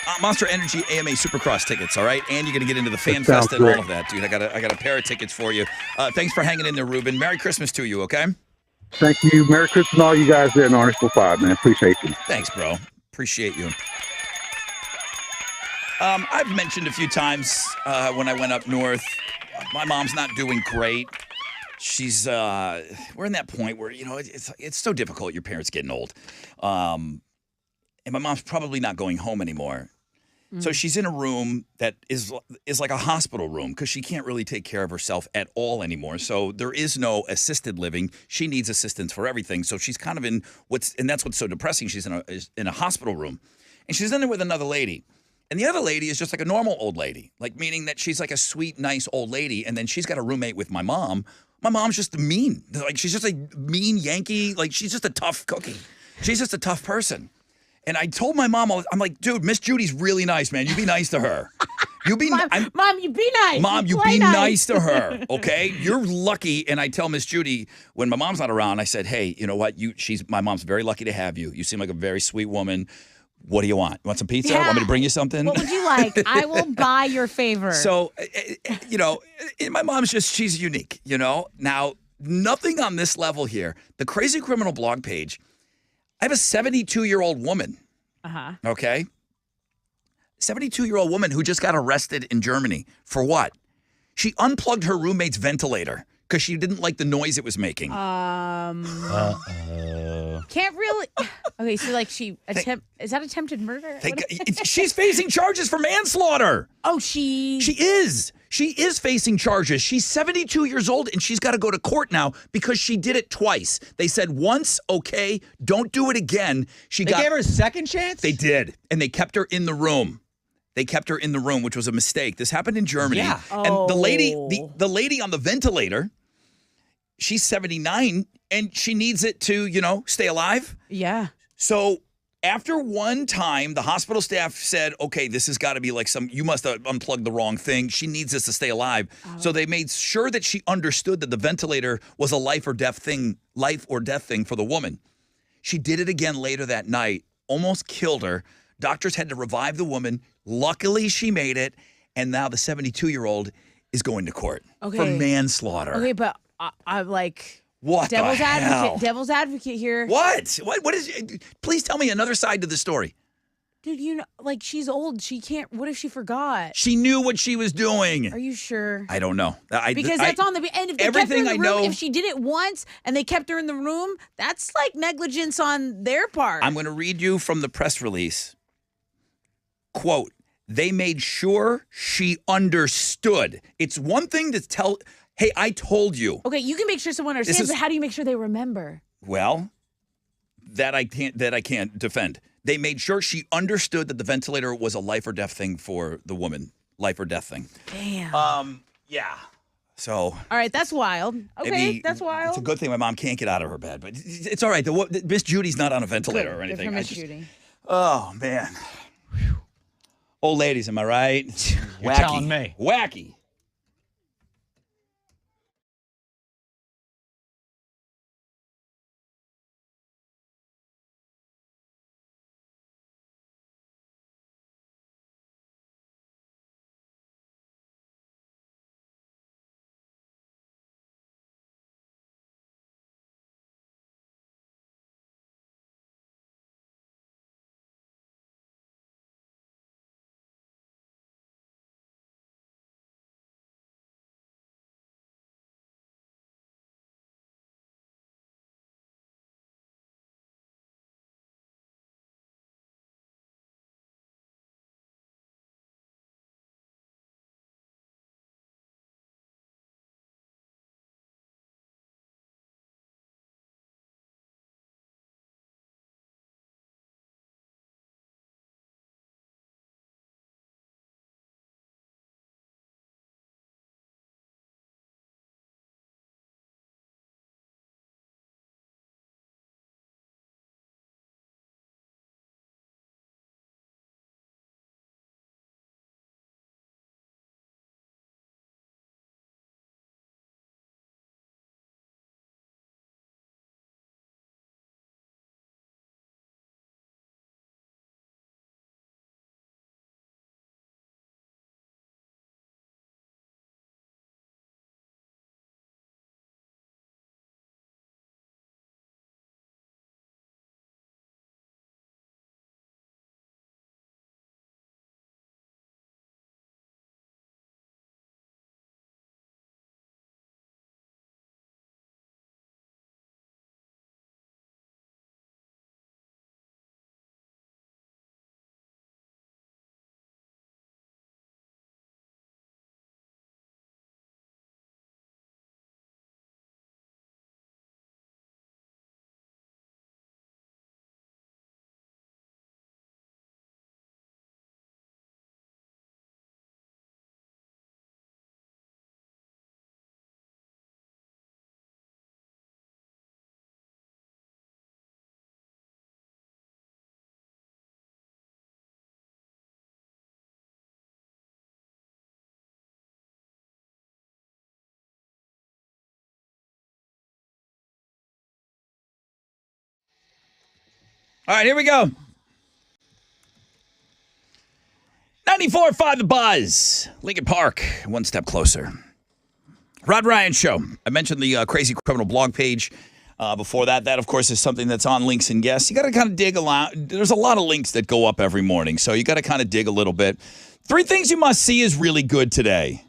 AMA Supercross tickets, all right? And you're going to get into the Fan Fest and all of that, dude. I got a pair of tickets for you. Thanks for hanging in there, Ruben. Merry Christmas to you, okay? Thank you. Merry Christmas to all you guys there in Article 5, man. Appreciate you. Thanks, bro. Appreciate you. I've mentioned a few times when I went up north, my mom's not doing great. She's we're in that point where, it's so difficult. Your parents getting old. And my mom's probably not going home anymore. So she's in a room that is like a hospital room because she can't really take care of herself at all anymore. So there is no assisted living. She needs assistance for everything. So she's kind of in and that's what's so depressing. She's in a hospital room, and she's in there with another lady. And the other lady is just like a normal old lady, like meaning that she's like a sweet, nice old lady. And then she's got a roommate with my mom. My mom's just mean. Like she's just a mean Yankee. Like she's just a tough cookie. She's just a tough person. And I told my mom, I'm like, dude, Miss Judy's really nice, man. You be nice to her. Mom, you be nice. Mom, you be nice to her, okay? You're lucky. And I tell Miss Judy, when my mom's not around, I said, hey, you know what? My mom's very lucky to have you. You seem like a very sweet woman. What do you want? You want some pizza? Yeah. Want me to bring you something? What would you like? I will buy your favor. So, my mom's she's unique, Now, nothing on this level here. The Crazy Criminal blog page, I have a 72-year-old woman Uh-huh. Okay. 72-year-old woman who just got arrested in Germany. For what? She unplugged her roommate's ventilator because she didn't like the noise it was making. Can't really. Okay, so like is that attempted murder? She's facing charges for manslaughter. Oh, she is. She is facing charges. She's 72 years old, and she's got to go to court now because she did it twice. They said once, okay, don't do it again. They gave her a second chance? They did, and they kept her in the room. They kept her in the room, which was a mistake. This happened in Germany. Yeah. And the lady on the ventilator, she's 79, and she needs it to, stay alive. Yeah. So after one time, the hospital staff said, okay, this has got to be like you must have unplugged the wrong thing. She needs this to stay alive. Oh. So they made sure that she understood that the ventilator was a life or death thing for the woman. She did it again later that night, almost killed her. Doctors had to revive the woman. Luckily, she made it. And now the 72-year-old is going to court for manslaughter. Okay, but I'm like... What devil's the hell? Devil's advocate here. What? What is... Please tell me another side to the story. Dude, she's old. She can't... What if she forgot? She knew what she was doing. Are you sure? I don't know. Because that's on the... And if they everything kept her in the I room, know... If she did it once and they kept her in the room, that's like negligence on their part. I'm going to read you from the press release. Quote, they made sure she understood. It's one thing to tell... Hey, I told you. Okay, you can make sure someone understands, but how do you make sure they remember? Well, that I can't defend. They made sure she understood that the ventilator was a life or death thing for the woman. Life or death thing. Damn. Yeah. So. All right, that's wild. Okay, that's wild. It's a good thing my mom can't get out of her bed, but it's all right. Miss Judy's not on a ventilator or anything. Miss Judy. Oh, man. Old ladies, am I right? You're telling me. Wacky. All right, here we go. 94.5 The Buzz. Lincoln Park, one step closer. Rod Ryan Show. I mentioned the Crazy Criminal blog page. Before that, of course, is something that's on Links and Guests. You got to kind of dig a lot. There's a lot of links that go up every morning, so you got to kind of dig a little bit. 3 things you must see is really good today.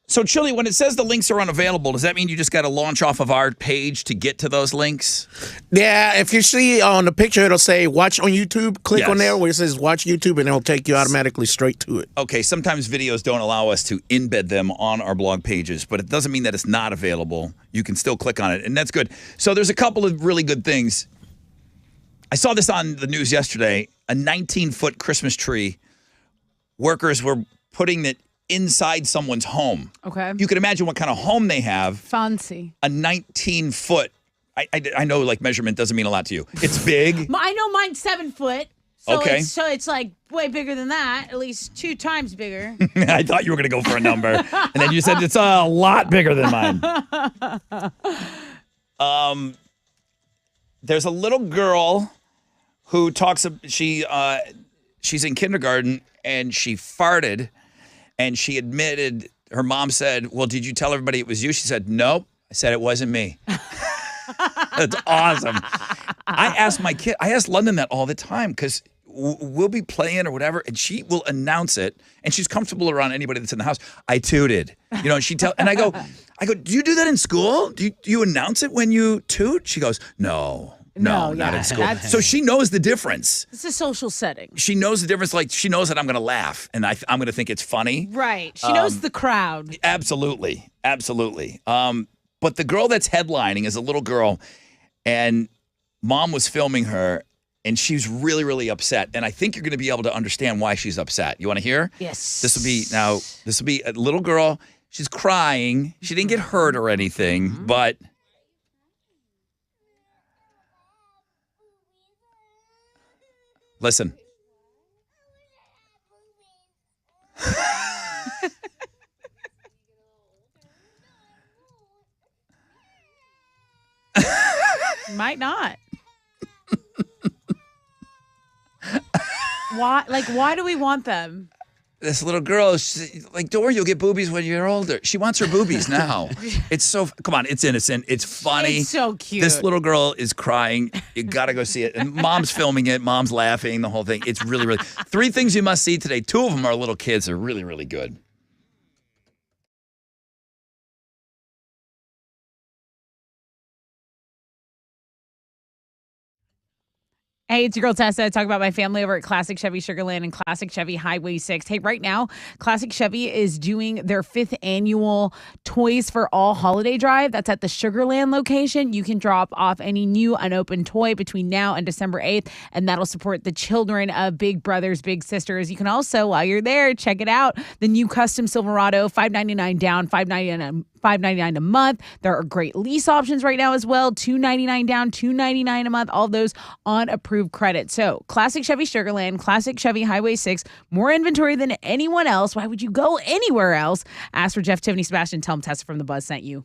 So, Chili, when it says the links are unavailable, does that mean you just got to launch off of our page to get to those links? Yeah, if you see on the picture, it'll say watch on YouTube. Click on there where it says watch YouTube, and it'll take you automatically straight to it. Okay, sometimes videos don't allow us to embed them on our blog pages, but it doesn't mean that it's not available. You can still click on it, and that's good. So there's a couple of really good things. I saw this on the news yesterday. A 19-foot Christmas tree. Workers were putting it inside someone's home. Okay. You can imagine what kind of home they have. Fancy. A 19-foot. I know like measurement doesn't mean a lot to you. It's big. I know mine's 7 foot. So Okay. It's like way bigger than that, at least 2 times bigger. I thought you were going to go for a number. And then you said it's a lot bigger than mine. There's a little girl who talks, she's in kindergarten and she farted and she admitted, her mom said, well, did you tell everybody it was you? She said, nope. I said it wasn't me. That's awesome. I ask London that all the time because we'll be playing or whatever, and she will announce it, and she's comfortable around anybody that's in the house. I tooted, and I go, do you do that in school? Do you announce it when you toot? She goes, no, not in school. So she knows the difference. It's a social setting. She knows the difference. Like she knows that I'm going to laugh, and I'm going to think it's funny. Right. She knows the crowd. Absolutely. But the girl that's headlining is a little girl, and mom was filming her, and she's really, really upset. And I think you're going to be able to understand why she's upset. You want to hear? Yes. This will be a little girl. She's crying. She didn't get hurt or anything, but listen. Might not. Why do we want them? This little girl, like, don't worry, you'll get boobies when you're older. She wants her boobies now. Come on, it's innocent. It's funny. It's so cute. This little girl is crying. You got to go see it. And mom's filming it. Mom's laughing, the whole thing. It's really, really. 3 things you must see today. 2 of them are little kids. They're really, really good. Hey, it's your girl Tessa. Talk about my family over at Classic Chevy Sugarland and Classic Chevy Highway 6. Hey, right now, Classic Chevy is doing their 5th annual Toys for All holiday drive. That's at the Sugarland location. You can drop off any new unopened toy between now and December 8th, and that'll support the children of big brothers, big sisters. You can also, while you're there, check it out. The new custom Silverado, $599 down, $599 a month. There are great lease options right now as well. $299 down, $299 a month. All those on approved credit. So Classic Chevy Sugarland, Classic Chevy Highway 6, more inventory than anyone else. Why would you go anywhere else? Ask for Jeff, Tiffany, Sebastian. Tell them Tessa from The Buzz sent you.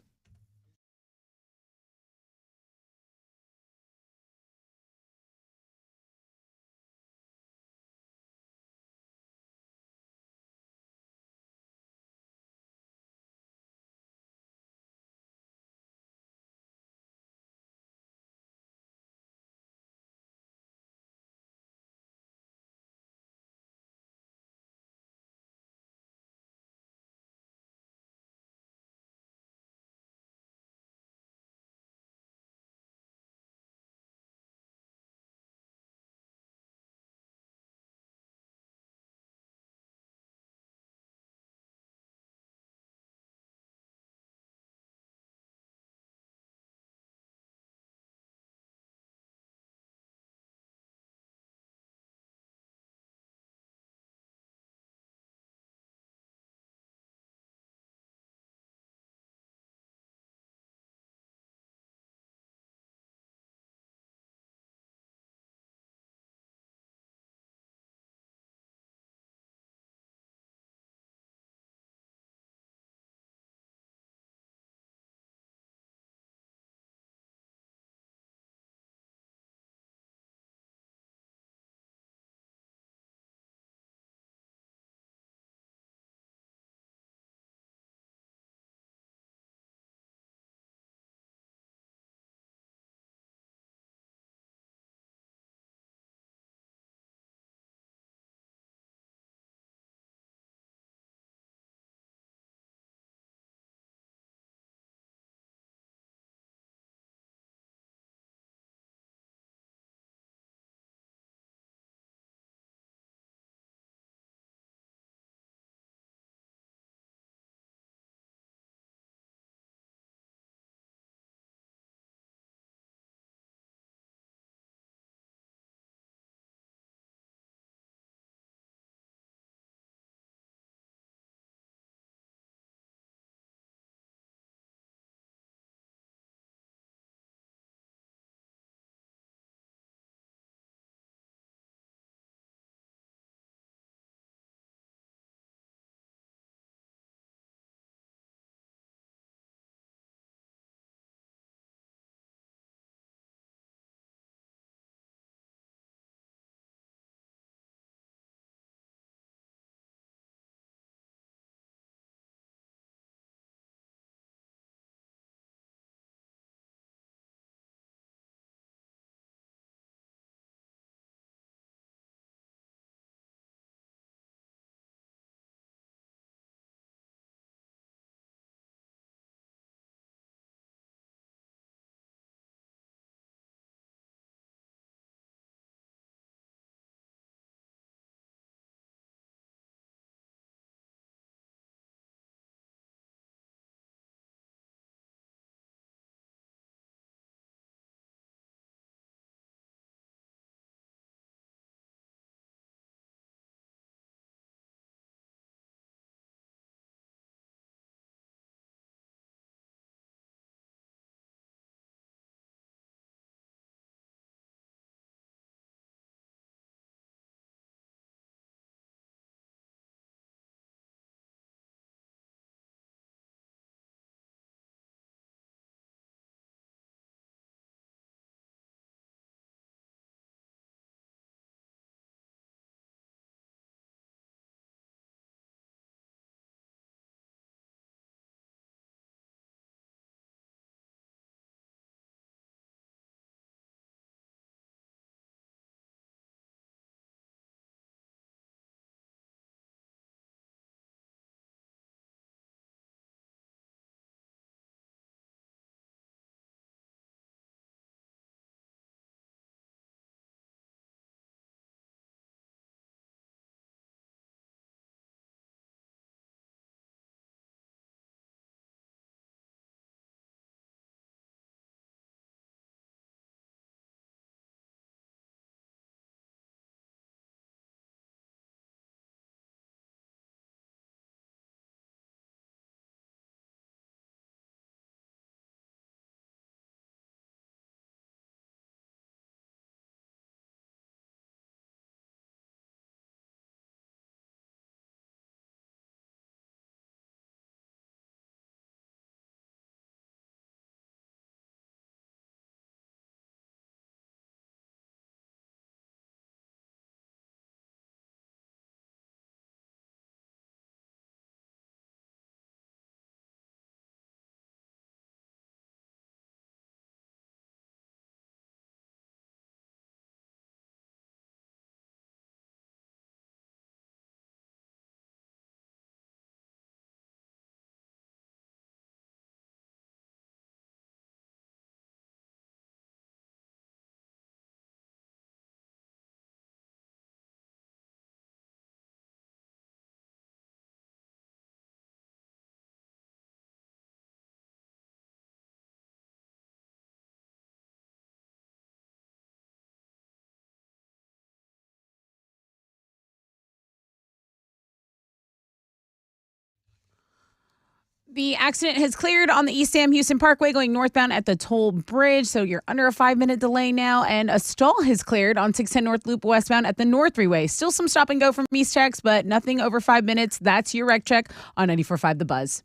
The accident has cleared on the East Sam Houston Parkway going northbound at the toll bridge, so you're under a 5-minute delay now. And a stall has cleared on 610 North Loop westbound at the North Freeway. Still some stop and go from East Tex, but nothing over 5 minutes. That's your wreck check on 94.5 The Buzz.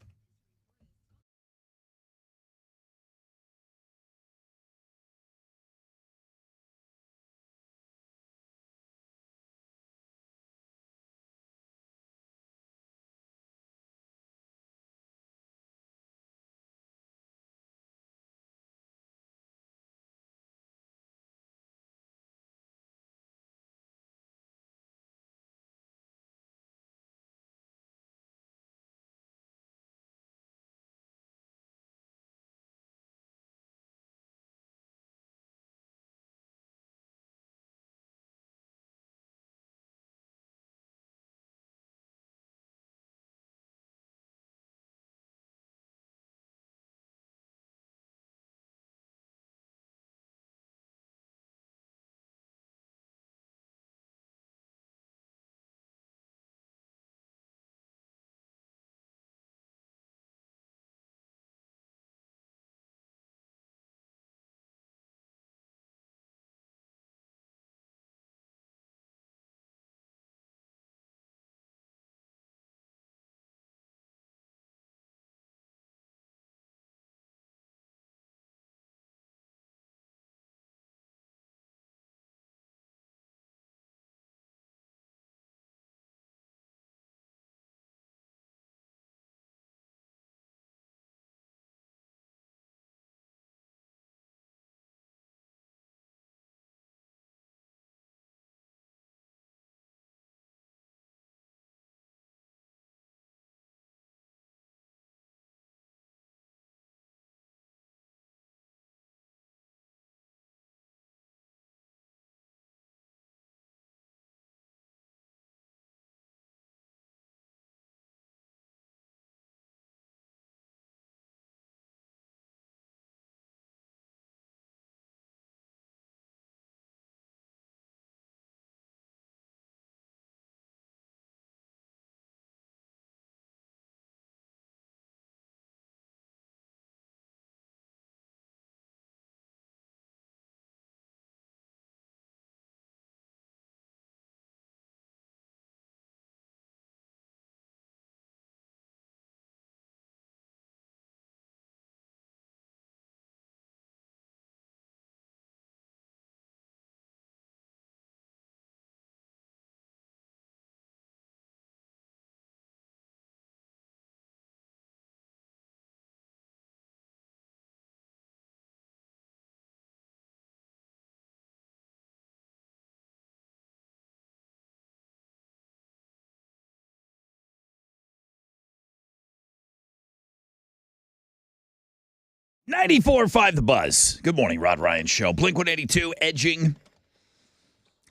.94.5 The Buzz. Good morning, Rod Ryan Show. Blink-182 edging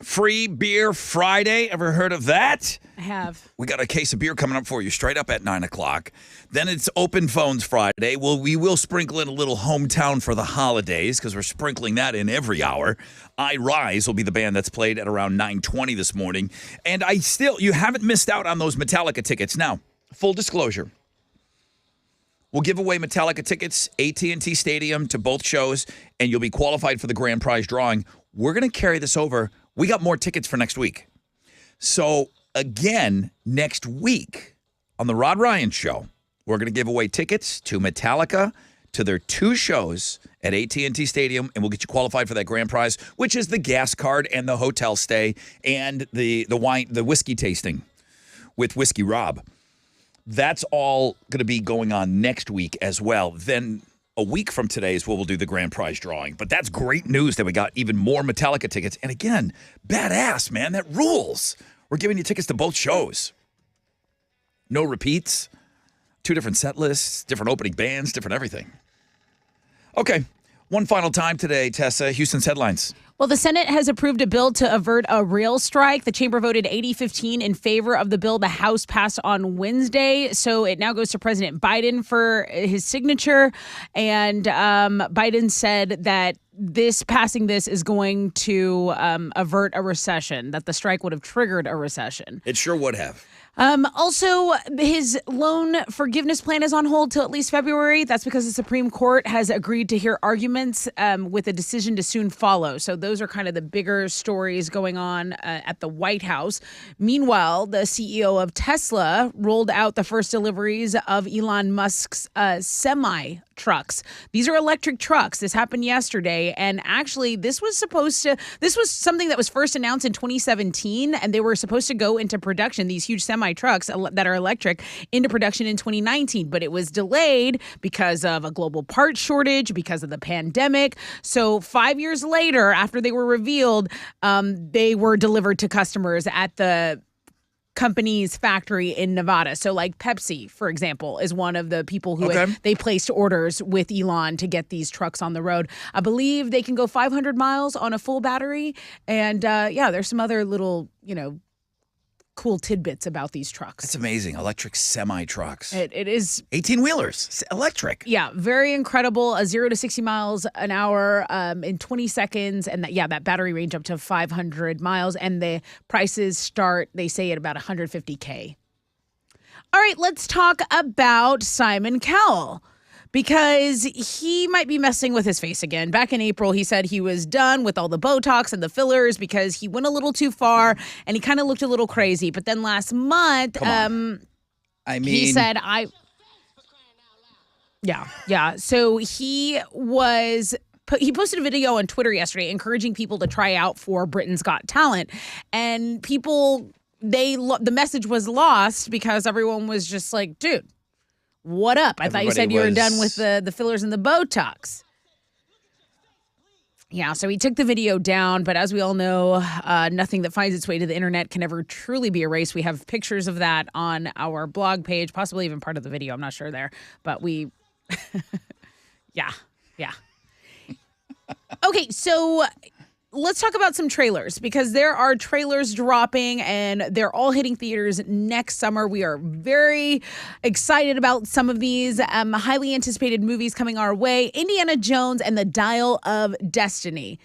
Free Beer Friday. Ever heard of that? I have. We got a case of beer coming up for you straight up at 9 o'clock. Then it's Open Phones Friday. Well, we will sprinkle in a little hometown for the holidays because we're sprinkling that in every hour. I Rise will be the band that's played at around 9:20 this morning. And you haven't missed out on those Metallica tickets. Now, full disclosure. We'll give away Metallica tickets, AT&T Stadium to both shows, and you'll be qualified for the grand prize drawing. We're going to carry this over. We got more tickets for next week. So, again, next week on the Rod Ryan Show, we're going to give away tickets to Metallica to their 2 shows at AT&T Stadium, and we'll get you qualified for that grand prize, which is the gas card and the hotel stay and the whiskey tasting with Whiskey Rob. That's all going to be going on next week as well. Then a week from today is when we'll do the grand prize drawing. But that's great news that we got even more Metallica tickets. And again, badass, man. That rules. We're giving you tickets to both shows. No repeats. 2 different set lists, different opening bands, different everything. Okay. One final time today, Tessa. Houston's headlines. Well, the Senate has approved a bill to avert a rail strike. The chamber voted 80-15 in favor of the bill. The House passed on Wednesday, so it now goes to President Biden for his signature. And Biden said that passing this is going to avert a recession, that the strike would have triggered a recession. It sure would have. Also, his loan forgiveness plan is on hold till at least February. That's because the Supreme Court has agreed to hear arguments with a decision to soon follow. So those are kind of the bigger stories going on at the White House. Meanwhile, the CEO of Tesla rolled out the first deliveries of Elon Musk's semi trucks. These are electric trucks. This happened yesterday. And actually, this was something that was first announced in 2017, and they were supposed to go into production, these huge semi trucks that are electric, into production in 2019. But it was delayed because of a global part shortage, because of the pandemic. So 5 years later, after they were revealed, they were delivered to customers at the company's factory in Nevada. So like Pepsi, for example, is one of the people who they placed orders with Elon to get these trucks on the road. I believe they can go 500 miles on a full battery. And there's some other little, cool tidbits about these trucks. It's amazing. Electric semi-trucks. It is. 18-wheelers. Electric. Yeah, very incredible. 0 to 60 miles an hour in 20 seconds. And that battery range up to 500 miles. And the prices start, they say, at about $150K. All right, let's talk about Simon Cowell, because he might be messing with his face again. Back in April, he said he was done with all the Botox and the fillers because he went a little too far and he kind of looked a little crazy. But then last month, he said, Yeah. So he posted a video on Twitter yesterday encouraging people to try out for Britain's Got Talent. And people, the message was lost because everyone was just like, dude, what up? I thought you said you were done with the fillers and the Botox. Yeah, so he took the video down, but as we all know, nothing that finds its way to the internet can ever truly be erased. We have pictures of that on our blog page, possibly even part of the video. I'm not sure there, but we, yeah. Okay, so let's talk about some trailers, because there are trailers dropping and they're all hitting theaters next summer. We are very excited about some of these highly anticipated movies coming our way. Indiana Jones and the Dial of Destiny.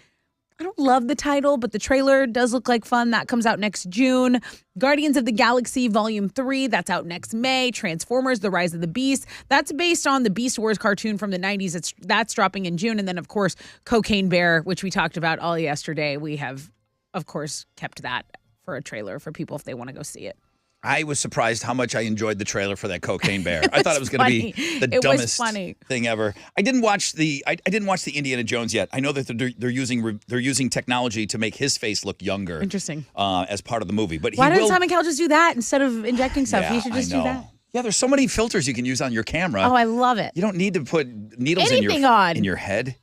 I don't love the title, but the trailer does look like fun. That comes out next June. Guardians of the Galaxy Volume 3, that's out next May. Transformers, The Rise of the Beast. That's based on the Beast Wars cartoon from the 90s. That's dropping in June. And then, of course, Cocaine Bear, which we talked about all yesterday. We have, of course, kept that for a trailer for people if they want to go see it. I was surprised how much I enjoyed the trailer for that Cocaine Bear. I thought it was going to be the dumbest thing ever. I didn't watch the Indiana Jones yet. I know that they're using technology to make his face look younger. Interesting. As part of the movie. But why doesn't Simon Cowell just do that instead of injecting stuff? He should just do that. Yeah, there's so many filters you can use on your camera. Oh, I love it. You don't need to put needles in your head.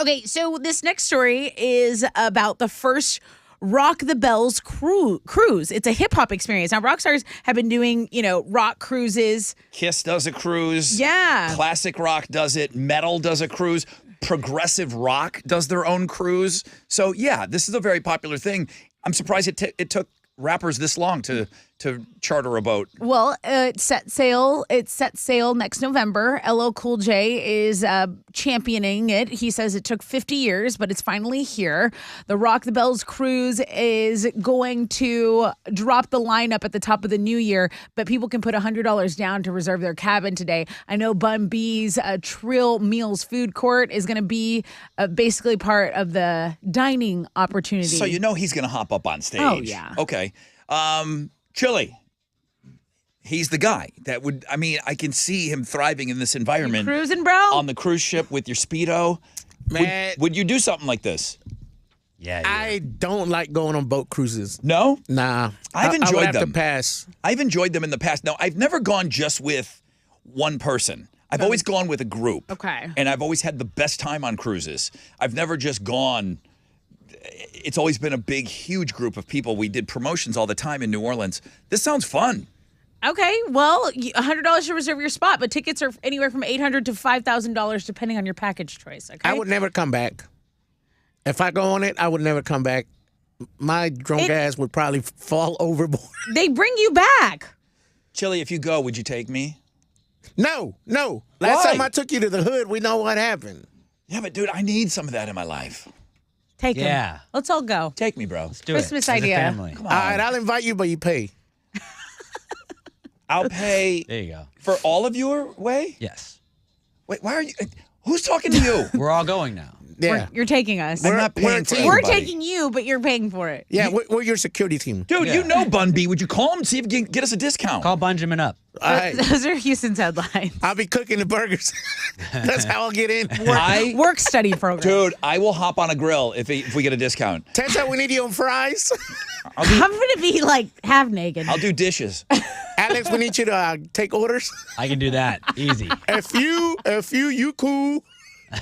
Okay, so this next story is about the first Rock the Bells cruise. It's a hip hop experience. Now, rock stars have been doing, rock cruises. Kiss does a cruise. Yeah. Classic rock does it. Metal does a cruise. Progressive rock does their own cruise. So, yeah, this is a very popular thing. I'm surprised it took rappers this long to charter a boat. Well, it's set sail next November. LL Cool J is championing it. He says it took 50 years, but it's finally here. The Rock the Bells cruise is going to drop the lineup at the top of the new year, but people can put $100 down to reserve their cabin today. I know Bun B's Trill Meals food court is going to be basically part of the dining opportunity. So he's going to hop up on stage. Oh, yeah. Okay. Chili. He's the guy that would, I can see him thriving in this environment. You cruising, bro? On the cruise ship with your Speedo. Man. Would you do something like this? Yeah. I don't like going on boat cruises. No? Nah. I've enjoyed I would have them. to pass. I've enjoyed them in the past. Now, I've never gone just with one person. I've always gone with a group. Okay. And I've always had the best time on cruises. I've never just gone. It's always been a big, huge group of people. We did promotions all the time in New Orleans. This sounds fun. Okay, well, $100 to reserve your spot, but tickets are anywhere from $800 to $5,000 depending on your package choice. Okay, I would never come back. If I go on it, I would never come back. My drunk ass would probably fall overboard. They bring you back. Chili, if you go, would you take me? No. Last time I took you to the hood, we know what happened. Yeah, but dude, I need some of that in my life. Take him. Let's all go. Take me, bro. Let's do Christmas it. idea. Family. Come on. All right, I'll invite you, but you pay. I'll pay. There you go. For all of your way? Yes. Wait, why are you? Who's talking to you? We're all going now. Yeah. You're taking us. I'm not paying for We're everybody. taking you, but you're paying for it. Yeah, we're your security team. Dude, Yeah. you know Bun B. Would you call him and see if he can get us a discount? Call Benjamin up. Those are Houston's headlines. I'll be cooking the burgers. That's how I'll get in. Work study program. Dude, I will hop on a grill if we get a discount. Tessa, we need you on fries. I'm gonna be like half naked. I'll do dishes. Alex, we need you to take orders. I can do that. Easy. You cool.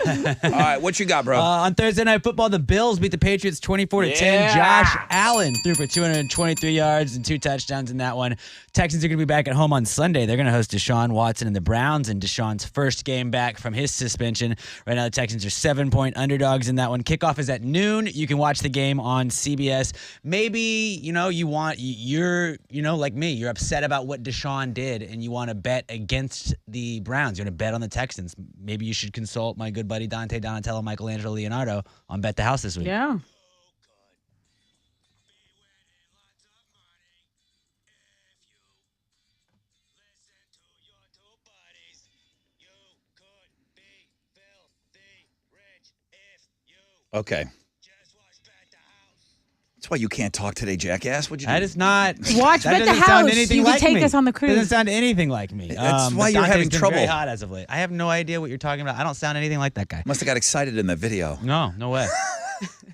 All right, what you got, bro? On Thursday Night Football, the Bills beat the Patriots 24-10. Yeah. Josh Allen threw for 223 yards and 2 touchdowns in that one. Texans are going to be back at home on Sunday. They're going to host Deshaun Watson and the Browns in Deshaun's first game back from his suspension. Right now, the Texans are 7-point underdogs in that one. Kickoff is at noon. You can watch the game on CBS. Maybe, you're like me. You're upset about what Deshaun did, and you want to bet against the Browns. You want to bet on the Texans. Maybe you should consult my good buddy Dante Donatello, Michelangelo Leonardo on Bet the House this week. Yeah. Okay. That's why you can't talk today, jackass. What'd you do? That is not. Watch that Bet the doesn't sound House. anything You can like take me. us on the cruise. Doesn't sound anything like me. That's why but you're Dante's having been trouble. Very hot as of late. I have no idea what you're talking about. I don't sound anything like that guy. Must have got excited in the video. No way.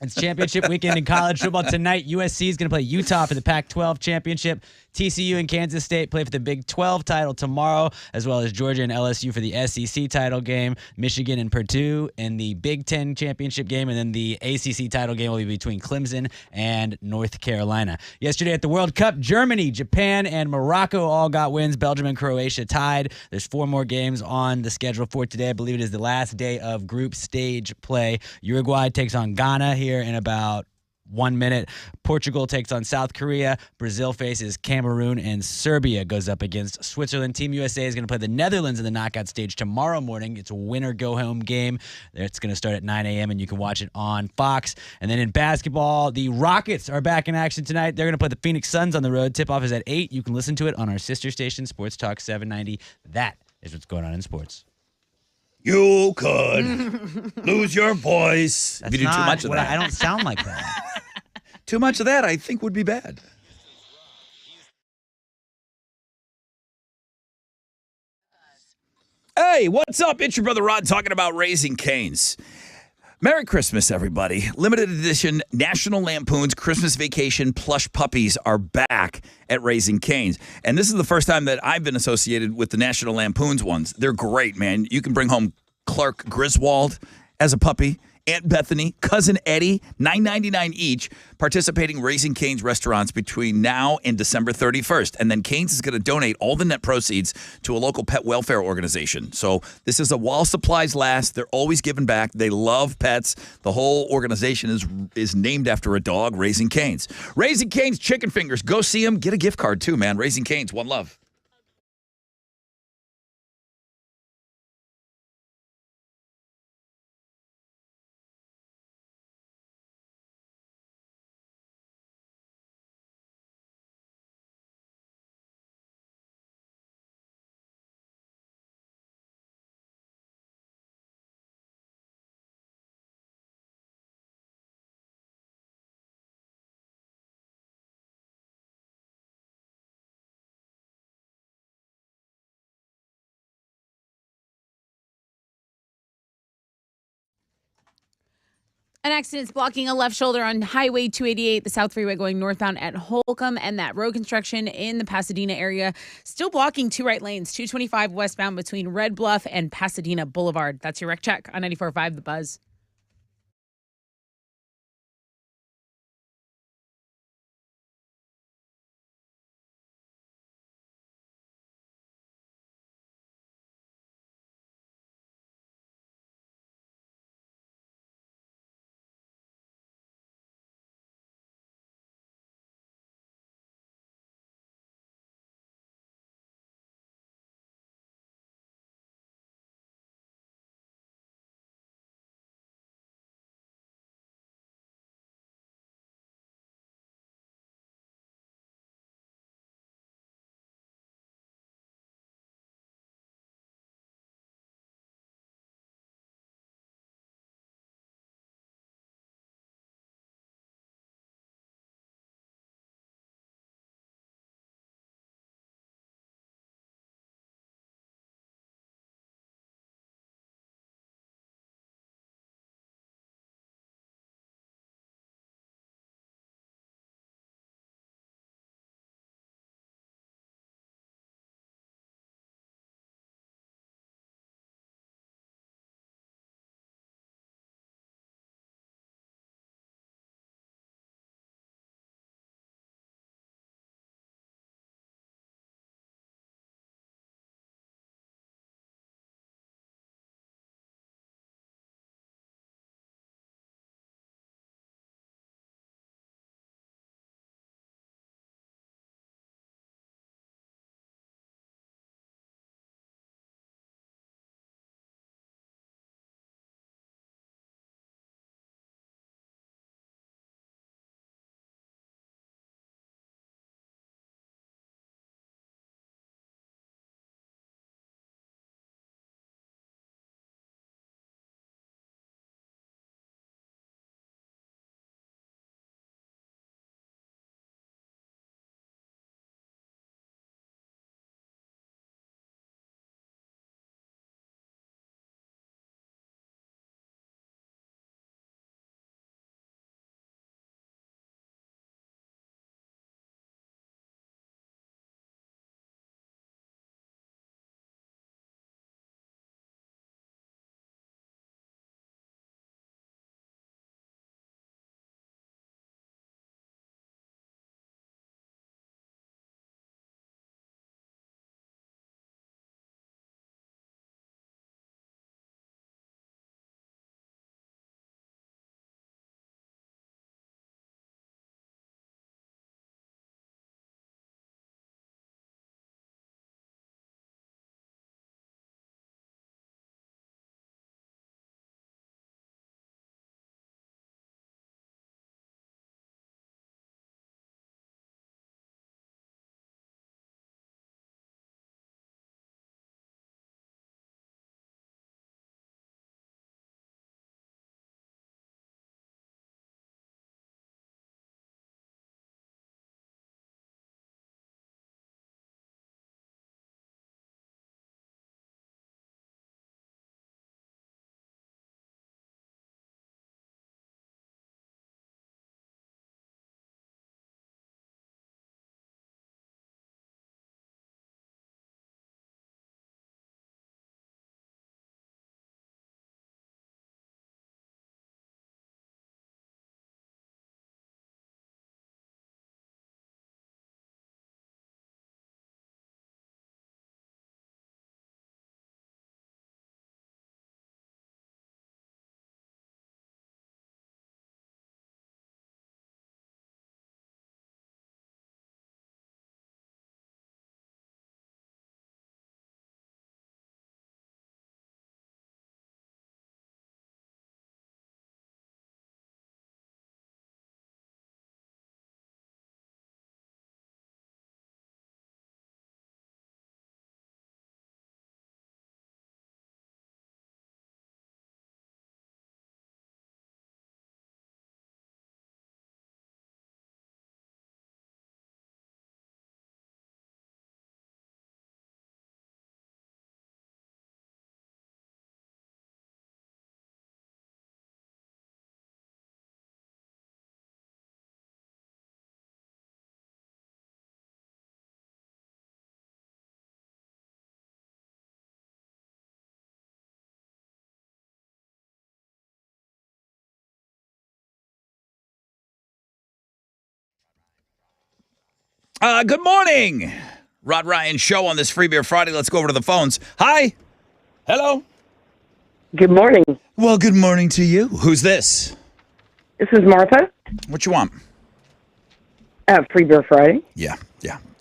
It's championship weekend in college football tonight. USC is going to play Utah for the Pac-12 championship. TCU and Kansas State play for the Big 12 title tomorrow, as well as Georgia and LSU for the SEC title game. Michigan and Purdue in the Big 10 championship game, and then the ACC title game will be between Clemson and North Carolina. Yesterday at the World Cup, Germany, Japan, and Morocco all got wins. Belgium and Croatia tied. There's 4 more games on the schedule for today. I believe it is the last day of group stage play. Uruguay takes on Ghana here in about 1 minute. Portugal takes on South Korea. Brazil faces Cameroon, and Serbia goes up against Switzerland. Team USA is going to play the Netherlands in the knockout stage tomorrow morning. It's a winner-go-home game. It's going to start at 9 a.m., and you can watch it on Fox. And then in basketball, the Rockets are back in action tonight. They're going to play the Phoenix Suns on the road. Tip-off is at 8. You can listen to it on our sister station, Sports Talk 790. That is what's going on in sports. You could lose your voice if you do too much of that. I don't sound like that. Too much of that, I think, would be bad. Hey, what's up? It's your brother Rod talking about Raising Cane's. Merry Christmas, everybody. Limited edition National Lampoon's Christmas Vacation plush puppies are back at Raising Cane's. And this is the first time that I've been associated with the National Lampoon's ones. They're great, man. You can bring home Clark Griswold as a puppy, Aunt Bethany, Cousin Eddie, $9.99 each, participating Raising Cane's restaurants between now and December 31st. And then Cane's is going to donate all the net proceeds to a local pet welfare organization. So this is a while supplies last. They're always giving back. They love pets. The whole organization is named after a dog, Raising Cane's. Raising Cane's Chicken Fingers. Go see them. Get a gift card too, man. Raising Cane's. One love. An accident's blocking a left shoulder on Highway 288, the South Freeway going northbound at Holcomb, and that road construction in the Pasadena area still blocking 2 right lanes, 225 westbound between Red Bluff and Pasadena Boulevard. That's your wreck check on 94.5 The Buzz. Good morning. Rod Ryan Show on this Free Beer Friday. Let's go over to the phones. Hi. Hello. Good morning. Well, good morning to you. Who's this? This is Martha. What you want? Free Beer Friday. Yeah.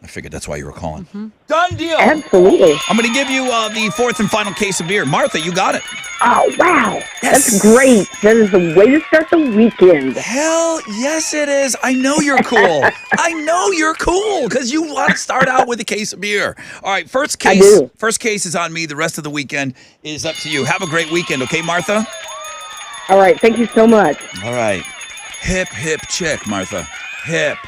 I figured that's why you were calling. Done deal. Absolutely. I'm going to give you the fourth and final case of beer. Martha, you got it. Oh, wow. Yes. That's great. That is the way to start the weekend. Hell yes, it is. I know you're cool. I know you're cool because you want to start out with a case of beer. All right, first case. I do. First case is on me. The rest of the weekend is up to you. Have a great weekend, okay, Martha? All right. Thank you so much. All right. Hip chick, Martha. Hip.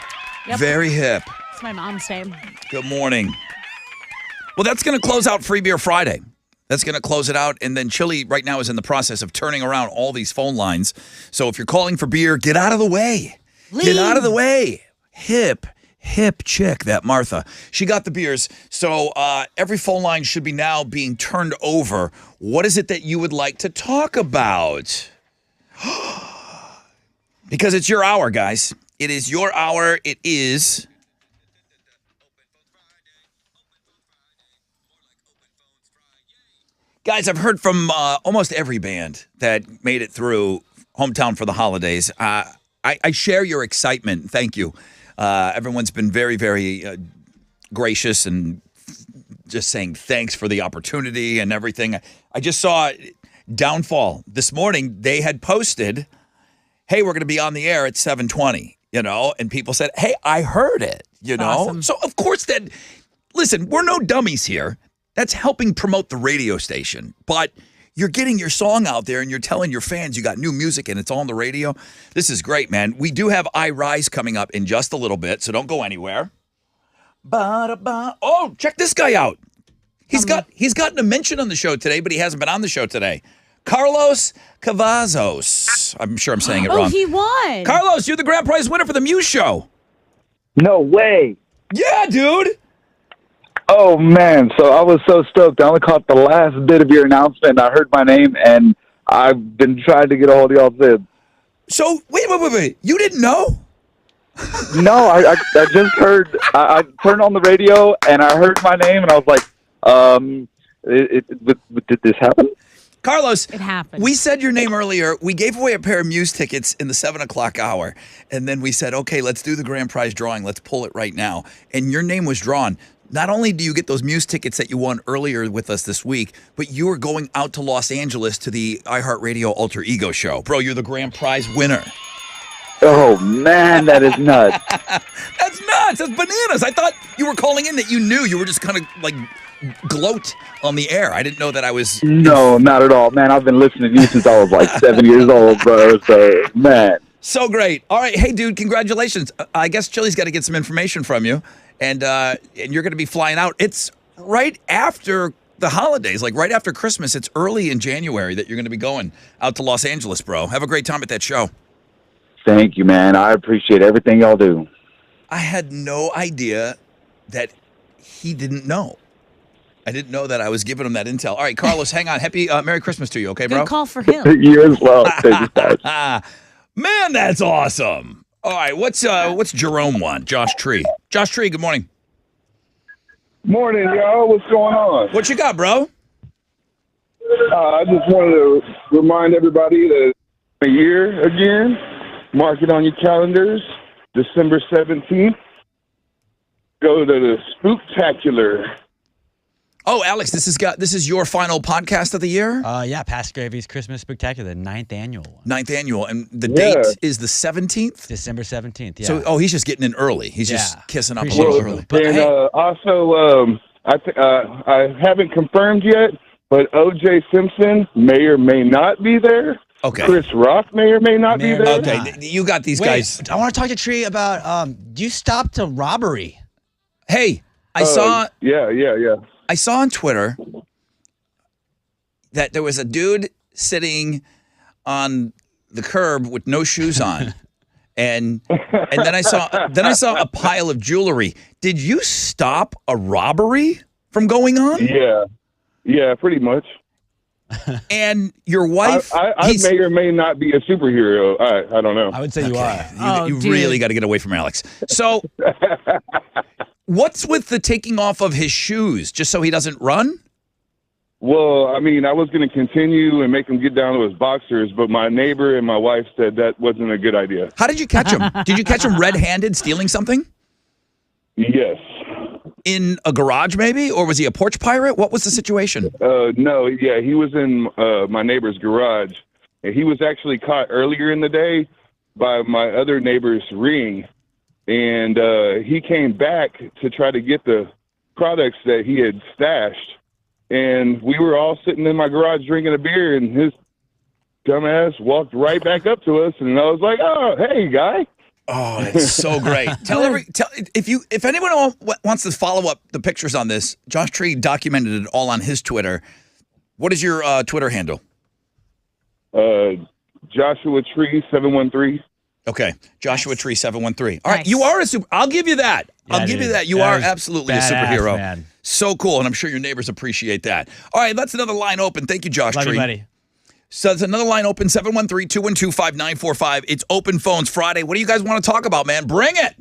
Yep. Very hip. It's my mom's name. Good morning. Well, that's going to close out Free Beer Friday. That's going to close it out. And then Chili right now is in the process of turning around all these phone lines. So if you're calling for beer, get out of the way. Get out of the way. Hip chick, that Martha. She got the beers. So every phone line should be now being turned over. What is it that you would like to talk about? Because it's your hour, guys. It is your hour. It is... Guys, I've heard from almost every band that made it through Hometown for the holidays. I share your excitement. Thank you. Everyone's been very, very gracious and just saying thanks for the opportunity and everything. I just saw Downfall this morning. They had posted, hey, we're going to be on the air at 7:20, and people said, hey, I heard it, Awesome. So, of course, listen, we're no dummies here. That's helping promote the radio station. But you're getting your song out there and you're telling your fans you got new music and it's all on the radio. This is great, man. We do have I Rise coming up in just a little bit, so don't go anywhere. Oh, check this guy out. He's gotten a mention on the show today, but he hasn't been on the show today. Carlos Cavazos. I'm sure I'm saying it wrong. Oh, he won. Carlos, you're the grand prize winner for the Muse show. No way. Yeah, dude. Oh, man. So I was so stoked. I only caught the last bit of your announcement. I heard my name, and I've been trying to get a hold of y'all since. So, wait. You didn't know? No, I just heard. I turned on the radio, and I heard my name, and I was like, did this happen? Carlos, it happened. We said your name earlier. We gave away a pair of Muse tickets in the 7 o'clock hour. And then we said, okay, let's do the grand prize drawing. Let's pull it right now. And your name was drawn. Not only do you get those Muse tickets that you won earlier with us this week, but you are going out to Los Angeles to the iHeartRadio Alter Ego show. Bro, you're the grand prize winner. Oh, man, that is nuts. That's nuts. That's bananas. I thought you were calling in that you knew. You were just kind of like gloat on the air. I didn't know that I was... No, not at all. Man, I've been listening to you since I was like 7 years old, bro. So, man. So great. All right. Hey, dude, congratulations. I guess Chili's got to get some information from you. And you're going to be flying out. It's right after the holidays, like right after Christmas. It's early in January that you're going to be going out to Los Angeles, bro. Have a great time at that show. Thank you, man. I appreciate everything y'all do. I had no idea that he didn't know. I didn't know that I was giving him that intel. All right, Carlos, hang on. Happy Merry Christmas to you, okay, bro? Good call for him. You as well. Thank you, guys. Man, that's awesome. All right, what's Jerome want? Josh Tree. Josh Tree, good morning. Morning, y'all. What's going on? What you got, bro? I just wanted to remind everybody that a year again. Mark it on your calendars. December 17th. Go to the Spooktacular. Oh, Alex, this is your final podcast of the year? Yeah, Past Gravy's Christmas Spectacular, the 9th annual one. 9th annual. And the date is the 17th? December 17th, yeah. So, he's just getting in early. He's just kissing up a little early. But and also, I haven't confirmed yet, but O.J. Simpson may or may not be there. Okay. Chris Rock may or may not be there. Okay, you got these guys. I want to talk to Tree about, you stopped a robbery. Hey, I saw... Yeah. I saw on Twitter that there was a dude sitting on the curb with no shoes on. And then I saw a pile of jewelry. Did you stop a robbery from going on? Yeah, pretty much. And your wife... I may or may not be a superhero. I don't know. I would say you are. You really got to get away from Alex. So What's with the taking off of his shoes just so he doesn't run? Well, I mean, I was going to continue and make him get down to his boxers, but my neighbor and my wife said that wasn't a good idea. How did you catch him? Did you catch him red-handed stealing something? Yes. In a garage, maybe? Or was he a porch pirate? What was the situation? No, yeah, he was in my neighbor's garage. And he was actually caught earlier in the day by my other neighbor's ring. And he came back to try to get the products that he had stashed. And we were all sitting in my garage drinking a beer, and his dumbass walked right back up to us. And I was like, oh, hey, guy. Oh, that's so great. If anyone wants to follow up the pictures on this, Josh Tree documented it all on his Twitter. What is your Twitter handle? Joshua Tree 713. Okay, Joshua Tree 713. All right, you are a super. I'll give you that. I'll give you that. You are absolutely a superhero. Man. So cool, and I'm sure your neighbors appreciate that. All right, that's another line open. Thank you, Josh Tree. Love you, buddy. So there's another line open, 713-212-5945. It's Open Phones Friday. What do you guys want to talk about, man? Bring it.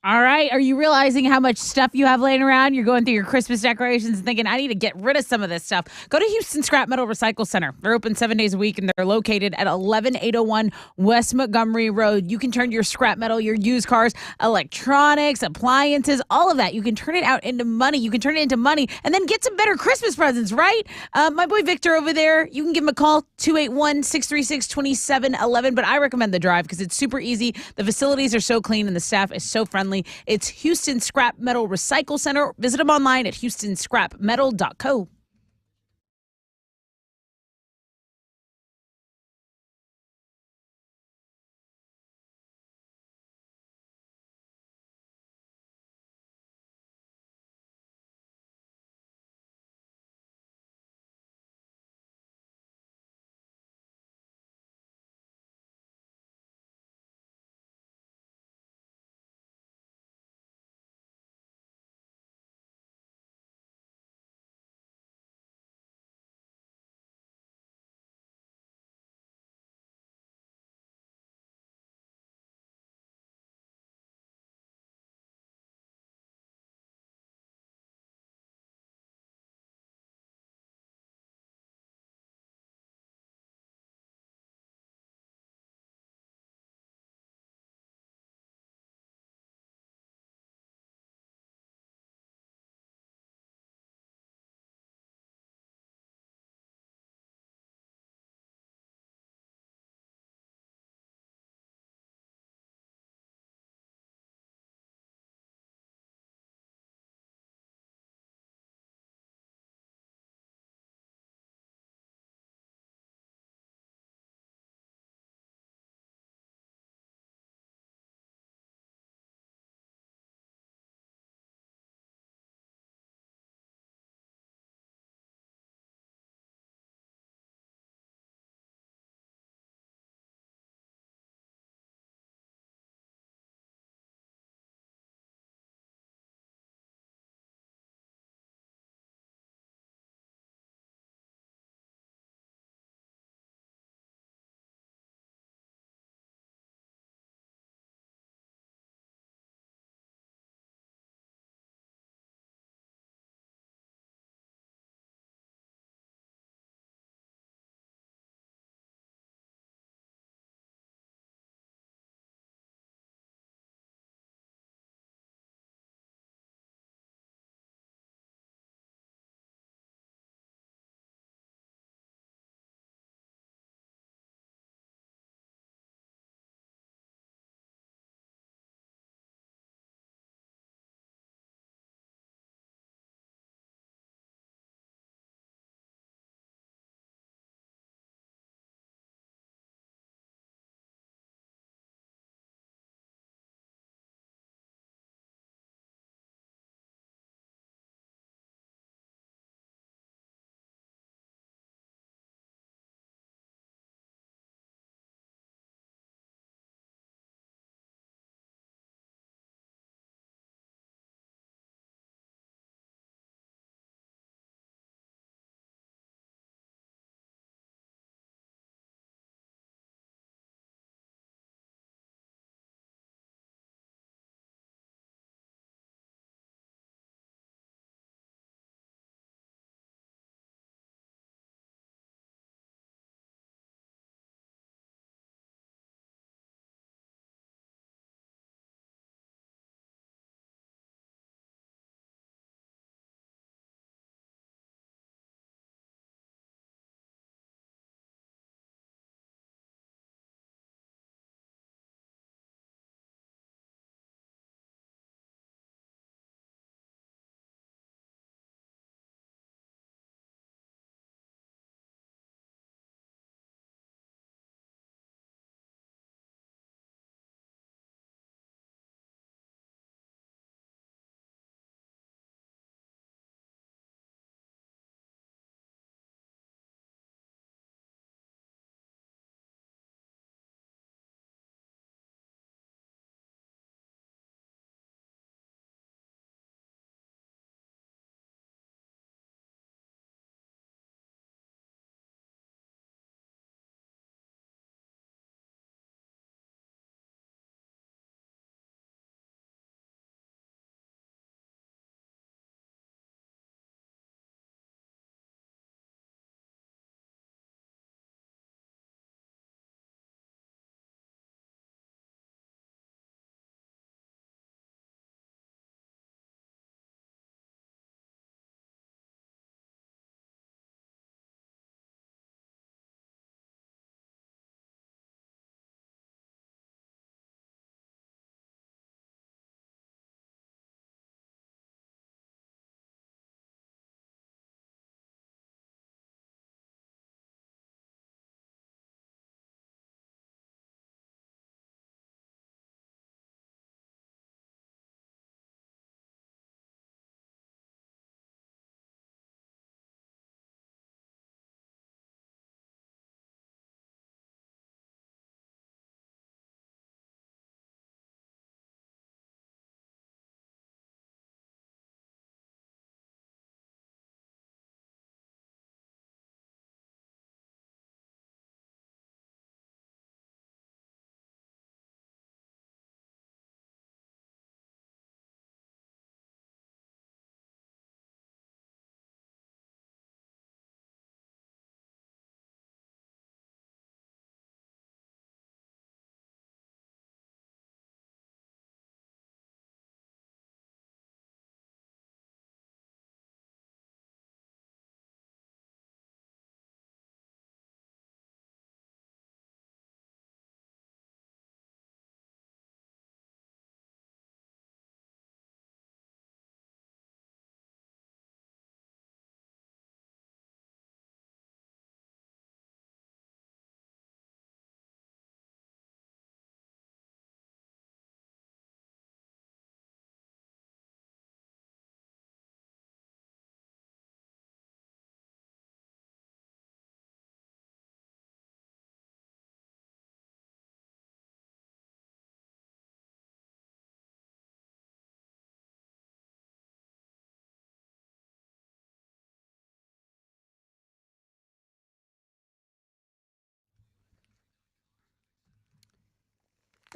All right. Are you realizing how much stuff you have laying around? You're going through your Christmas decorations and thinking, I need to get rid of some of this stuff. Go to Houston Scrap Metal Recycle Center. They're open 7 days a week, and they're located at 11801 West Montgomery Road. You can turn your scrap metal, your used cars, electronics, appliances, all of that. You can turn it out into money. You can turn it into money and then get some better Christmas presents, right? My boy Victor over there, you can give him a call, 281-636-2711. But I recommend the drive because it's super easy. The facilities are so clean and the staff is so friendly. It's Houston Scrap Metal Recycle Center. Visit them online at houstonscrapmetal.co.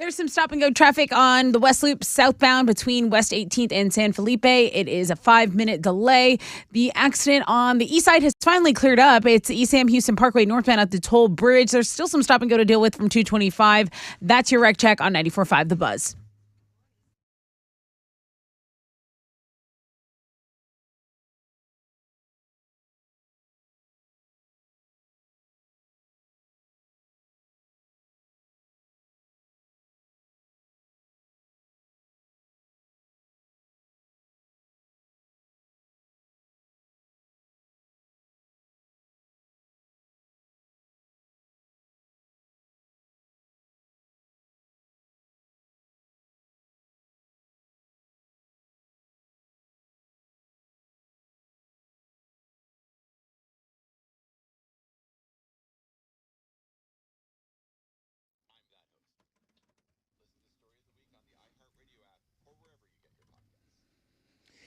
There's some stop and go traffic on the West Loop southbound between West 18th and San Felipe. It is a 5-minute delay. The accident on the east side has finally cleared up. It's East Sam Houston Parkway northbound at the toll bridge. There's still some stop and go to deal with from 225. That's your wreck check on 94.5 The Buzz.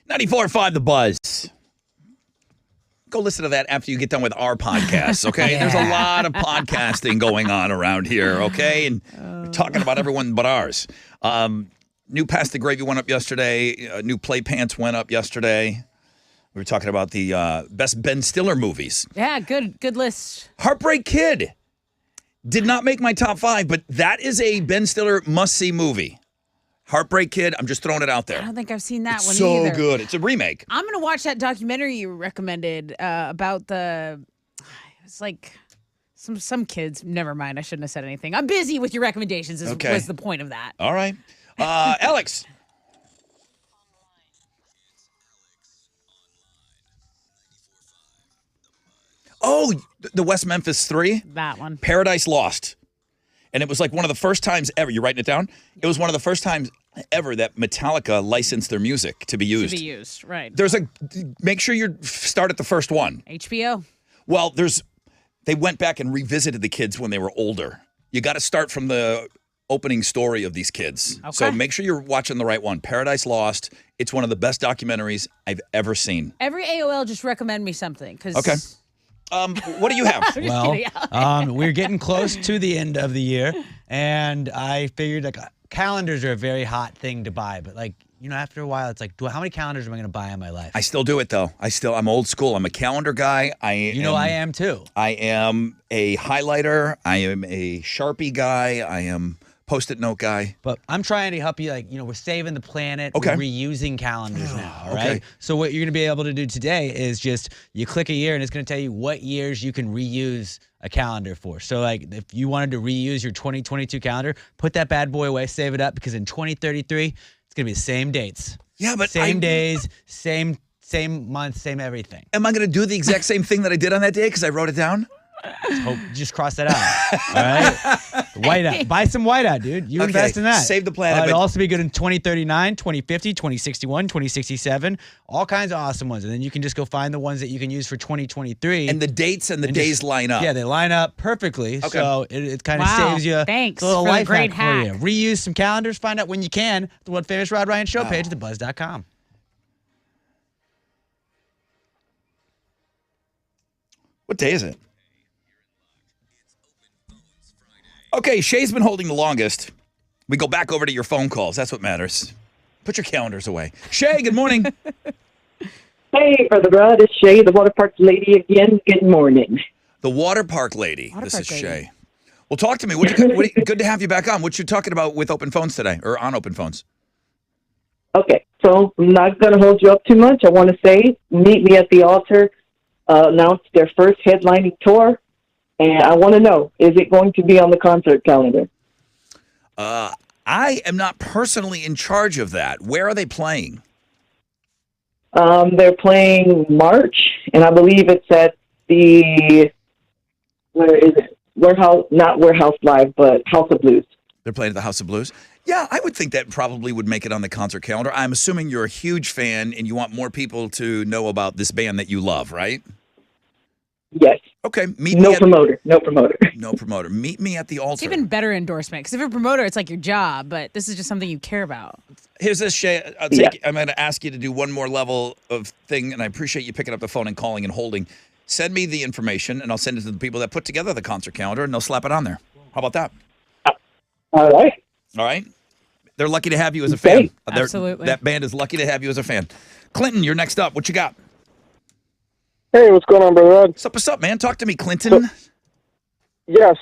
.94.5 The Buzz. Go listen to that after you get done with our podcast, okay? Yeah. There's a lot of podcasting going on around here, okay? And we're talking about everyone but ours. New Pasta Gravy went up yesterday. New Play Pants went up yesterday. We were talking about the best Ben Stiller movies. Yeah, good list. Heartbreak Kid did not make my top 5, but that is a Ben Stiller must-see movie. Heartbreak Kid, I'm just throwing it out there. I don't think I've seen that It's one so either. good. It's a remake. I'm going to watch that documentary you recommended about it's like some kids. Never mind. I shouldn't have said anything. I'm busy with your recommendations was the point of that. All right. Alex. Oh, the West Memphis 3? That one. Paradise Lost. And it was like one of the first times ever. You're writing it down? It was one of the first times ever that Metallica licensed their music to be used. To be used, right. Make sure you start at the first one. HBO. Well, they went back and revisited the kids when they were older. You got to start from the opening story of these kids. Okay. So make sure you're watching the right one. Paradise Lost. It's one of the best documentaries I've ever seen. Every AOL just recommend me something. Okay. What do you have? Well, we're getting close to the end of the year, and I figured calendars are a very hot thing to buy, but after a while, it's like, how many calendars am I going to buy in my life? I still do it though. I'm old school. I'm a calendar guy. I am too. I am a highlighter. I am a Sharpie guy. I am Post-it note guy. But I'm trying to help you, we're saving the planet. Okay. We're reusing calendars now, all right? Okay. So what you're going to be able to do today is just, you click a year and it's going to tell you what years you can reuse a calendar for. So if you wanted to reuse your 2022 calendar, put that bad boy away, save it up, because in 2033, it's going to be the same dates. Yeah, but same days, same month, same everything. Am I going to do the exact same thing that I did on that day because I wrote it down? Just cross that out. All right? Whiteout. Buy some whiteout, dude. You invest in that. Save the planet. It'll also be good in 2039, 2050, 2061, 2067. All kinds of awesome ones. And then you can just go find the ones that you can use for 2023. And the dates and the days line up. Yeah, they line up perfectly. Okay. So it kind of saves you Thanks a little for the life great hack for hack. you. Reuse some calendars. Find out when you can. The One Famous Rod Ryan Show page at thebuzz.com. What day is it? Okay, Shay's been holding the longest. We go back over to your phone calls. That's what matters. Put your calendars away. Shay, good morning. Hey, Brother Rod, it's Shay, the water park lady again. Good morning. The water park lady. Water this park is lady. Shay. Well, talk to me. Good to have you back on. What you talking about with open phones today, or on open phones? Okay, so I'm not going to hold you up too much. I want to say, Meet Me at the Altar announced their first headlining tour. And I want to know, is it going to be on the concert calendar? I am not personally in charge of that. Where are they playing? They're playing March, and I believe it's at the, where is it? Not Warehouse Live, but House of Blues. They're playing at the House of Blues? Yeah, I would think that probably would make it on the concert calendar. I'm assuming you're a huge fan and you want more people to know about this band that you love, right? Yes. Okay. No promoter. No promoter. Meet me at the altar. It's even better endorsement because if you're a promoter, it's like your job, but this is just something you care about. Here's this, Shay. I'm going to ask you to do one more level of thing, and I appreciate you picking up the phone and calling and holding. Send me the information, and I'll send it to the people that put together the concert calendar, and they'll slap it on there. How about that? All right. All right? They're lucky to have you as a fan. Absolutely. That band is lucky to have you as a fan. Clinton, you're next up. What you got? Hey, what's going on, brother Rod? What's up, man? Talk to me, Clinton.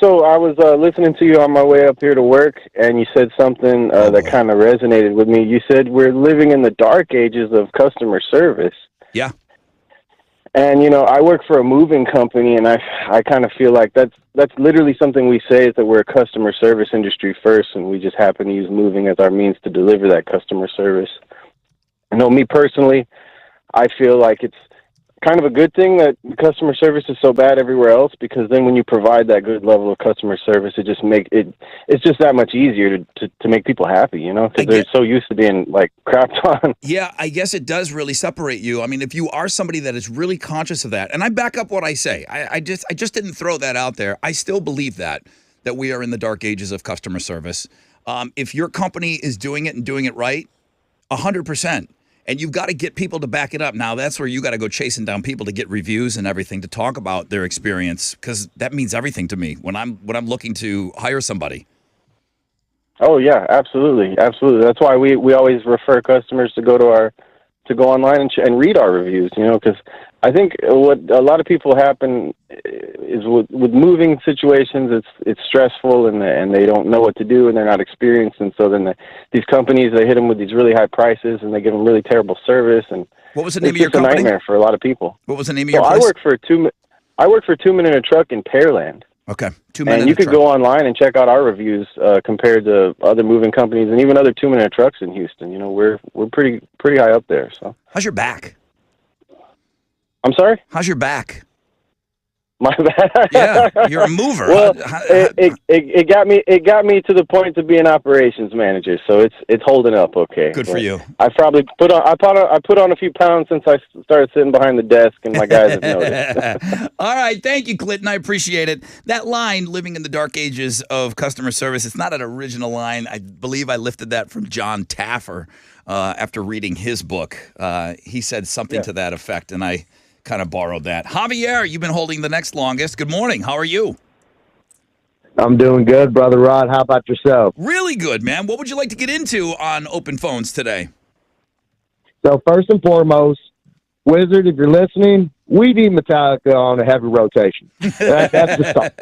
So I was listening to you on my way up here to work, and you said something that kind of resonated with me. You said we're living in the dark ages of customer service. Yeah. And, I work for a moving company, and I kind of feel like that's literally something we say is that we're a customer service industry first, and we just happen to use moving as our means to deliver that customer service. Me personally, I feel like it's kind of a good thing that customer service is so bad everywhere else, because then when you provide that good level of customer service, it's just that much easier to make people happy, because they're so used to being like crapped on. Yeah, I guess it does really separate you. I mean, if you are somebody that is really conscious of that, and I back up what I say, I just didn't throw that out there. I still believe that we are in the dark ages of customer service. If your company is doing it and doing it right, 100%. And you've got to get people to back it up. Now, that's where you got to go chasing down people to get reviews and everything to talk about their experience, because that means everything to me when I'm looking to hire somebody. Oh yeah, absolutely. That's why we always refer customers to go online and read our reviews. Because I think what a lot of people happen is with moving situations, it's stressful and they don't know what to do and they're not experienced, and so then these companies, they hit them with these really high prices and they give them really terrible service. And what was the name of your company? It's a nightmare for a lot of people. What was the name of your place? I work for 2 Men in a Truck in Pearland. Okay, 2 Men in a Truck. And you could go online and check out our reviews compared to other moving companies and even other 2 Men in a Trucks in Houston. We're pretty high up there. So how's your back? I'm sorry? How's your back? My back. Yeah, you're a mover. Well, it got me to the point to be an operations manager, so it's holding up okay. Good for you. I probably put on a few pounds since I started sitting behind the desk, and my guys have noticed. All right, thank you, Clinton. I appreciate it. That line, living in the dark ages of customer service, it's not an original line. I believe I lifted that from John Taffer after reading his book. He said something to that effect, and I kind of borrowed that. Javier, you've been holding the next longest. Good morning. How are you? I'm doing good, Brother Rod. How about yourself? Really good, man. What would you like to get into on Open Phones today? So first and foremost, Wizard, if you're listening, we need Metallica on a heavy rotation. That's the start.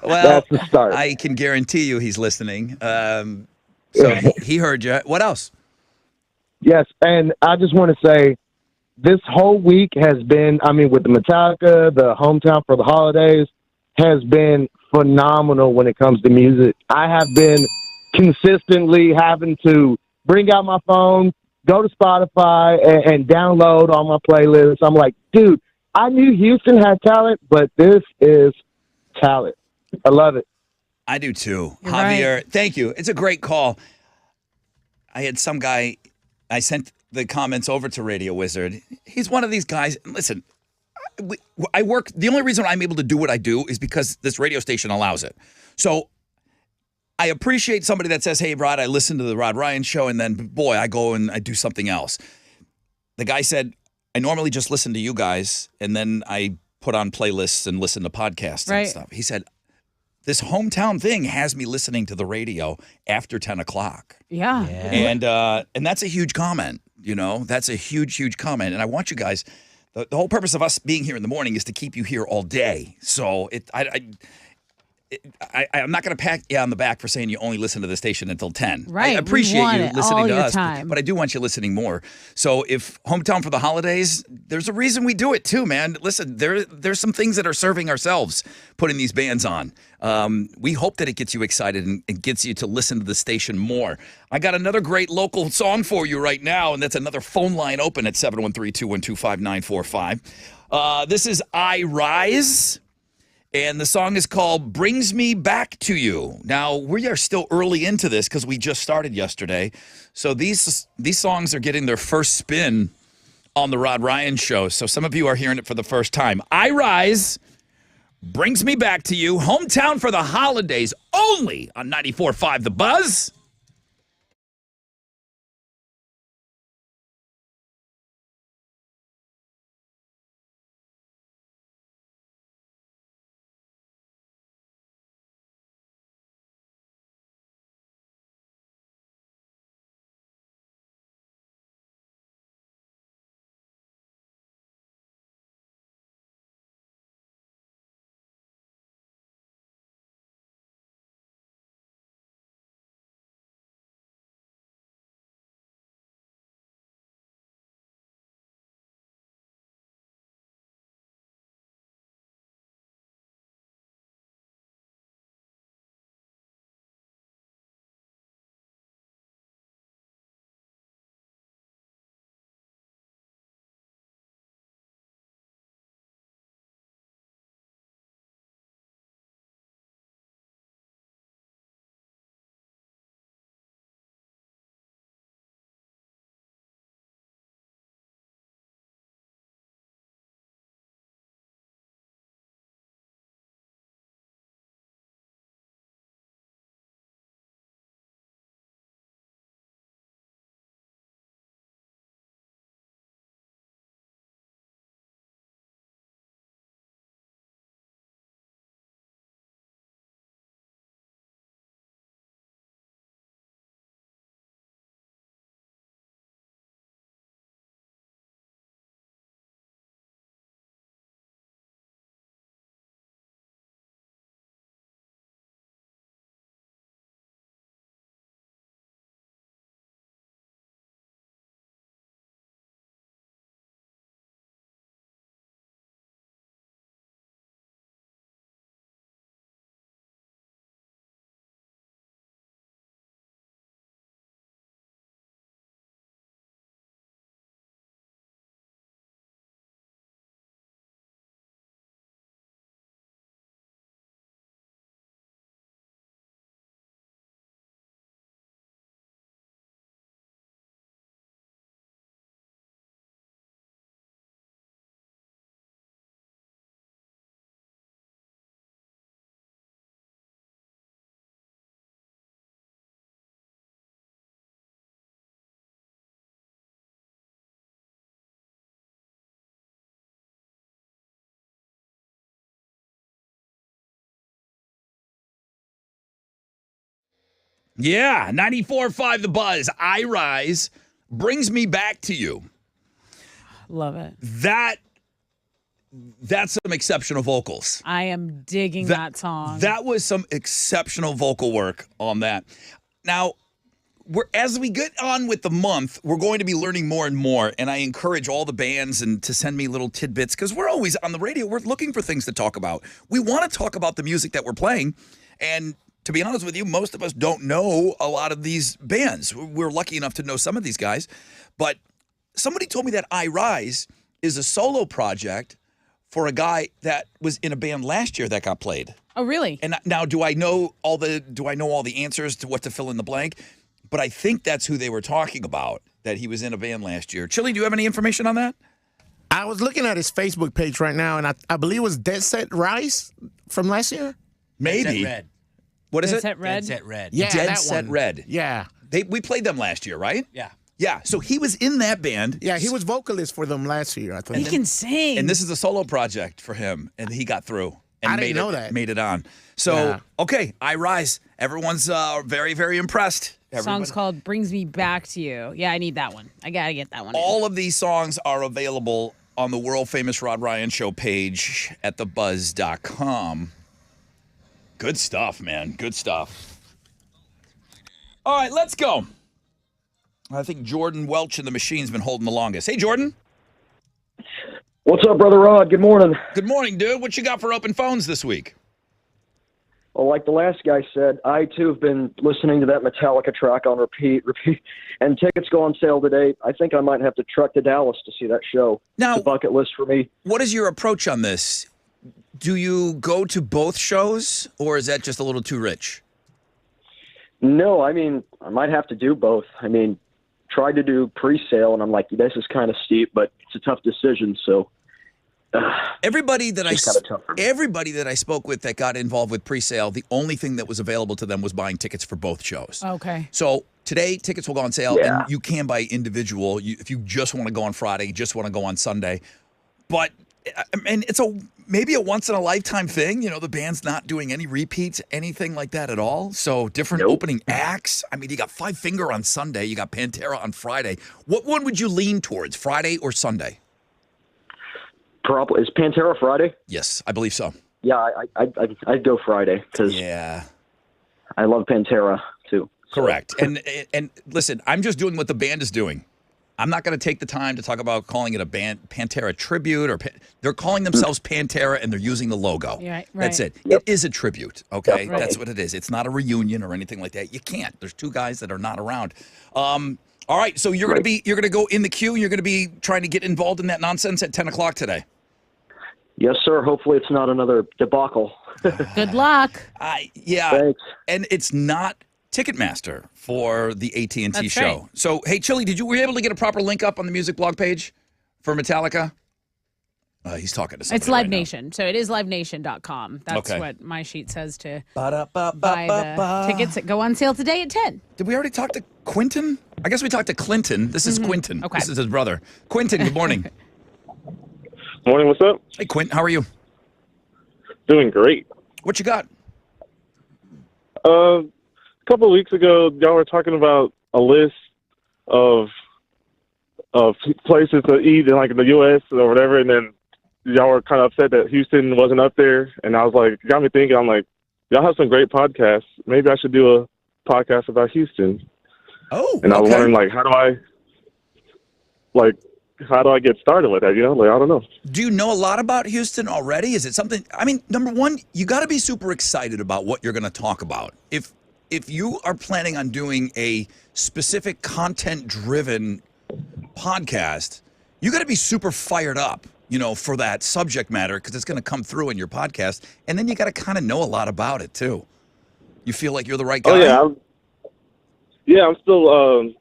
Well, that's the start. I can guarantee you he's listening. So he heard you. What else? Yes, and I just want to say, this whole week has been, with the Metallica, the Hometown for the Holidays, has been phenomenal when it comes to music. I have been consistently having to bring out my phone, go to Spotify, and download all my playlists. I'm like, dude, I knew Houston had talent, but this is talent. I love it. I do too. You're Javier, right. Thank you. It's a great call. I had some guy, I sent the comments over to Radio Wizard. He's one of these guys. Listen, I work. The only reason I'm able to do what I do is because this radio station allows it. So I appreciate somebody that says, hey, Rod, I listen to the Rod Ryan show, and then, boy, I go and I do something else. The guy said, I normally just listen to you guys, and then I put on playlists and listen to podcasts and stuff. He said, this hometown thing has me listening to the radio after 10 o'clock. Yeah. And that's a huge comment. That's a huge, huge comment. And I want you guys, the whole purpose of us being here in the morning is to keep you here all day. So I'm not going to pat you on the back for saying you only listen to the station until 10. Right. I appreciate you listening to us, time. but I do want you listening more. So if Hometown for the Holidays, there's a reason we do it too, man. Listen, there's some things that are serving ourselves putting these bands on. We hope that it gets you excited and gets you to listen to the station more. I got another great local song for you right now, and that's another phone line open at 713-212-5945. This is I Rise. And the song is called Brings Me Back to You. Now, we are still early into this because we just started yesterday. So these songs are getting their first spin on the Rod Ryan show. So some of you are hearing it for the first time. I Rise, Brings Me Back to You. Hometown for the Holidays, only on 94.5 The Buzz. Yeah, 94.5 The Buzz. I Rise brings me back to you. Love it. That's some exceptional vocals. I am digging that song. That was some exceptional vocal work on that. Now, as we get on with the month, we're going to be learning more and more, and I encourage all the bands to send me little tidbits, because we're always on the radio. We're looking for things to talk about. We want to talk about the music that we're playing, and to be honest with you, most of us don't know a lot of these bands. We're lucky enough to know some of these guys, but somebody told me that I Rise is a solo project for a guy that was in a band last year that got played. Oh, really? And now, do I know all the answers to what to fill in the blank? But I think that's who they were talking about, that he was in a band last year. Chili, do you have any information on that? I was looking at his Facebook page right now, and I believe it was Dead Set Rise from last year. Maybe. Dead Set Red. What is Dead it? Set Red? Dead Set Red. Yeah, Dead that Set one. Red. Yeah. We played them last year, right? Yeah. Yeah, so he was in that band. Yeah, he was vocalist for them last year, I think. He can sing. And this is a solo project for him, and he got through. And I didn't know that. Made it on. So, okay, I Rise. Everyone's very, very impressed. Song's called Brings Me Back to You. Yeah, I need that one. I got to get that one. All of these songs are available on the world-famous Rod Ryan Show page at thebuzz.com. Good stuff, man. Good stuff. All right, let's go. I think Jordan Welch in the machine's been holding the longest. Hey, Jordan. What's up, Brother Rod? Good morning. Good morning, dude. What you got for open phones this week? Well, like the last guy said, I, too, have been listening to that Metallica track on repeat, and tickets go on sale today. I think I might have to truck to Dallas to see that show. Now, it's a bucket list for me. What is your approach on this? Do you go to both shows, or is that just a little too rich? No, I mean, I might have to do both. I mean, tried to do pre-sale, and I'm like, this is kind of steep, but it's a tough decision, so... Everybody that I spoke with that got involved with pre-sale, the only thing that was available to them was buying tickets for both shows. Okay. So today, tickets will go on sale, and you can buy individual if you just want to go on Friday, you just want to go on Sunday. But I mean, it's maybe a once-in-a-lifetime thing. You know, the band's not doing any repeats, anything like that at all. So different opening acts. I mean, you got Five Finger on Sunday. You got Pantera on Friday. What one would you lean towards, Friday or Sunday? Is Pantera Friday? Yes, I believe so. Yeah, I'd go Friday because I love Pantera too. Correct. And listen, I'm just doing what the band is doing. I'm not going to take the time to talk about calling it a Pantera tribute or they're calling themselves Pantera and they're using the logo. Yeah, right. That's it. It is a tribute. Okay, that's what it is. It's not a reunion or anything like that. You can't. There's two guys that are not around. All right, so you're going to go in the queue. You're going to be trying to get involved in that nonsense at 10 o'clock today. Yes, sir. Hopefully it's not another debacle. Good luck. Yeah. Thanks. And it's not Ticketmaster for the AT&T show. Right. So, hey, Chili, were you able to get a proper link up on the music blog page for Metallica? He's talking to somebody. It's Live Nation. So it is livenation.com. That's what my sheet says to buy the tickets that go on sale today at 10. Did we already talk to Quentin? I guess we talked to Clinton. This is Quentin. Okay. This is his brother. Quentin, good morning. Morning, what's up? Hey, Quentin, how are you? Doing great. What you got? A couple of weeks ago, y'all were talking about a list of places to eat in, like, in the U.S. or whatever, and then y'all were kind of upset that Houston wasn't up there, and I was like, it got me thinking, I'm like, y'all have some great podcasts. Maybe I should do a podcast about Houston. Oh, and I was wondering, like, how do I get started with that? You know, like, I don't know. Do you know a lot about Houston already? Is it something? I mean, number one, you got to be super excited about what you're going to talk about. If you are planning on doing a specific content-driven podcast, you got to be super fired up, you know, for that subject matter because it's going to come through in your podcast, and then you got to kind of know a lot about it too. You feel like you're the right guy? Oh yeah, I'm still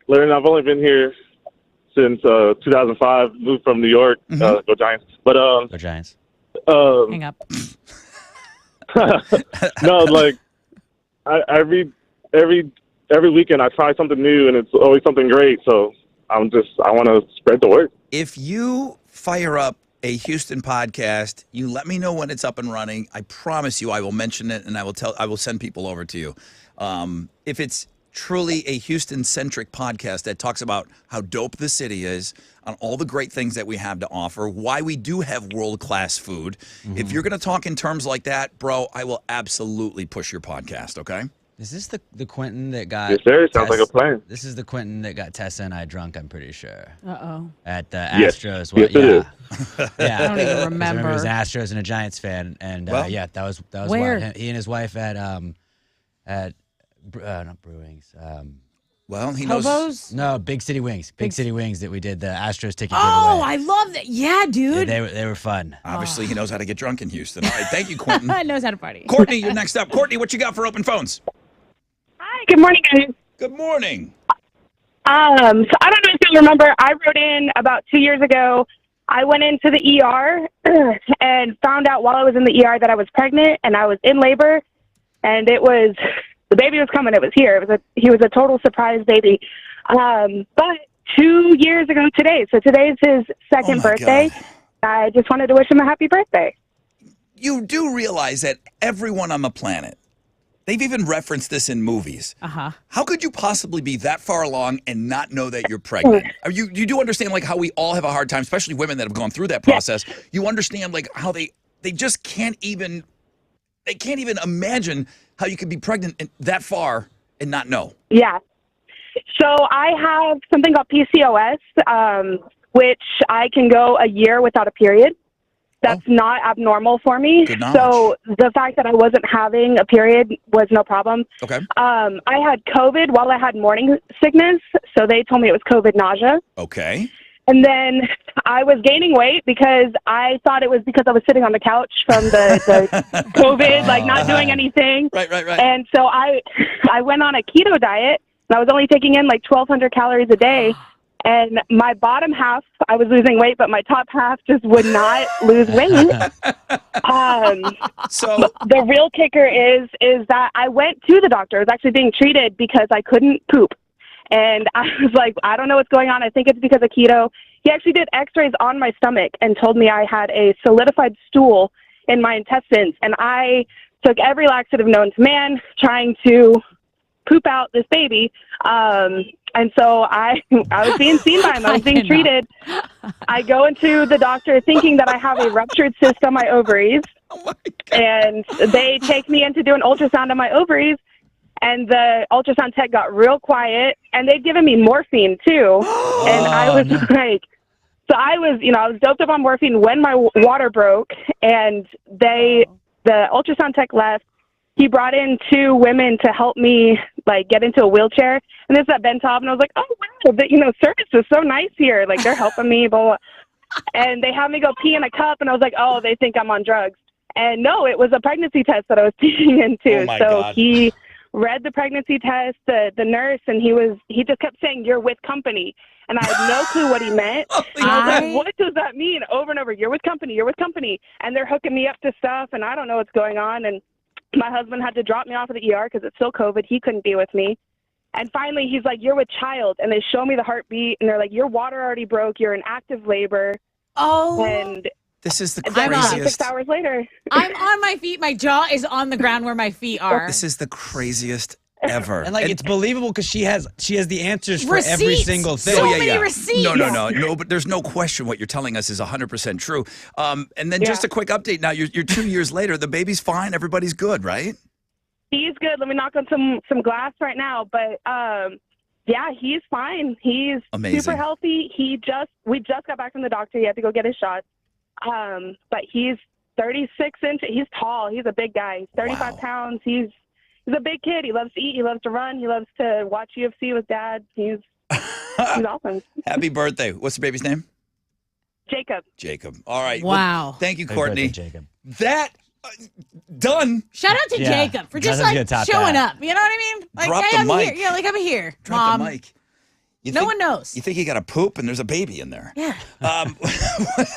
learning. I've only been here since 2005. Moved from New York. Go Giants! But Go Giants. Hang up. No, like I read every weekend. I try something new, and it's always something great. So I want to spread the word. If you fire up a Houston podcast, you let me know when it's up and running. I promise you, I will mention it, and I will send people over to you. If it's truly a Houston-centric podcast that talks about how dope the city is, on all the great things that we have to offer, why we do have world-class food. If you're going to talk in terms like that, bro, I will absolutely push your podcast, okay? Is this the Quentin that got? Yes, sir. Sounds like a plan. This is the Quentin that got Tessa and I drunk. I'm pretty sure. Uh-oh. At the Yes. Astros. Yes, it is. Yeah. I don't even He remember. was an Astros and a Giants fan, and yeah, that was Where? wild. He and his wife at not Brewings. Well, he knows. Hobos? No, Big City Wings. Big City Wings that we did the Astros ticket Oh, giveaway. I love that. Yeah, dude. Yeah, they were fun. Obviously, he knows how to get drunk in Houston. All right, thank you, Quentin. knows how to party. Courtney, you're next up. Courtney, what you got for open phones? Hi, good morning, guys. Good morning. So I don't know if you remember, I wrote in about 2 years ago. I went into the ER and found out while I was in the ER that I was pregnant and I was in labor, and the baby was coming. It was here. He was a total surprise baby. But 2 years ago today, so today's his second birthday. God. I just wanted to wish him a happy birthday. You do realize that everyone on the planet, they've even referenced this in movies. Uh-huh. How could you possibly be that far along and not know that you're pregnant? You do understand like how we all have a hard time, especially women that have gone through that process. You understand like how they just can't even imagine how you could be pregnant that far and not know. Yeah. So I have something called PCOS, which I can go a year without a period. That's not abnormal for me. Good knowledge. So the fact that I wasn't having a period was no problem. Okay. I had COVID while I had morning sickness, so they told me it was COVID nausea. Okay. And then I was gaining weight because I thought it was because I was sitting on the couch from the COVID, like not doing anything. Right. And so I went on a keto diet, and I was only taking in like 1,200 calories a day. And my bottom half, I was losing weight, but my top half just would not lose weight. So the real kicker is that I went to the doctor. I was actually being treated because I couldn't poop. And I was like, I don't know what's going on. I think it's because of keto. He actually did x-rays on my stomach and told me I had a solidified stool in my intestines. And I took every laxative known to man trying to poop out this baby. And so I was being seen by him. I was being treated. I go into the doctor thinking that I have a ruptured cyst on my ovaries. Oh my God. And they take me in to do an ultrasound on my ovaries. And the ultrasound tech got real quiet. And they'd given me morphine, too. And I was like... So I was doped up on morphine when my water broke. And the ultrasound tech left. He brought in 2 women to help me, like, get into a wheelchair. And there's that Ben Taub, and I was like, oh, wow, service is so nice here. Like, they're helping me, blah, blah. And they had me go pee in a cup, and I was like, oh, they think I'm on drugs. And no, it was a pregnancy test that I was peeing into. Oh my so God. he read the pregnancy test, the nurse, and he just kept saying, you're with company. And I had no clue what he meant. And I was like, what does that mean? Over and over, you're with company, you're with company. And they're hooking me up to stuff, and I don't know what's going on. And my husband had to drop me off at the ER because it's still COVID. He couldn't be with me. And finally, he's like, you're with child. And they show me the heartbeat, and they're like, your water already broke. You're in active labor. Oh. And this is the I'm craziest. 6 hours later. I'm on my feet. My jaw is on the ground where my feet are. This is the craziest ever. And it's believable because she has the answers for every Receipts. single thing. So many receipts. No, but there's no question what you're telling us is 100% true. And then just a quick update now. You're 2 years later. The baby's fine. Everybody's good, right? He's good. Let me knock on some glass right now. But yeah, he's fine. He's Amazing. super healthy. We just got back from the doctor. He had to go get his shots. But he's 36 inches. He's tall. He's a big guy. He's 35 pounds. He's a big kid. He loves to eat. He loves to run. He loves to watch UFC with Dad. He's awesome. Happy birthday. What's the baby's name? Jacob. All right. Wow. Well, thank you, Happy Courtney. birthday, Jacob. That done. Shout out to Yeah. Jacob for just Nothing's like gonna top showing that. up. You know what I mean? Like, Drop hey, the I'm mic. here. Yeah, like I'm here. Drop Mom. the mic. No one knows. You think you got a poop and there's a baby in there. Yeah. Um,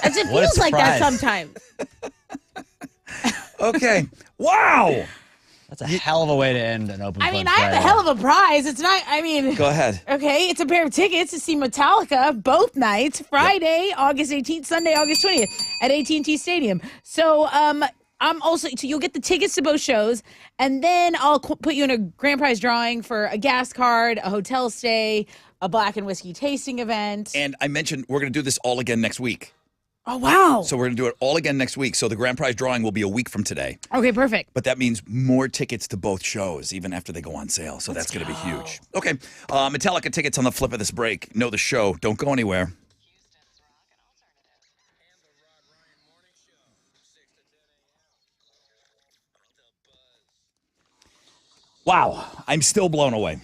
As it What a feels like that surprise. sometimes. okay. Wow. That's a hell of a way to end an open. I mean, phone I have a Friday. hell of a prize. It's not, I mean. Go ahead. Okay, it's a pair of tickets to see Metallica both nights, Friday, August 18th, Sunday, August 20th at AT&T Stadium. So, also, so you'll get the tickets to both shows, and then I'll put you in a grand prize drawing for a gas card, a hotel stay, a black and whiskey tasting event. And I mentioned we're going to do this all again next week. Oh, wow. So we're going to do it all again next week. So the grand prize drawing will be a week from today. Okay, perfect. But that means more tickets to both shows, even after they go on sale. So that's going to be huge. Okay, Metallica tickets on the flip of this break. Know the show. Don't go anywhere. Wow, I'm still blown away.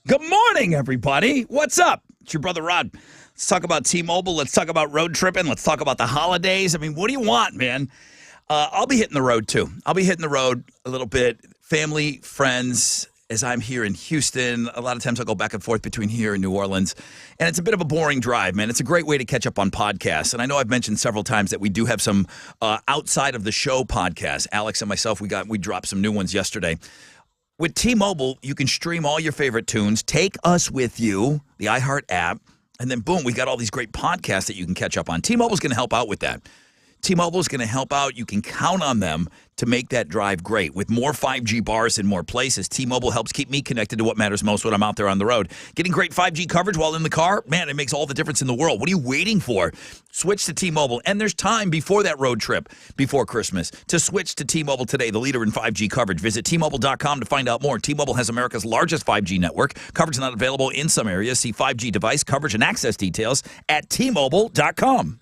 Good morning, everybody. What's up? It's your brother Rod. Let's talk about T-Mobile. Let's talk about road tripping. Let's talk about the holidays. I mean, what do you want, man? I'll be hitting the road, too. I'll be hitting the road a little bit. Family, friends, as I'm here in Houston. A lot of times I'll go back and forth between here and New Orleans. And it's a bit of a boring drive, man. It's a great way to catch up on podcasts. And I know I've mentioned several times that we do have some outside of the show podcasts. Alex and myself, we dropped some new ones yesterday. With T-Mobile, you can stream all your favorite tunes, take us with you, the iHeart app, and then boom, we got all these great podcasts that you can catch up on. T-Mobile's going to help out with that. T-Mobile's going to help out. You can count on them to make that drive great. With more 5G bars in more places, T-Mobile helps keep me connected to what matters most when I'm out there on the road. Getting great 5G coverage while in the car, man, it makes all the difference in the world. What are you waiting for? Switch to T-Mobile. And there's time before that road trip, before Christmas, to switch to T-Mobile today, the leader in 5G coverage. Visit T-Mobile.com to find out more. T-Mobile has America's largest 5G network. Coverage not available in some areas. See 5G device coverage and access details at T-Mobile.com.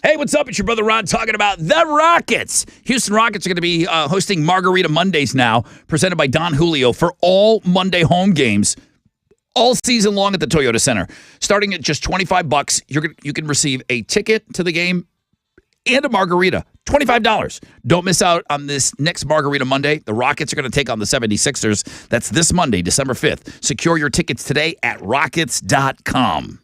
Hey, what's up? It's your brother Rod talking about the Rockets. Houston Rockets are going to be hosting Margarita Mondays now, presented by Don Julio for all Monday home games all season long at the Toyota Center. Starting at just $25, you can receive a ticket to the game and a margarita. $25. Don't miss out on this next Margarita Monday. The Rockets are going to take on the 76ers. That's this Monday, December 5th. Secure your tickets today at rockets.com.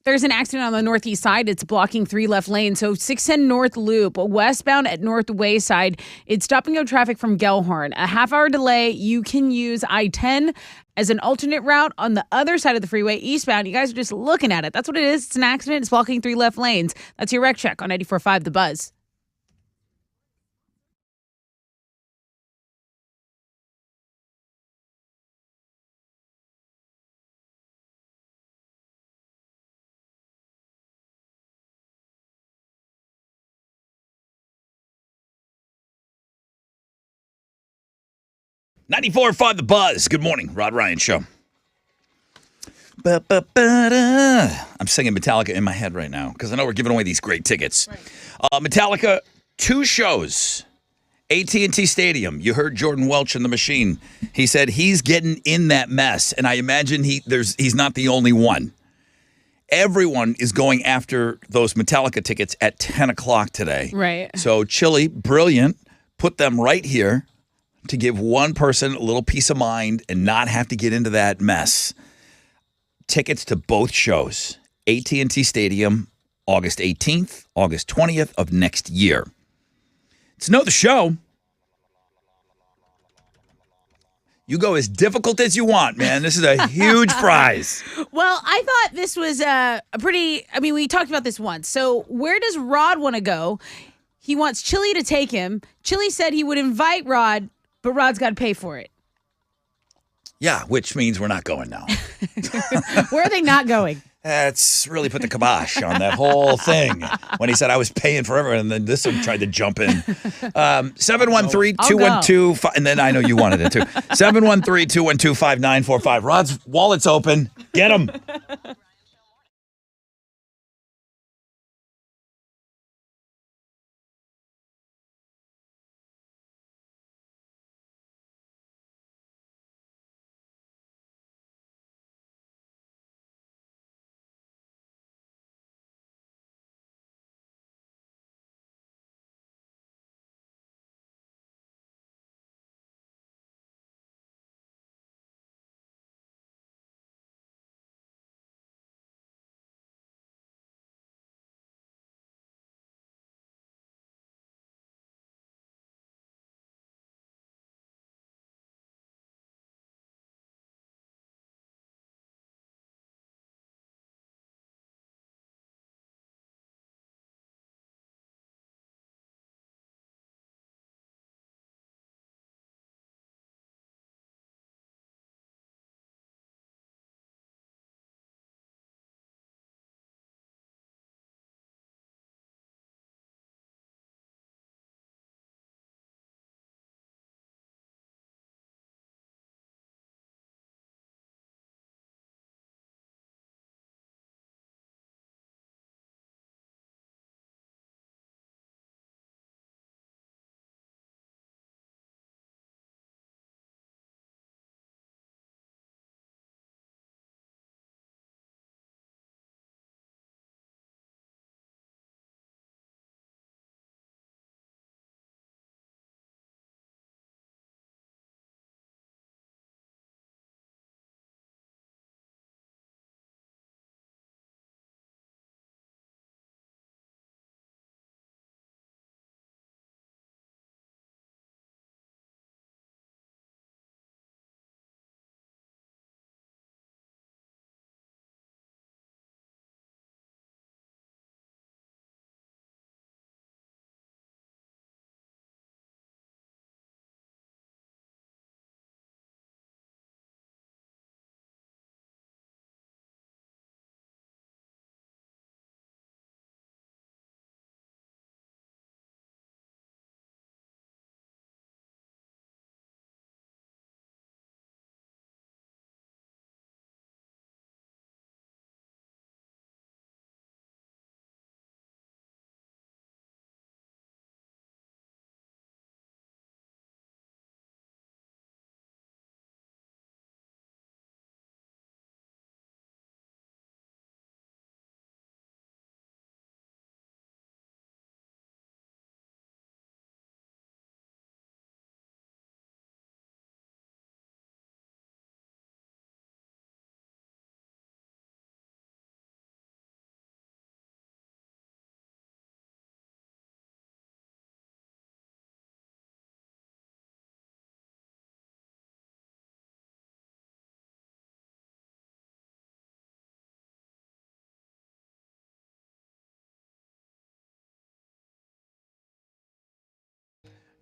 There's an accident on the northeast side. It's blocking 3 left lanes. So 610 North Loop, westbound at North Wayside, it's stopping up traffic from Gellhorn. A half-hour delay. You can use I-10 as an alternate route on the other side of the freeway, eastbound. You guys are just looking at it. That's what it is. It's an accident. It's blocking 3 left lanes. That's your wreck check on 94.5 The Buzz. $94.5 The Buzz. Good morning, Rod Ryan Show. I'm singing Metallica in my head right now because I know we're giving away these great tickets. Right. Metallica, 2 shows. AT&T Stadium. You heard Jordan Welch in the machine. He said he's getting in that mess, and I imagine he's not the only one. Everyone is going after those Metallica tickets at 10 o'clock today. Right. So Chili, brilliant, put them right here to give one person a little peace of mind and not have to get into that mess. Tickets to both shows. AT&T Stadium, August 18th, August 20th of next year. To know the show, you go as difficult as you want, man. This is a huge prize. Well, I thought this was a pretty, we talked about this once. So where does Rod want to go? He wants Chili to take him. Chili said he would invite Rod, but Rod's got to pay for it. Yeah, which means we're not going now. Where are they not going? That's really put the kibosh on that whole thing when he said I was paying for everyone, and then this one tried to jump in. 713-212, and then I know you wanted it too. 713-212-5945. Rod's wallet's open. Get him.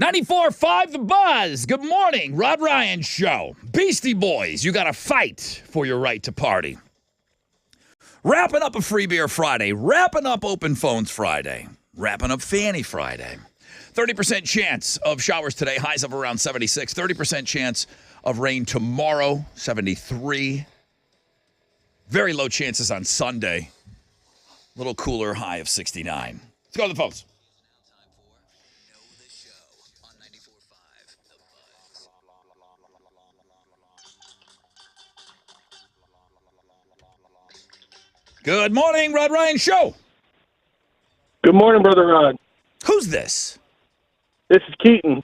94.5 The Buzz. Good morning. Rod Ryan Show. Beastie Boys, you got to fight for your right to party. Wrapping up a Free Beer Friday. Wrapping up Open Phones Friday. Wrapping up Fanny Friday. 30% chance of showers today. Highs of around 76. 30% chance of rain tomorrow. 73. Very low chances on Sunday. A little cooler, high of 69. Let's go to the phones. Good morning, Rod Ryan Show. Good morning, Brother Rod. Who's this? This is Keaton.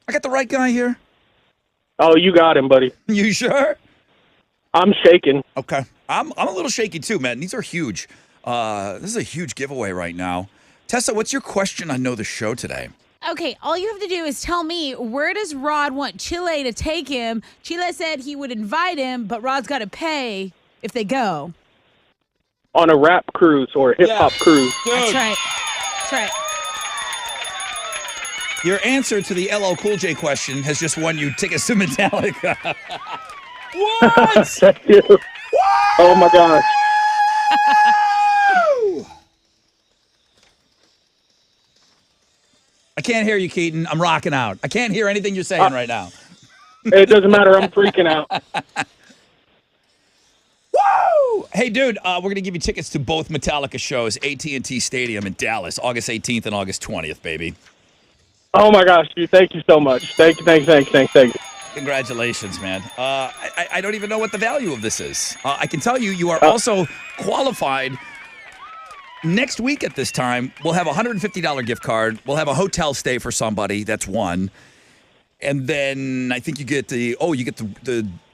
I got the right guy here? Oh, you got him, buddy. You sure? I'm shaking. Okay. I'm a little shaky too, man. These are huge. This is a huge giveaway right now. Tessa, what's your question on Know the Show today? Okay, all you have to do is tell me, where does Rod want Chile to take him? Chile said he would invite him, but Rod's got to pay if they go. On a rap cruise or a hip-hop cruise. That's right. That's right. Your answer to the LL Cool J question has just won you tickets to Metallica. What? Thank you. What? Oh, my gosh. I can't hear you, Keaton. I'm rocking out. I can't hear anything you're saying right now. It doesn't matter. I'm freaking out. Woo! Hey, dude, we're going to give you tickets to both Metallica shows, AT&T Stadium in Dallas, August 18th and August 20th, baby. Oh, my gosh, dude. Thank you so much. Thank you. Congratulations, man. I don't even know what the value of this is. I can tell you, you are also qualified. Next week at this time, we'll have a $150 gift card. We'll have a hotel stay for somebody. That's one. And then I think you get the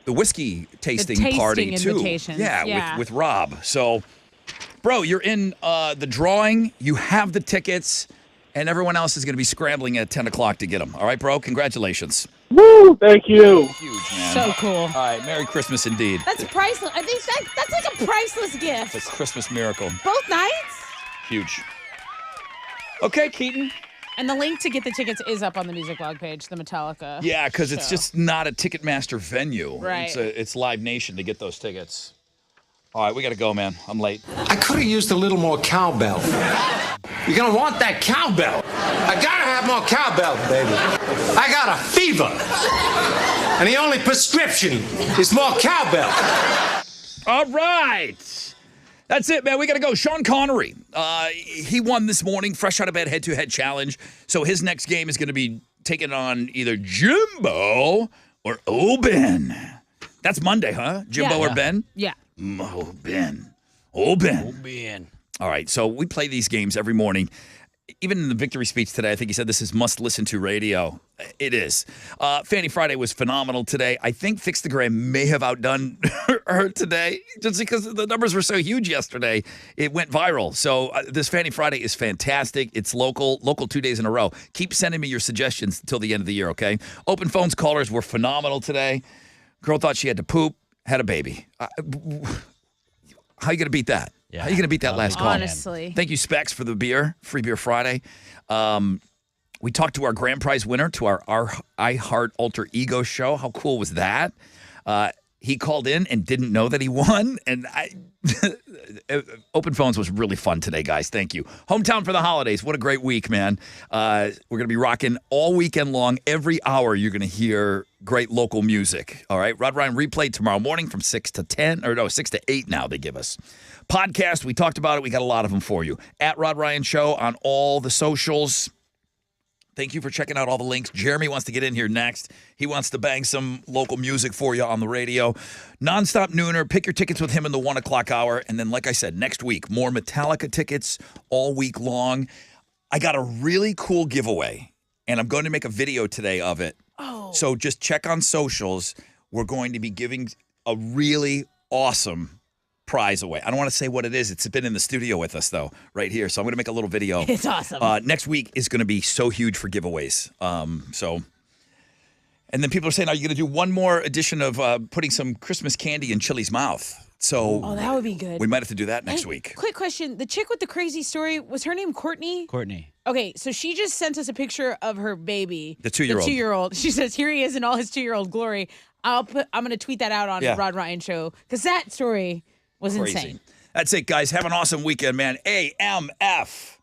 whiskey tasting party too. Invitations. Yeah. With Rob. So, bro, you're in the drawing. You have the tickets, and everyone else is going to be scrambling at 10 o'clock to get them. All right, bro? Congratulations. Woo! Thank you. Huge, man. So cool. All right, Merry Christmas indeed. That's priceless. I think that's like a priceless gift. It's a Christmas miracle. Both nights? Huge. Okay, Keaton. And the link to get the tickets is up on the music blog page, the Metallica. Yeah, because it's just not a Ticketmaster venue. Right. It's Live Nation to get those tickets. All right, we got to go, man. I'm late. I could have used a little more cowbell. You're going to want that cowbell. I got to have more cowbell, baby. I got a fever. And the only prescription is more cowbell. All right. That's it, man. We got to go. Sean Connery. He won this morning, fresh out of bed, head-to-head challenge. So his next game is going to be taking on either Jimbo or Oben. That's Monday, huh? Jimbo or Ben? Yeah. Ben. All right, so we play these games every morning. Even in the victory speech today, I think he said this is must-listen-to radio. It is. Fanny Friday was phenomenal today. I think Fix the Gram may have outdone her today just because the numbers were so huge yesterday. It went viral. So this Fanny Friday is fantastic. It's local 2 days in a row. Keep sending me your suggestions until the end of the year, okay? Open phones callers were phenomenal today. Girl thought she had to poop, had a baby. How you going to beat that? Yeah. How are you going to beat that last call? Honestly. Thank you, Specs, for the beer, Free Beer Friday. We talked to our grand prize winner to our I Heart Alter Ego show. How cool was that? He called in and didn't know that he won. And Open Phones was really fun today, guys. Thank you. Hometown for the holidays. What a great week, man. We're going to be rocking all weekend long. Every hour you're going to hear great local music. All right. Rod Ryan replay tomorrow morning from 6 to 8 now they give us. Podcast, we talked about it. We got a lot of them for you. At Rod Ryan Show on all the socials. Thank you for checking out all the links. Jeremy wants to get in here next. He wants to bang some local music for you on the radio. Nonstop Nooner. Pick your tickets with him in the 1 o'clock hour. And then, like I said, next week, more Metallica tickets all week long. I got a really cool giveaway, and I'm going to make a video today of it. Oh. So just check on socials. We're going to be giving a really awesome prize away. I don't want to say what it is. It's been in the studio with us, though, right here. So I'm going to make a little video. It's awesome. Next week is going to be so huge for giveaways. And then people are saying, are you going to do one more edition of putting some Christmas candy in Chili's mouth? So that would be good. We might have to do that next week. Quick question. The chick with the crazy story, was her name Courtney? Courtney. Okay, so she just sent us a picture of her baby. The 2-year-old. The 2-year-old. She says, here he is in all his 2-year-old glory. I'm going to tweet that out on Rod Ryan Show because that story was Crazy. insane. That's it, guys. Have an awesome weekend, man. AMF.